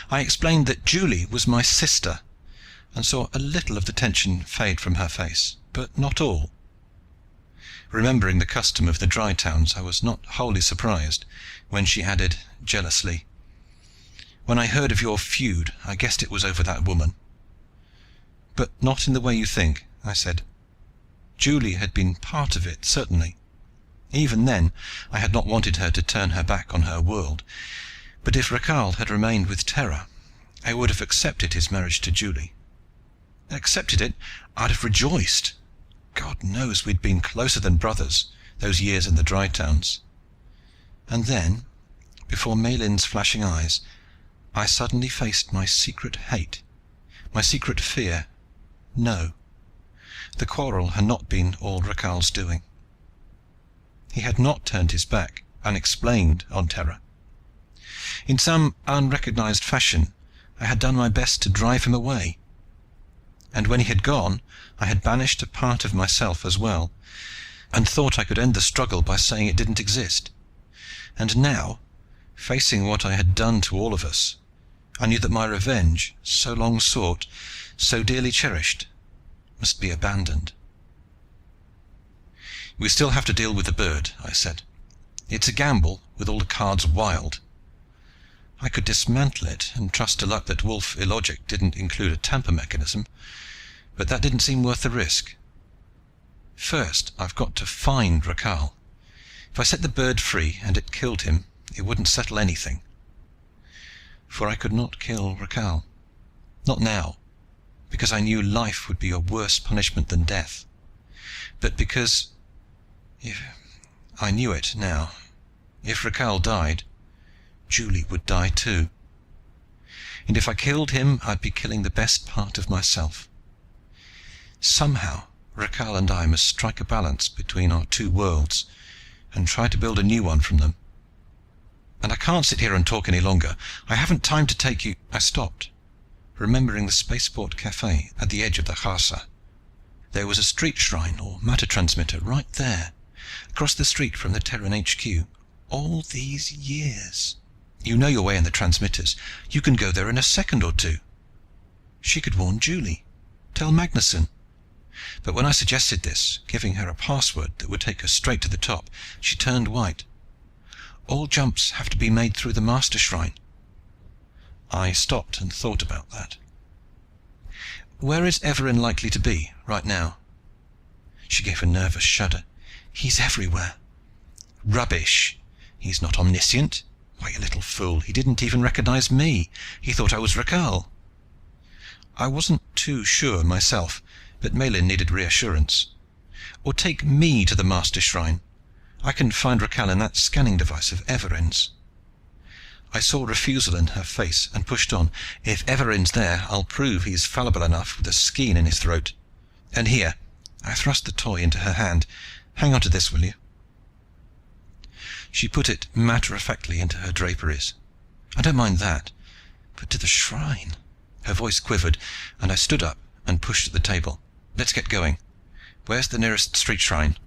I explained that Julie was my sister, and saw a little of the tension fade from her face, but not all. Remembering the custom of the Dry Towns, I was not wholly surprised when she added, jealously, "When I heard of your feud, I guessed it was over that woman." "But not in the way you think," I said. Julie had been part of it, certainly. Even then, I had not wanted her to turn her back on her world, but if Rakal had remained with Terra, I would have accepted his marriage to Julie. Accepted it? I'd have rejoiced. God knows we'd been closer than brothers, those years in the Dry Towns. And then, before Maylin's flashing eyes, I suddenly faced my secret hate, my secret fear. No, the quarrel had not been all Rakal's doing. He had not turned his back, unexplained, on Terra. In some unrecognized fashion, I had done my best to drive him away. And when he had gone, I had banished a part of myself as well, and thought I could end the struggle by saying it didn't exist. And now, facing what I had done to all of us, I knew that my revenge, so long sought, so dearly cherished, must be abandoned. "We still have to deal with the bird," I said. "It's a gamble, with all the cards wild. I could dismantle it and trust to luck that Wolf Illogic didn't include a tamper mechanism, but that didn't seem worth the risk. First, I've got to find Rakal. If I set the bird free and it killed him, it wouldn't settle anything. For I could not kill Rakal. Not now, because I knew life would be a worse punishment than death, but because, if I knew it now, if Rakal died, Julie would die too. And if I killed him, I'd be killing the best part of myself. Somehow, Rakal and I must strike a balance between our two worlds and try to build a new one from them. And I can't sit here and talk any longer. I haven't time to take you. I stopped, remembering the spaceport cafe at the edge of the Kharsa. There was a street shrine or matter transmitter right there, across the street from the Terran HQ. All these years. You know your way in the transmitters. You can go there in a second or two. She could warn Julie. Tell Magnuson. But when I suggested this, giving her a password that would take her straight to the top, she turned white. All jumps have to be made through the master shrine. I stopped and thought about that. Where is Everin likely to be right now? She gave a nervous shudder. He's everywhere. Rubbish. He's not omniscient. Why, you little fool, he didn't even recognize me. He thought I was Raquel. I wasn't too sure myself, but Malin needed reassurance. Or take me to the master shrine. I can find Raquel in that scanning device of Everin's. I saw refusal in her face and pushed on. If Everin's there, I'll prove he's fallible enough with a skein in his throat. And here, I thrust the toy into her hand. Hang on to this, will you? She put it matter-of-factly into her draperies. I don't mind that, but to the shrine. Her voice quivered, and I stood up and pushed at the table. Let's get going. Where's the nearest street shrine?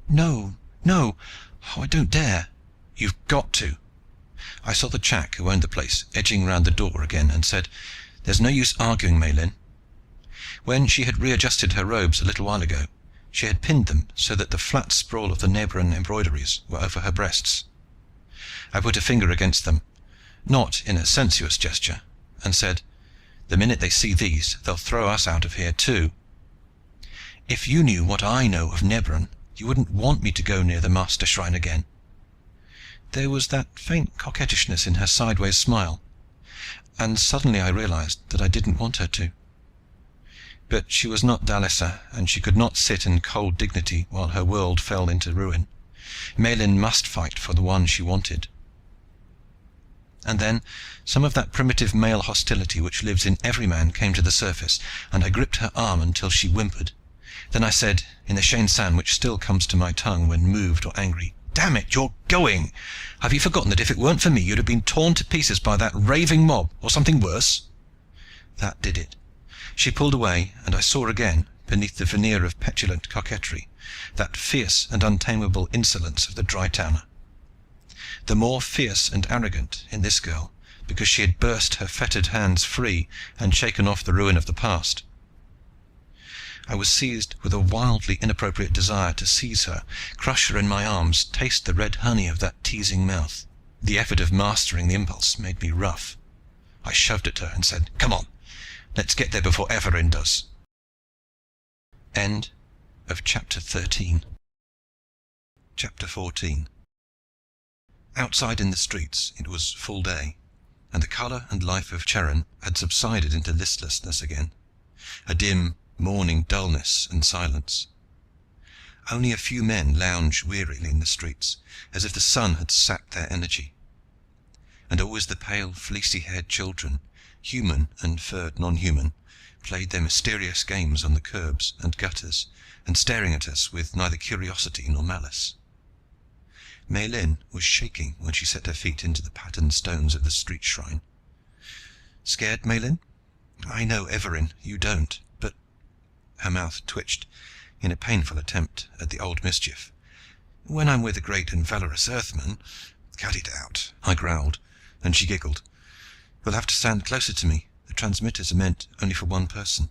No. Oh, I don't dare. You've got to. I saw the chak who owned the place edging round the door again and said, There's no use arguing, Malin. When she had readjusted her robes a little while ago, she had pinned them so that the flat sprawl of the Nebran embroideries were over her breasts. I put a finger against them, not in a sensuous gesture, and said, The minute they see these, they'll throw us out of here too. If you knew what I know of Nebran, you wouldn't want me to go near the master shrine again. There was that faint coquettishness in her sideways smile, and suddenly I realized that I didn't want her to. But she was not Dalessa, and she could not sit in cold dignity while her world fell into ruin. Malin must fight for the one she wanted. And then some of that primitive male hostility which lives in every man came to the surface, and I gripped her arm until she whimpered. Then I said, in the Shan which still comes to my tongue when moved or angry, Damn it, you're going! Have you forgotten that if it weren't for me you'd have been torn to pieces by that raving mob, or something worse? That did it. She pulled away, and I saw again, beneath the veneer of petulant coquetry, that fierce and untamable insolence of the Dry-towner. The more fierce and arrogant in this girl, because she had burst her fettered hands free and shaken off the ruin of the past. I was seized with a wildly inappropriate desire to seize her, crush her in my arms, taste the red honey of that teasing mouth. The effort of mastering the impulse made me rough. I shoved at her and said, Come on, let's get there before Everin does. End of chapter 13. Chapter 14. Outside in the streets it was full day, and the colour and life of Charon had subsided into listlessness again, a dim, morning dullness and silence. Only a few men lounged wearily in the streets, as if the sun had sapped their energy. And always the pale, fleecy-haired children, human and furred non-human, played their mysterious games on the curbs and gutters, and staring at us with neither curiosity nor malice. Malin was shaking when she set her feet into the patterned stones of the street shrine. Scared, Malin? I know Everin, you don't, but... Her mouth twitched in a painful attempt at the old mischief. When I'm with a great and valorous Earthman... Cut it out, I growled, and she giggled. You'll have to stand closer to me. The transmitters are meant only for one person.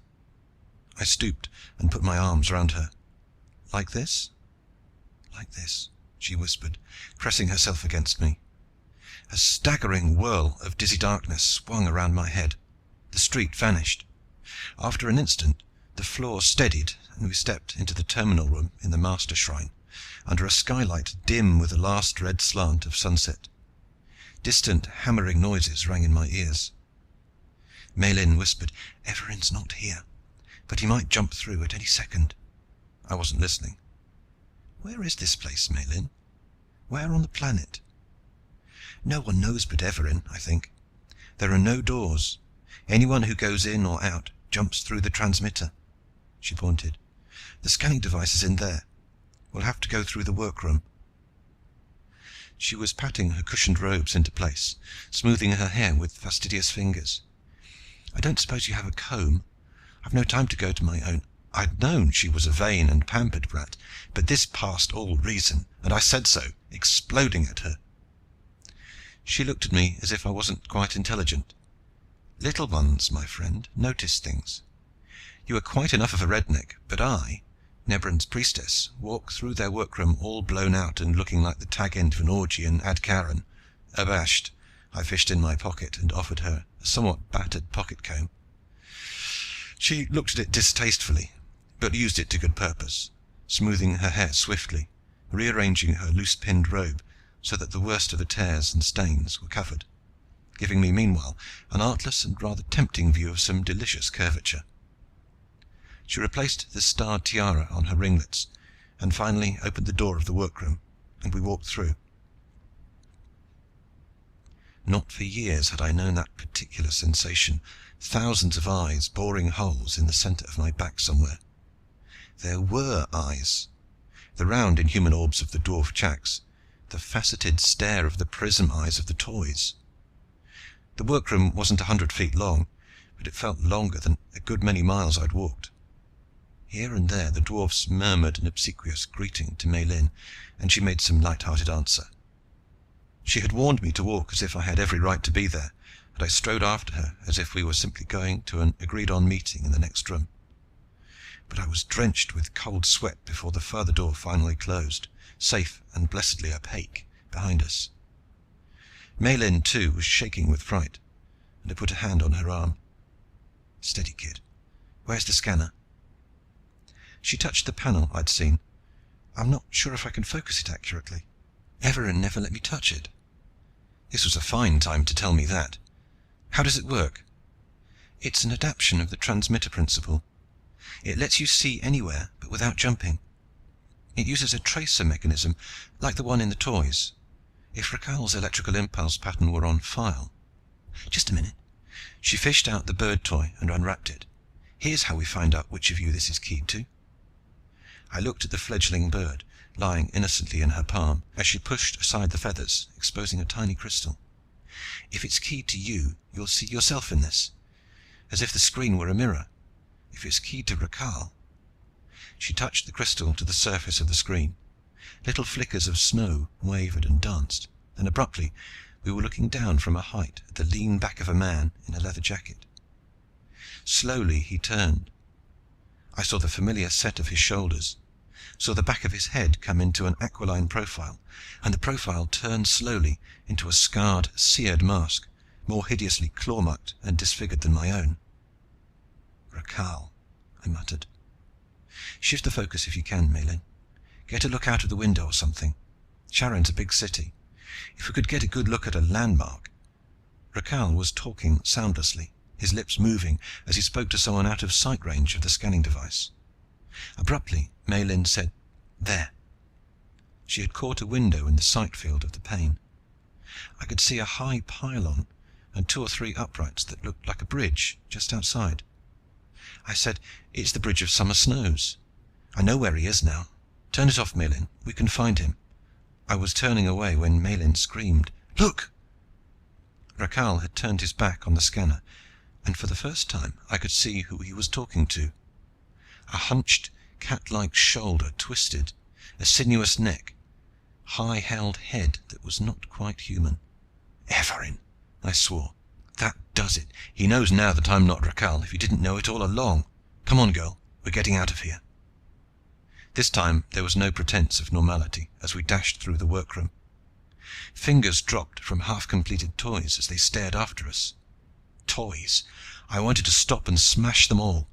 I stooped and put my arms round her. Like this? Like this, she whispered, pressing herself against me. A staggering whirl of dizzy darkness swung around my head. The street vanished. After an instant, the floor steadied and we stepped into the terminal room in the master shrine, under a skylight dim with the last red slant of sunset. Distant hammering noises rang in my ears. Malin whispered, Everin's not here, but he might jump through at any second. I wasn't listening. Where is this place, Malin? Where on the planet? No one knows but Everin, I think. There are no doors. Anyone who goes in or out jumps through the transmitter. She pointed. The scanning device is in there. We'll have to go through the workroom. She was patting her cushioned robes into place, smoothing her hair with fastidious fingers. "I don't suppose you have a comb? I've no time to go to my own." I'd known she was a vain and pampered brat, but this passed all reason, and I said so, exploding at her. She looked at me as if I wasn't quite intelligent. "Little ones, my friend, notice things. You are quite enough of a redneck, but I, Nebran's priestess, walk through their workroom all blown out and looking like the tag end of an orgy in Adkaran." Abashed, I fished in my pocket and offered her a somewhat battered pocket comb. She looked at it distastefully, but used it to good purpose, smoothing her hair swiftly, rearranging her loose-pinned robe so that the worst of the tears and stains were covered, giving me meanwhile an artless and rather tempting view of some delicious curvature. She replaced the starred tiara on her ringlets, and finally opened the door of the workroom, and we walked through. Not for years had I known that particular sensation, thousands of eyes boring holes in the center of my back somewhere. There were eyes, the round inhuman orbs of the dwarf chacks, the faceted stare of the prism eyes of the toys. The workroom wasn't 100 feet long, but it felt longer than a good many miles I'd walked. Here and there the dwarfs murmured an obsequious greeting to Maylin, and she made some light-hearted answer. She had warned me to walk as if I had every right to be there, and I strode after her as if we were simply going to an agreed-on meeting in the next room. But I was drenched with cold sweat before the further door finally closed, safe and blessedly opaque, behind us. Maylin, too, was shaking with fright, and I put a hand on her arm. "Steady, kid. Where's the scanner?" She touched the panel I'd seen. "I'm not sure if I can focus it accurately." Evarin never let me touch it. This was a fine time to tell me that. "How does it work?" "It's an adaptation of the transmitter principle. It lets you see anywhere, but without jumping. It uses a tracer mechanism, like the one in the toys. If Rakal's electrical impulse pattern were on file. Just a minute." She fished out the bird toy and unwrapped it. "Here's how we find out which of you this is keyed to." I looked at the fledgling bird, lying innocently in her palm, as she pushed aside the feathers, exposing a tiny crystal. "If it's keyed to you, you'll see yourself in this, as if the screen were a mirror. If it's keyed to Rakal..." She touched the crystal to the surface of the screen. Little flickers of snow wavered and danced, then abruptly we were looking down from a height at the lean back of a man in a leather jacket. Slowly he turned. I saw the familiar set of his shoulders, saw the back of his head come into an aquiline profile, and the profile turned slowly into a scarred, seared mask, more hideously claw-marked and disfigured than my own. "Rakal," I muttered. "Shift the focus if you can, Maylin. Get a look out of the window or something. Sharon's a big city. If we could get a good look at a landmark." Rakal was talking soundlessly, his lips moving as he spoke to someone out of sight range of the scanning device. Abruptly, Maylin said, "There." She had caught a window in the sight field of the pane. I could see a high pylon and 2 or 3 uprights that looked like a bridge just outside. I said, "It's the Bridge of Summer Snows. I know where he is now. Turn it off, Maylin. We can find him." I was turning away when Maylin screamed, "Look!" Rakal had turned his back on the scanner, and for the first time I could see who he was talking to. A hunched, cat-like shoulder twisted, a sinuous neck, high-held head that was not quite human. "Evarin," I swore. "That does it. He knows now that I'm not Rakal, if he didn't know it all along. Come on, girl, we're getting out of here." This time there was no pretense of normality as we dashed through the workroom. Fingers dropped from half-completed toys as they stared after us. Toys! I wanted to stop and smash them all,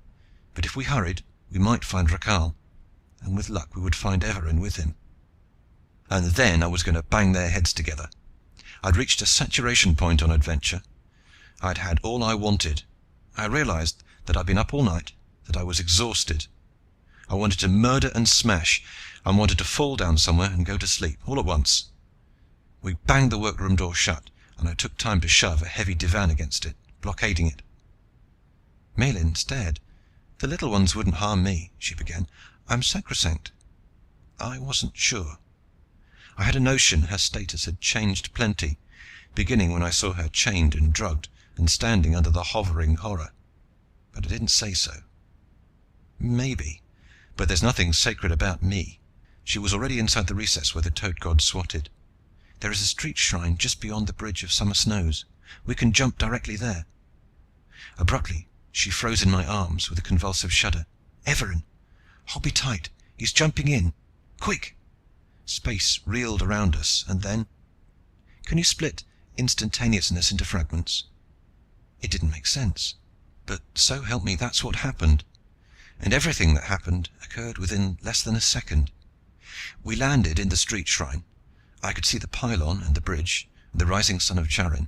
but if we hurried we might find Rakal, and with luck we would find Evarin with him. And then I was going to bang their heads together. I'd reached a saturation point on adventure. I'd had all I wanted. I realized that I'd been up all night, that I was exhausted. I wanted to murder and smash, and wanted to fall down somewhere and go to sleep, all at once. We banged the workroom door shut, and I took time to shove a heavy divan against it, blockading it. Maylin stared. "The little ones wouldn't harm me," she began. "I'm sacrosanct." I wasn't sure. I had a notion her status had changed plenty, beginning when I saw her chained and drugged and standing under the hovering horror. But I didn't say so. Maybe, but there's nothing sacred about me. She was already inside the recess where the Toad God swatted. There is a street shrine just beyond the bridge of summer snows. We can jump directly there. Abruptly, she froze in my arms with a convulsive shudder. Everin! Hold me tight. He's jumping in. Quick! Space reeled around us, and then... Can you split instantaneousness into fragments? It didn't make sense. But so help me, that's what happened. And everything that happened occurred within less than a second. We landed in the street shrine. I could see the pylon and the bridge, and the rising sun of Charin.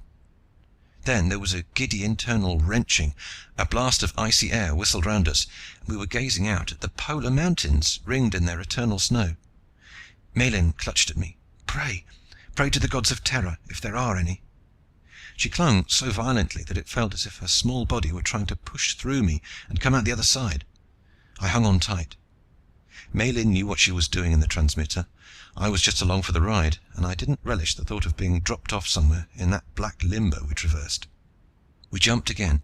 Then there was a giddy internal wrenching. A blast of icy air whistled round us, and we were gazing out at the polar mountains ringed in their eternal snow. Malin clutched at me. Pray, pray to the gods of terror, if there are any. She clung so violently that it felt as if her small body were trying to push through me and come out the other side. I hung on tight. Malin knew what she was doing in the transmitter. I was just along for the ride, and I didn't relish the thought of being dropped off somewhere in that black limbo we traversed. We jumped again,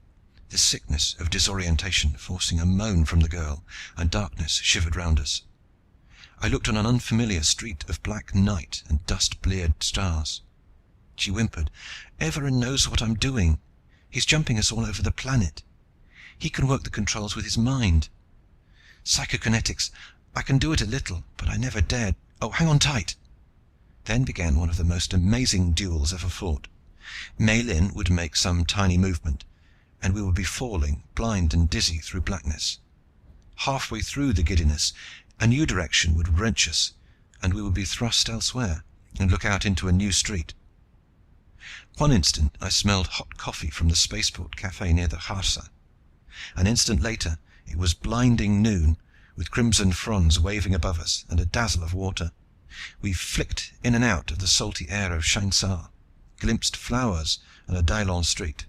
the sickness of disorientation forcing a moan from the girl, and darkness shivered round us. I looked on an unfamiliar street of black night and dust-bleared stars. She whimpered, Everin knows what I'm doing. He's jumping us all over the planet. He can work the controls with his mind. Psychokinetics, I can do it a little, but I never dared. Oh, hang on tight. Then began one of the most amazing duels ever fought. Malin would make some tiny movement, and we would be falling, blind and dizzy, through blackness. Halfway through the giddiness, a new direction would wrench us, and we would be thrust elsewhere, and look out into a new street. One instant I smelled hot coffee from the spaceport cafe near the Kharsa. An instant later it was blinding noon, with crimson fronds waving above us and a dazzle of water. We flicked in and out of the salty air of Shainsar, glimpsed flowers and a Dylon street.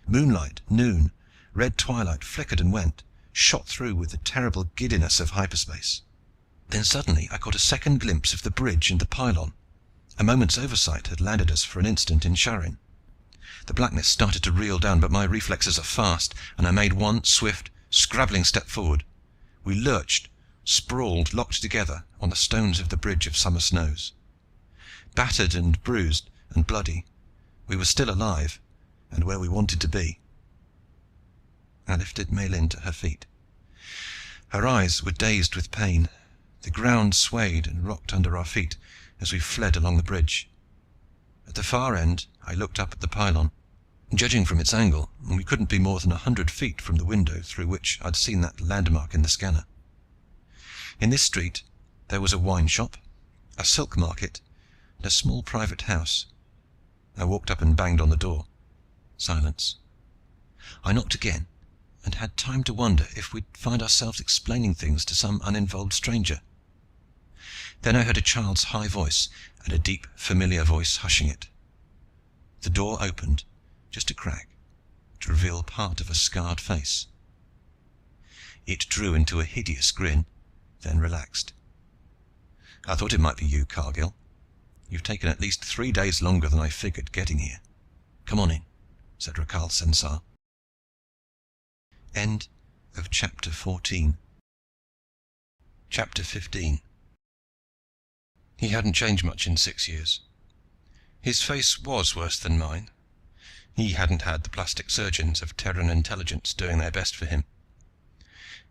Moonlight, noon, red twilight flickered and went, shot through with the terrible giddiness of hyperspace. Then suddenly I caught a second glimpse of the bridge and the pylon. A moment's oversight had landed us for an instant in Charin. The blackness started to reel down, but my reflexes are fast, and I made one swift, scrabbling step forward. We lurched, sprawled, locked together on the stones of the bridge of summer snows. Battered and bruised and bloody, we were still alive, and where we wanted to be. I lifted Malin to her feet. Her eyes were dazed with pain. The ground swayed and rocked under our feet as we fled along the bridge. At the far end, I looked up at the pylon. Judging from its angle, we couldn't be more than 100 feet from the window through which I'd seen that landmark in the scanner. In this street, there was a wine shop, a silk market, and a small private house. I walked up and banged on the door. Silence. I knocked again, and had time to wonder if we'd find ourselves explaining things to some uninvolved stranger. Then I heard a child's high voice, and a deep, familiar voice hushing it. The door opened, just a crack, to reveal part of a scarred face. It drew into a hideous grin, then relaxed. I thought it might be you, Cargill. You've taken at least 3 days longer than I figured getting here. Come on in, said Rakal Sensar. End of chapter 14. Chapter 15. He hadn't changed much in 6 years. His face was worse than mine. He hadn't had the plastic surgeons of Terran intelligence doing their best for him.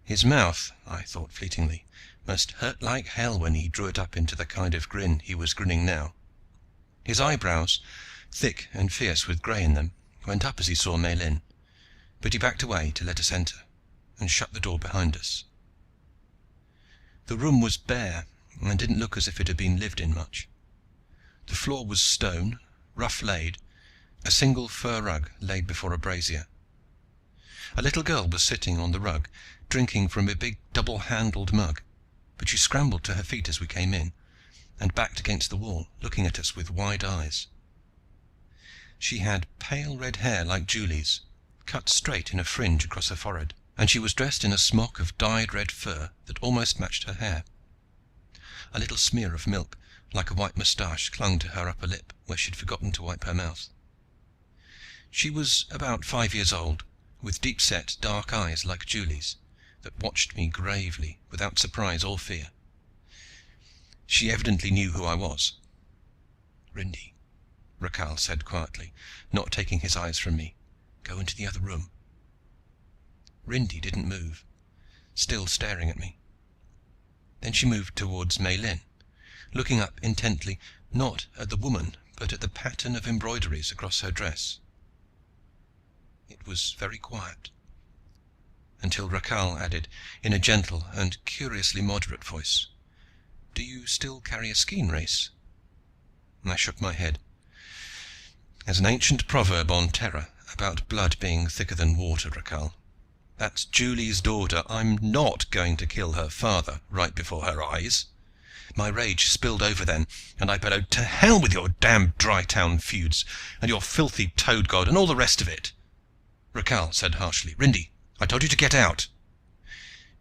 His mouth, I thought fleetingly, must hurt like hell when he drew it up into the kind of grin he was grinning now. His eyebrows, thick and fierce with grey in them, went up as he saw Malin, but he backed away to let us enter, and shut the door behind us. The room was bare, and didn't look as if it had been lived in much. The floor was stone, rough laid, a single fur rug laid before a brazier. A little girl was sitting on the rug, drinking from a big double-handled mug, but she scrambled to her feet as we came in, and backed against the wall, looking at us with wide eyes. She had pale red hair like Julie's, cut straight in a fringe across her forehead, and she was dressed in a smock of dyed red fur that almost matched her hair. A little smear of milk like a white moustache, clung to her upper lip where she'd forgotten to wipe her mouth. She was about 5 years old, with deep-set dark eyes like Julie's, that watched me gravely, without surprise or fear. She evidently knew who I was. "Rindy," Rakhal said quietly, not taking his eyes from me. "Go into the other room." Rindy didn't move, still staring at me. Then she moved towards Mei Lin, looking up intently, not at the woman, but at the pattern of embroideries across her dress. It was very quiet, until Rakhal added, in a gentle and curiously moderate voice, "Do you still carry a skein, Race?" I shook my head. There's an ancient proverb on Terra about blood being thicker than water, Rakhal. That's Julie's daughter. I'm not going to kill her father right before her eyes. My rage spilled over then, and I bellowed, "To hell with your damn Dry Town feuds, and your filthy toad god, and all the rest of it." Rakhal said harshly, "Rindy, I told you to get out."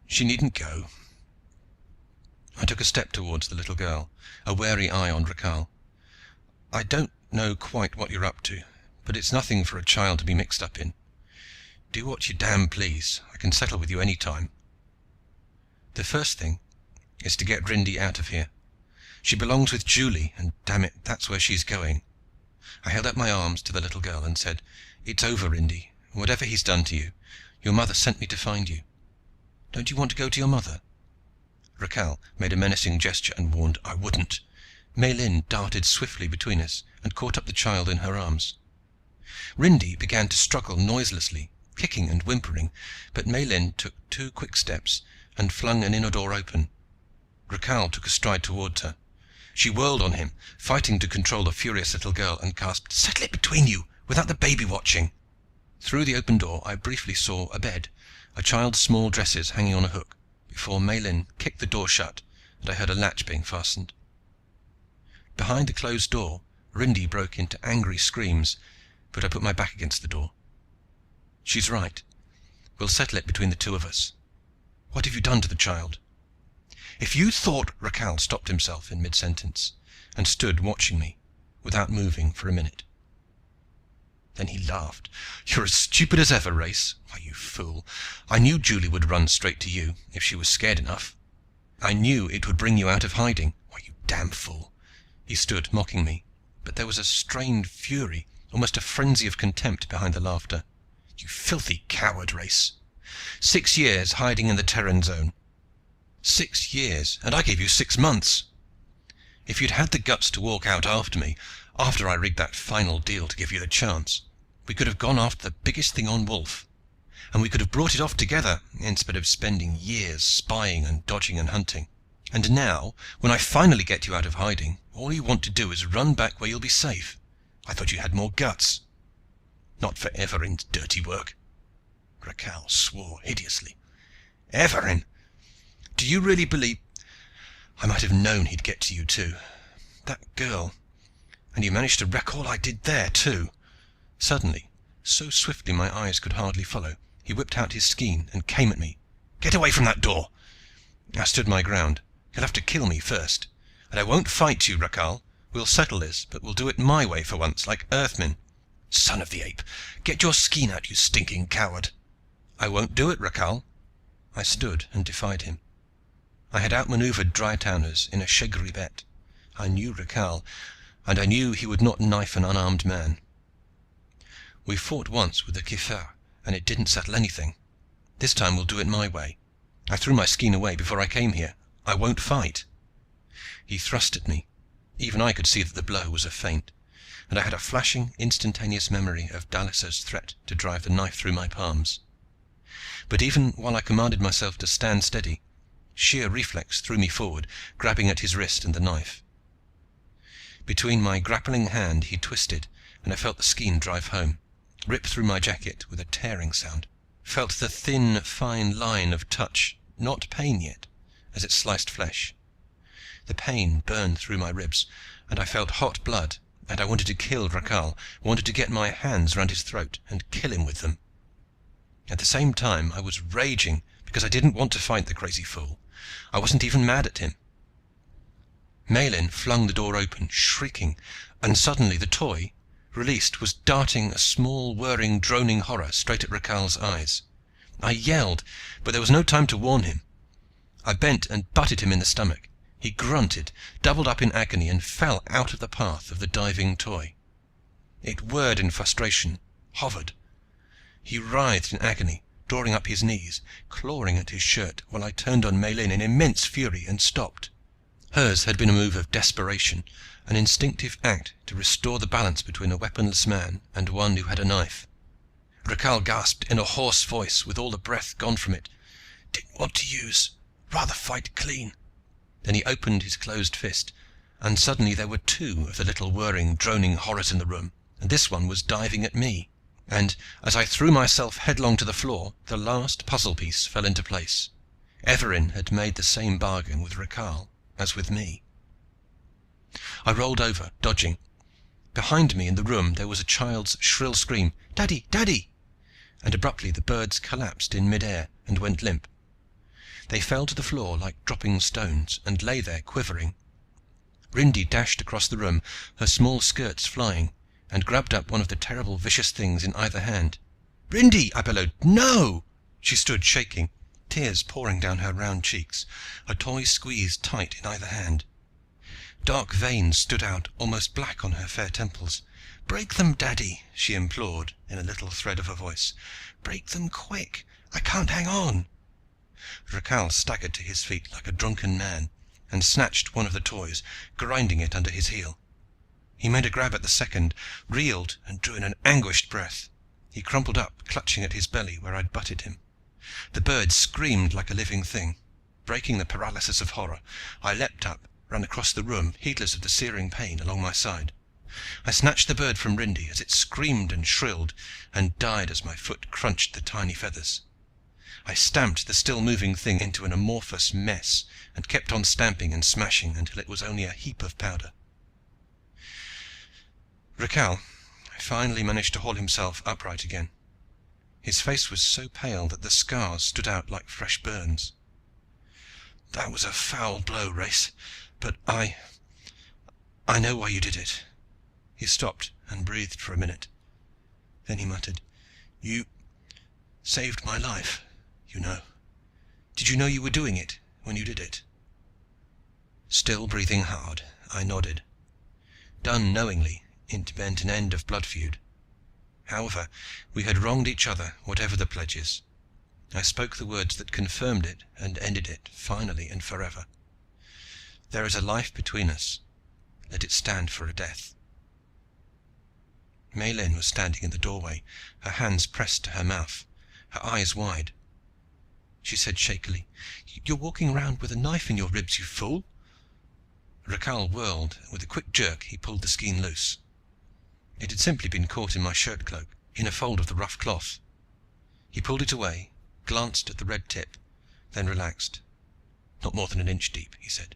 "She needn't go." I took a step towards the little girl, a wary eye on Rakhal. "I don't know quite what you're up to, but it's nothing for a child to be mixed up in. Do what you damn please. I can settle with you any time. The first thing is to get Rindy out of here. She belongs with Julie, and damn it, that's where she's going." I held out my arms to the little girl and said, "It's over, Rindy. Whatever he's done to you, your mother sent me to find you. Don't you want to go to your mother?" Rakhal made a menacing gesture and warned I wouldn't. Mei Lin darted swiftly between us and caught up the child in her arms. Rindy began to struggle noiselessly, kicking and whimpering, but Mei Lin took 2 quick steps and flung an inner door open. Rakhal took a stride toward her. She whirled on him, fighting to control the furious little girl, and gasped, "Settle it between you, without the baby watching." Through the open door I briefly saw a bed, a child's small dresses hanging on a hook, before Mei Lin kicked the door shut and I heard a latch being fastened. Behind the closed door, Rindy broke into angry screams, but I put my back against the door. "She's right. We'll settle it between the 2 of us. What have you done to the child?" "If you thought..." Rakhal stopped himself in mid-sentence and stood watching me, without moving, for a minute. Then he laughed. "You're as stupid as ever, Race. Why, you fool, I knew Julie would run straight to you, if she was scared enough. I knew it would bring you out of hiding. Why, you damn fool." He stood mocking me, but there was a strained fury, almost a frenzy of contempt behind the laughter. "You filthy coward, Race. 6 years hiding in the Terran zone. 6 years, and I gave you 6 months. If you'd had the guts to walk out after me, after I rigged that final deal to give you the chance, we could have gone after the biggest thing on Wolf, and we could have brought it off together, instead of spending years spying and dodging and hunting. And now, when I finally get you out of hiding, all you want to do is run back where you'll be safe. I thought you had more guts. Not for Everin's dirty work." Rakhal swore hideously. "Everin? Do you really believe..." "I might have known he'd get to you too. That girl. And you managed to wreck all I did there too." Suddenly, so swiftly my eyes could hardly follow, he whipped out his skein and came at me. "Get away from that door." I stood my ground. "You'll have to kill me first. And I won't fight you, Rakhal. We'll settle this, but we'll do it my way for once, like Earthmen." "Son of the ape, get your skein out, you stinking coward." "I won't do it, Rakhal." I stood and defied him. I had outmaneuvered Dry-towners in a shegri bet. I knew Rakhal, and I knew he would not knife an unarmed man. We fought once with the Kifar, and it didn't settle anything. This time we'll do it my way. I threw my skein away before I came here. I won't fight." He thrust at me. Even I could see that the blow was a feint, and I had a flashing, instantaneous memory of Dallisa's threat to drive the knife through my palms. But even while I commanded myself to stand steady, sheer reflex threw me forward, grabbing at his wrist and the knife. Between my grappling hand he twisted, and I felt the skein drive home, rip through my jacket with a tearing sound. Felt the thin, fine line of touch, not pain yet, as it sliced flesh. The pain burned through my ribs, and I felt hot blood, and I wanted to kill Rakhal, wanted to get my hands round his throat and kill him with them. At the same time I was raging because I didn't want to fight the crazy fool. I wasn't even mad at him. Malin flung the door open, shrieking, and suddenly the toy, released, was darting a small, whirring, droning horror straight at Rakhal's eyes. I yelled, but there was no time to warn him. I bent and butted him in the stomach. He grunted, doubled up in agony, and fell out of the path of the diving toy. It whirred in frustration, hovered. He writhed in agony, drawing up his knees, clawing at his shirt, while I turned on Malin in immense fury and stopped. Hers had been a move of desperation, an instinctive act to restore the balance between a weaponless man and one who had a knife. Rakhal gasped in a hoarse voice, with all the breath gone from it. "Didn't want to use. Rather fight clean." Then he opened his closed fist, and suddenly there were two of the little whirring, droning horrors in the room, and this one was diving at me. And as I threw myself headlong to the floor, the last puzzle piece fell into place. Evarin had made the same bargain with Rakhal as with me. I rolled over, dodging. Behind me in the room there was a child's shrill scream, "Daddy! Daddy!" And abruptly the birds collapsed in mid-air and went limp. They fell to the floor like dropping stones, and lay there quivering. Rindy dashed across the room, her small skirts flying, and grabbed up one of the terrible vicious things in either hand. "Rindy!" I bellowed. "No!" She stood shaking, tears pouring down her round cheeks, a toy squeezed tight in either hand. Dark veins stood out almost black on her fair temples. "Break them, Daddy," she implored in a little thread of a voice. "Break them quick. I can't hang on." Rakhal staggered to his feet like a drunken man, and snatched one of the toys, grinding it under his heel. He made a grab at the second, reeled, and drew in an anguished breath. He crumpled up, clutching at his belly where I'd butted him. The bird screamed like a living thing. Breaking the paralysis of horror, I leapt up, ran across the room, heedless of the searing pain along my side. I snatched the bird from Rindy as it screamed and shrilled, and died as my foot crunched the tiny feathers. I stamped the still moving thing into an amorphous mess, and kept on stamping and smashing until it was only a heap of powder. Rakhal finally managed to haul himself upright again. His face was so pale that the scars stood out like fresh burns. "That was a foul blow, Race, but I know why you did it." He stopped and breathed for a minute. Then he muttered, "You saved my life, you know. Did you know you were doing it when you did it?" Still breathing hard, I nodded. Done knowingly, it meant an end of blood feud. However, we had wronged each other, whatever the pledges. I spoke the words that confirmed it and ended it, finally and forever. There is a life between us. Let it stand for a death. Malin was standing in the doorway, her hands pressed to her mouth, her eyes wide. She said shakily, "You're walking around with a knife in your ribs, you fool." Rakhal whirled, and with a quick jerk he pulled the skein loose. It had simply been caught in my shirt cloak, in a fold of the rough cloth. He pulled it away, glanced at the red tip, then relaxed. "Not more than an inch deep," he said.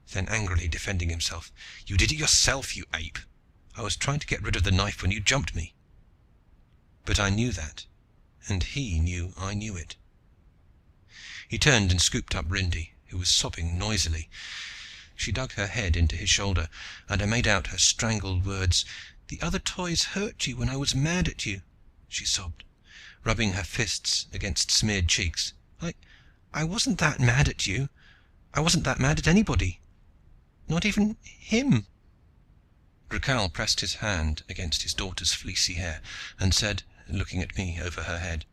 Then angrily defending himself, "You did it yourself, you ape. I was trying to get rid of the knife when you jumped me." But I knew that, and he knew I knew it. He turned and scooped up Rindy, who was sobbing noisily. She dug her head into his shoulder, and I made out her strangled words. "The other toys hurt you when I was mad at you," she sobbed, rubbing her fists against smeared cheeks. I wasn't that mad at you. I wasn't that mad at anybody. Not even him." Rakhal pressed his hand against his daughter's fleecy hair and said, looking at me over her head,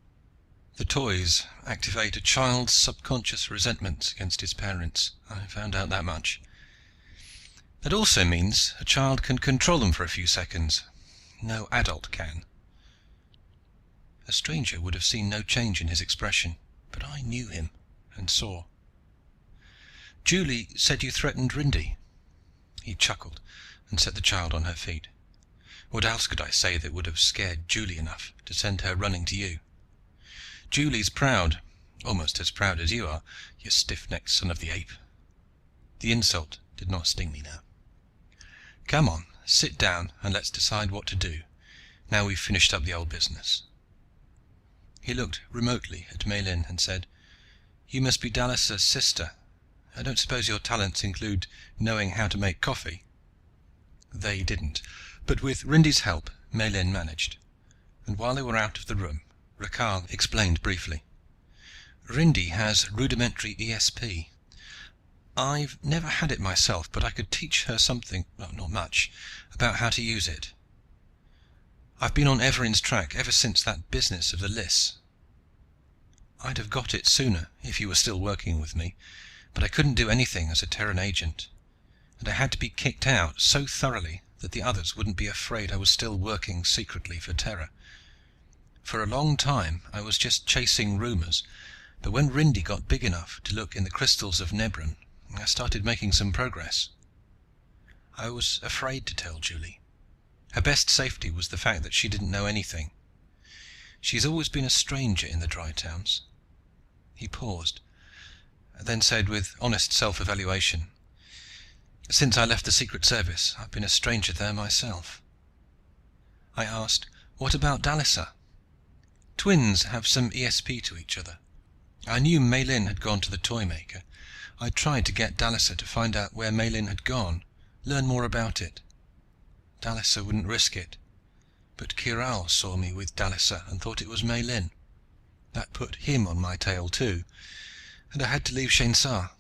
"The toys activate a child's subconscious resentments against his parents. I found out that much. That also means a child can control them for a few seconds. No adult can." A stranger would have seen no change in his expression, but I knew him and saw. "Julie said you threatened Rindy." He chuckled and set the child on her feet. "What else could I say that would have scared Julie enough to send her running to you? Julie's proud, almost as proud as you are, you stiff-necked son of the ape." The insult did not sting me now. "Come on, sit down and let's decide what to do, now we've finished up the old business." He looked remotely at Malin and said, "You must be Dallas's sister. I don't suppose your talents include knowing how to make coffee?" They didn't, but with Rindy's help, Maylin managed, and while they were out of the room, Rakhal explained briefly. "Rindy has rudimentary ESP. I've never had it myself, but I could teach her something, well, not much, about how to use it. I've been on Everin's track ever since that business of the Liss. I'd have got it sooner if you were still working with me, but I couldn't do anything as a Terran agent, and I had to be kicked out so thoroughly that the others wouldn't be afraid I was still working secretly for Terra. For a long time I was just chasing rumors, but when Rindy got big enough to look in the crystals of Nebran, I started making some progress. I was afraid to tell Julie. Her best safety was the fact that she didn't know anything. She's always been a stranger in the Dry Towns." He paused, then said with honest self-evaluation, "Since I left the Secret Service, I've been a stranger there myself." I asked, "What about Dallisa?" "Twins have some ESP to each other. I knew Maylin had gone to the Toymaker. I tried to get Dallisa to find out where Maylin had gone, learn more about it. Dallisa wouldn't risk it, but Catterall saw me with Dallisa and thought it was Maylin. That put him on my tail too, and I had to leave Shainsa.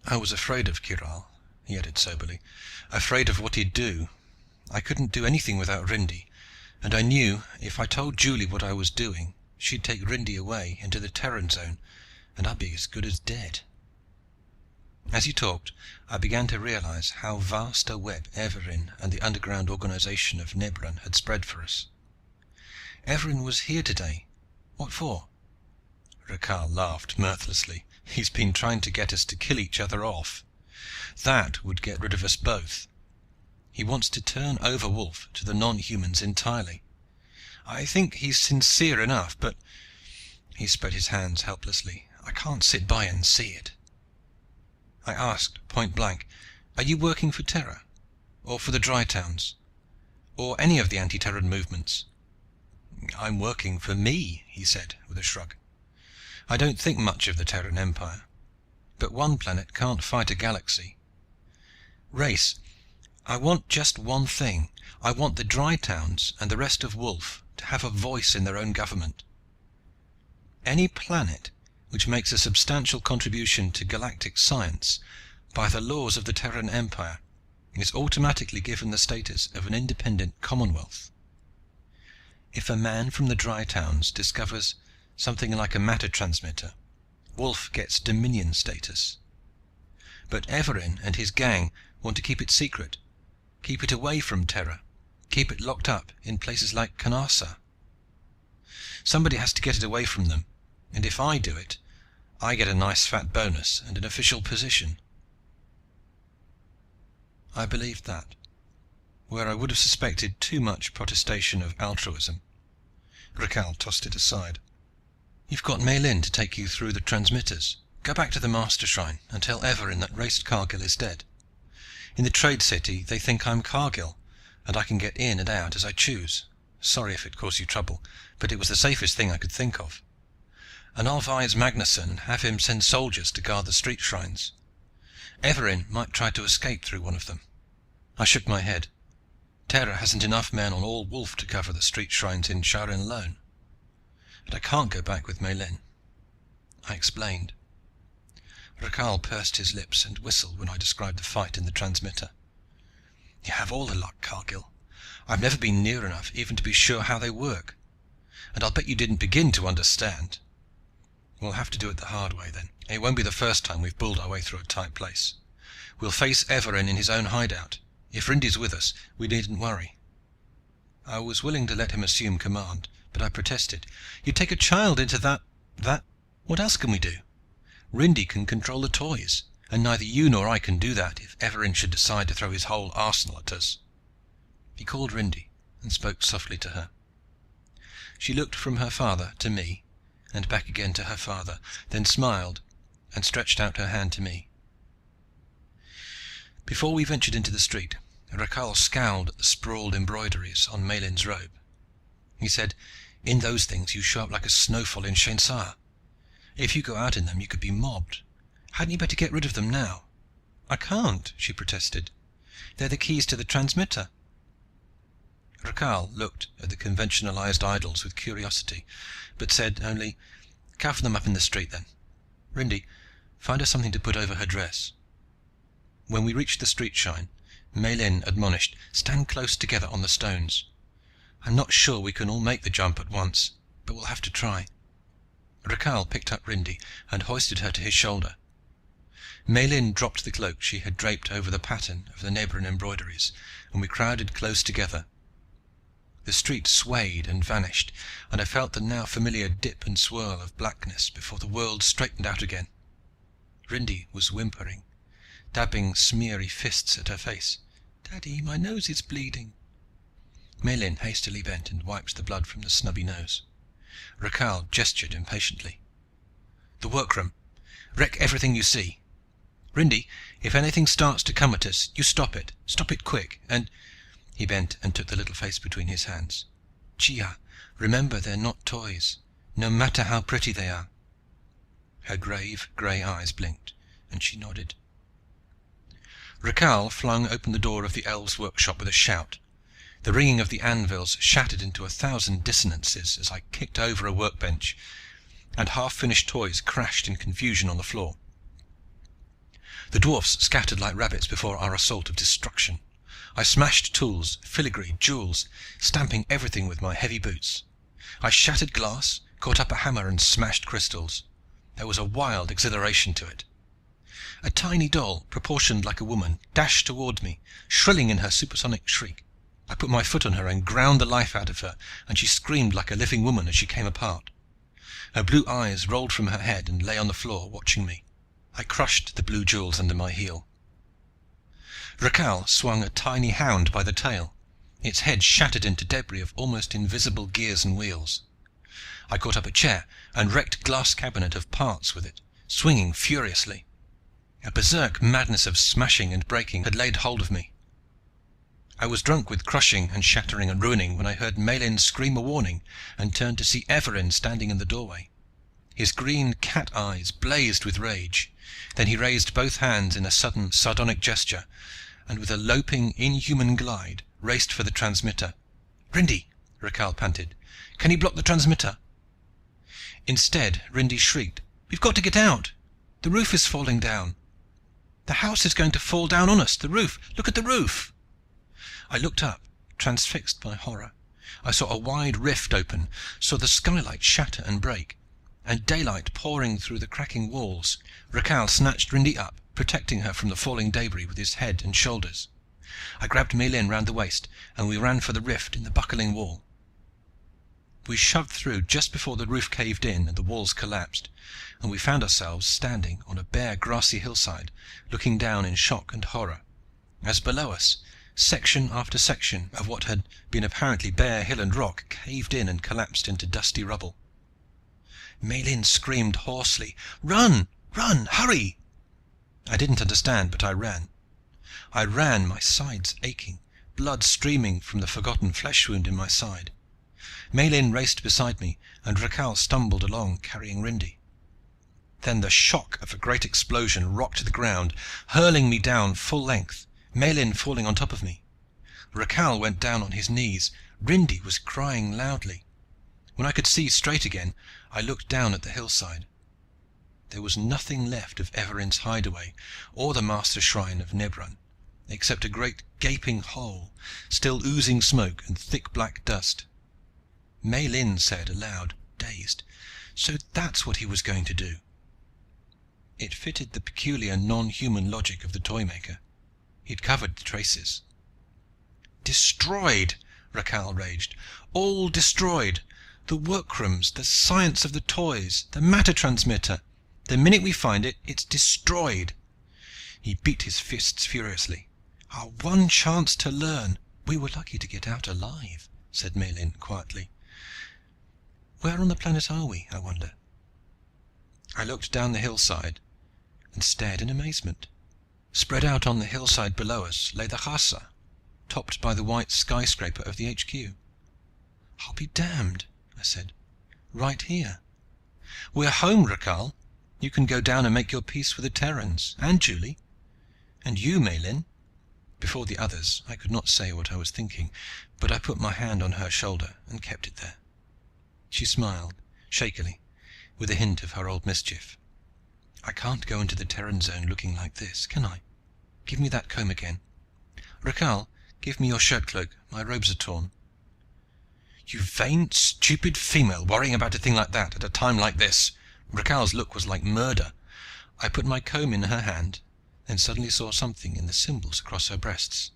I was afraid of Catterall," he added soberly, "afraid of what he'd do. I couldn't do anything without Rindy, and I knew if I told Julie what I was doing, she'd take Rindy away into the Terran zone, and I'd be as good as dead." As he talked, I began to realize how vast a web Evarin and the underground organization of Nebran had spread for us. "Evarin was here today. What for?" Rakhal laughed mirthlessly. "He's been trying to get us to kill each other off. That would get rid of us both. He wants to turn over Wolf to the non-humans entirely. I think he's sincere enough, but—" he spread his hands helplessly, "I can't sit by and see it." I asked point blank, "Are you working for Terra? Or for the Dry Towns? Or any of the anti-Terran movements?" "I'm working for me," he said with a shrug. "I don't think much of the Terran Empire, but one planet can't fight a galaxy. Race, I want just one thing. I want the Dry Towns and the rest of Wolf to have a voice in their own government. Any planet which makes a substantial contribution to galactic science, by the laws of the Terran Empire, is automatically given the status of an independent commonwealth. If a man from the Dry Towns discovers something like a matter transmitter, Wolf gets dominion status. But Evarin and his gang want to keep it secret, keep it away from Terra, keep it locked up in places like Canarsa. Somebody has to get it away from them, and if I do it, I get a nice fat bonus and an official position." I believed that, where I would have suspected too much protestation of altruism. Rakhal tossed it aside. "You've got Maylin to take you through the transmitters. Go back to the Master Shrine and tell Evarin that raced Cargill is dead. In the Trade City they think I'm Cargill, and I can get in and out as I choose. Sorry if it caused you trouble, but it was the safest thing I could think of. And I'll advise Magnusson and have him send soldiers to guard the street shrines. Evarin might try to escape through one of them." I shook my head. "Terra hasn't enough men on all Wolf to cover the street shrines in Sharin alone. And I can't go back with Maylin." I explained. Rakhal pursed his lips and whistled when I described the fight in the transmitter. "You have all the luck, Cargill. I've never been near enough even to be sure how they work. And I'll bet you didn't begin to understand. We'll have to do it the hard way then. It won't be the first time we've bulled our way through a tight place. We'll face Evarin in his own hideout. If Rindy's with us, we needn't worry." I was willing to let him assume command, but I protested. "You take a child into that... What else can we do? Rindy can control the toys, and neither you nor I can do that if Evarin should decide to throw his whole arsenal at us." He called Rindy and spoke softly to her. She looked from her father to me, and back again to her father, then smiled and stretched out her hand to me. Before we ventured into the street, Rakhal scowled at the sprawled embroideries on Maylin's robe. He said, "In those things you show up like a snowfall in Shainsa. If you go out in them you could be mobbed, Hadn't you better get rid of them now?" "I can't," she protested. "They're the keys to the transmitter." Rakhal looked at the conventionalized idols with curiosity, but said only, "Cover them up in the street, then. Rindy, find her something to put over her dress." When we reached the street shine, Maylin admonished, "Stand close together on the stones. I'm not sure we can all make the jump at once, but we'll have to try." Rakhal picked up Rindy and hoisted her to his shoulder. Maylin dropped the cloak she had draped over the pattern of the Nebran embroideries, and we crowded close together. The street swayed and vanished, and I felt the now familiar dip and swirl of blackness before the world straightened out again. Rindy was whimpering, dabbing smeary fists at her face. "Daddy, my nose is bleeding." Maylin hastily bent and wiped the blood from the snubby nose. Rakhal gestured impatiently. "The workroom. Wreck everything you see. Rindy, if anything starts to come at us, you stop it. Stop it quick, and..." He bent and took the little face between his hands. "Chia, remember they're not toys, no matter how pretty they are." Her grave grey eyes blinked, and she nodded. Rakhal flung open the door of the elves' workshop with a shout. The ringing of the anvils shattered into 1,000 dissonances as I kicked over a workbench, and half-finished toys crashed in confusion on the floor. The dwarfs scattered like rabbits before our assault of destruction. I smashed tools, filigree, jewels, stamping everything with my heavy boots. I shattered glass, caught up a hammer and smashed crystals. There was a wild exhilaration to it. A tiny doll, proportioned like a woman, dashed toward me, shrilling in her supersonic shriek. I put my foot on her and ground the life out of her, and she screamed like a living woman as she came apart. Her blue eyes rolled from her head and lay on the floor, watching me. I crushed the blue jewels under my heel. Rakhal swung a tiny hound by the tail. Its head shattered into debris of almost invisible gears and wheels. I caught up a chair and wrecked glass cabinet of parts with it, swinging furiously. A berserk madness of smashing and breaking had laid hold of me. I was drunk with crushing and shattering and ruining when I heard Maylin scream a warning and turned to see Everin standing in the doorway. His green cat eyes blazed with rage. Then he raised both hands in a sudden sardonic gesture, and with a loping, inhuman glide, raced for the transmitter. "Rindy!" Rakhal panted. "Can you block the transmitter?" Instead, Rindy shrieked, "We've got to get out! The roof is falling down! The house is going to fall down on us! The roof! Look at the roof!" I looked up, transfixed by horror. I saw a wide rift open, saw the skylight shatter and break, and daylight pouring through the cracking walls. Rakhal snatched Rindy up, protecting her from the falling debris with his head and shoulders. I grabbed Maylin round the waist, and we ran for the rift in the buckling wall. We shoved through just before the roof caved in and the walls collapsed, and we found ourselves standing on a bare grassy hillside, looking down in shock and horror, as below us section after section of what had been apparently bare hill and rock caved in and collapsed into dusty rubble. Maylin screamed hoarsely, "Run! Run! Hurry!" I didn't understand, but I ran. I ran, my sides aching, blood streaming from the forgotten flesh wound in my side. Maylin raced beside me, and Rakhal stumbled along, carrying Rindy. Then the shock of a great explosion rocked the ground, hurling me down full length, Maylin falling on top of me. Rakhal went down on his knees. Rindy was crying loudly. When I could see straight again, I looked down at the hillside. There was nothing left of Everin's hideaway, or the master shrine of Nebran, except a great gaping hole, still oozing smoke and thick black dust. Maylin said aloud, dazed, "So that's what he was going to do." It fitted the peculiar non-human logic of the Toymaker. He'd covered the traces. "Destroyed!" Rakhal raged. "All destroyed! The workrooms, the science of the toys, the matter transmitter. The minute we find it, it's destroyed." He beat his fists furiously. "Our one chance to learn." "We were lucky to get out alive," said Maylin quietly. "Where on the planet are we, I wonder?" I looked down the hillside and stared in amazement. Spread out on the hillside below us lay the Kharsa, topped by the white skyscraper of the HQ. "I'll be damned," I said. "Right here." "We're home, Rakhal. You can go down and make your peace with the Terrans, and Julie. And you, Maylin." Before the others, I could not say what I was thinking, but I put my hand on her shoulder and kept it there. She smiled, shakily, with a hint of her old mischief. "I can't go into the Terran zone looking like this, can I? Give me that comb again. Rakhal, give me your shirt cloak, my robes are torn." "You vain, stupid female, worrying about a thing like that at a time like this!" Rakhal's look was like murder. I put my comb in her hand, then suddenly saw something in the symbols across her breasts.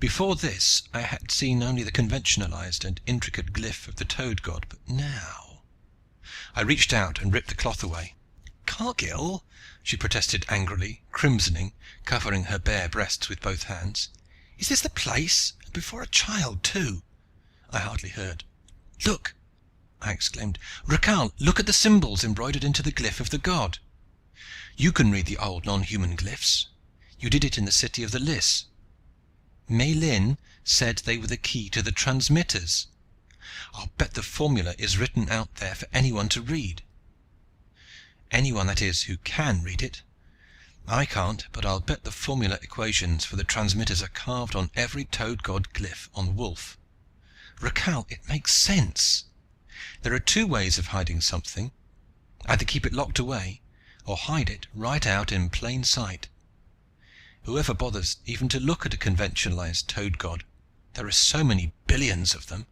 Before this I had seen only the conventionalized and intricate glyph of the toad god, but now... I reached out and ripped the cloth away. "Cargill!" she protested angrily, crimsoning, covering her bare breasts with both hands. "Is this the place? And before a child, too!" I hardly heard. "Look!" I exclaimed. "Rakhal, look at the symbols embroidered into the glyph of the god. You can read the old non-human glyphs. You did it in the city of the Lys. Maylin said they were the key to the transmitters. I'll bet the formula is written out there for anyone to read. Anyone, that is, who can read it. I can't, but I'll bet the formula equations for the transmitters are carved on every toad god glyph on Wolf. Rakhal, it makes sense. There are two ways of hiding something. Either keep it locked away, or hide it right out in plain sight. Whoever bothers even to look at a conventionalized toad god? There are so many billions of them."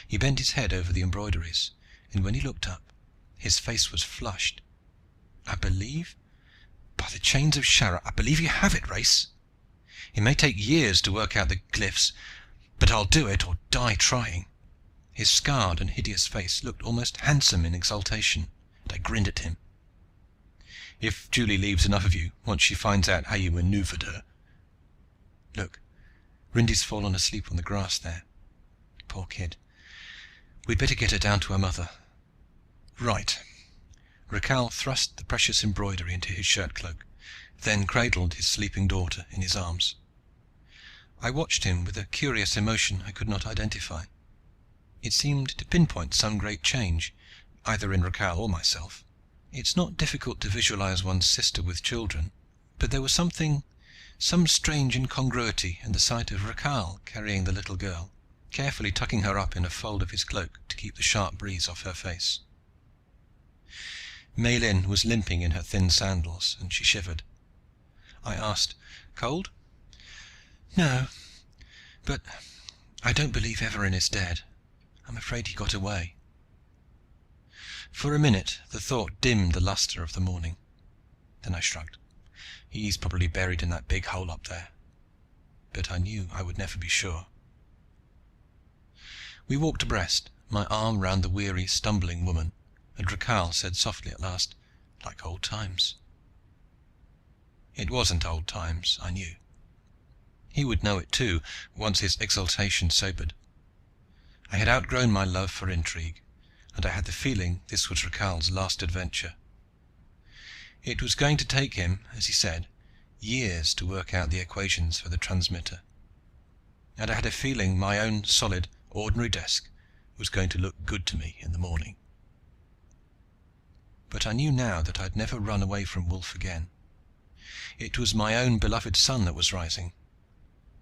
He bent his head over the embroideries, and when he looked up, his face was flushed. "I believe, by the chains of Shara, I believe you have it, Race. It may take years to work out the glyphs, but I'll do it or die trying." His scarred and hideous face looked almost handsome in exultation, and I grinned at him. "If Julie leaves enough of you, once she finds out how you maneuvered her." "Look, Rindy's fallen asleep on the grass there. Poor kid. We'd better get her down to her mother." "Right." Rakhal thrust the precious embroidery into his shirt cloak, then cradled his sleeping daughter in his arms. I watched him with a curious emotion I could not identify. It seemed to pinpoint some great change, either in Rakhal or myself. It's not difficult to visualize one's sister with children, but there was some strange incongruity in the sight of Rakhal carrying the little girl, carefully tucking her up in a fold of his cloak to keep the sharp breeze off her face. Maylin was limping in her thin sandals, and she shivered. I asked, "Cold?" "No, but I don't believe Everin is dead. I'm afraid he got away." For a minute the thought dimmed the luster of the morning. Then I shrugged. He's probably buried in that big hole up there. But I knew I would never be sure. We walked abreast, my arm round the weary, stumbling woman, and Rakhal said softly at last, "Like old times." It wasn't old times, I knew. He would know it too, once his exultation sobered. I had outgrown my love for intrigue, and I had the feeling this was Rakhal's last adventure. It was going to take him, as he said, years to work out the equations for the transmitter. And I had a feeling my own solid, ordinary desk was going to look good to me in the morning. But I knew now that I'd never run away from Wolf again. It was my own beloved sun that was rising.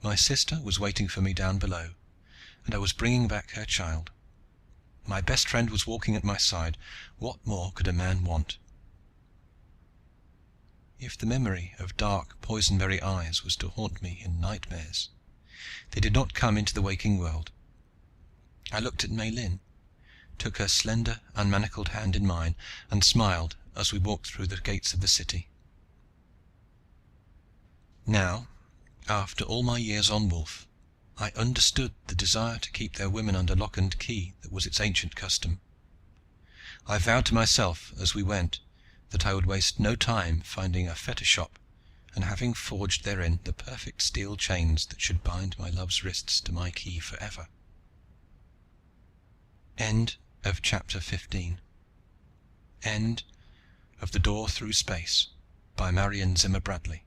My sister was waiting for me down below, and I was bringing back her child. My best friend was walking at my side. What more could a man want? If the memory of dark, poisonberry eyes was to haunt me in nightmares, they did not come into the waking world. I looked at Maylin, took her slender, unmanacled hand in mine, and smiled as we walked through the gates of the city. Now, after all my years on Wolf, I understood the desire to keep their women under lock and key that was its ancient custom. I vowed to myself as we went that I would waste no time finding a fetter shop and having forged therein the perfect steel chains that should bind my love's wrists to my key forever. End of chapter 15. End of The Door Through Space by Marion Zimmer Bradley.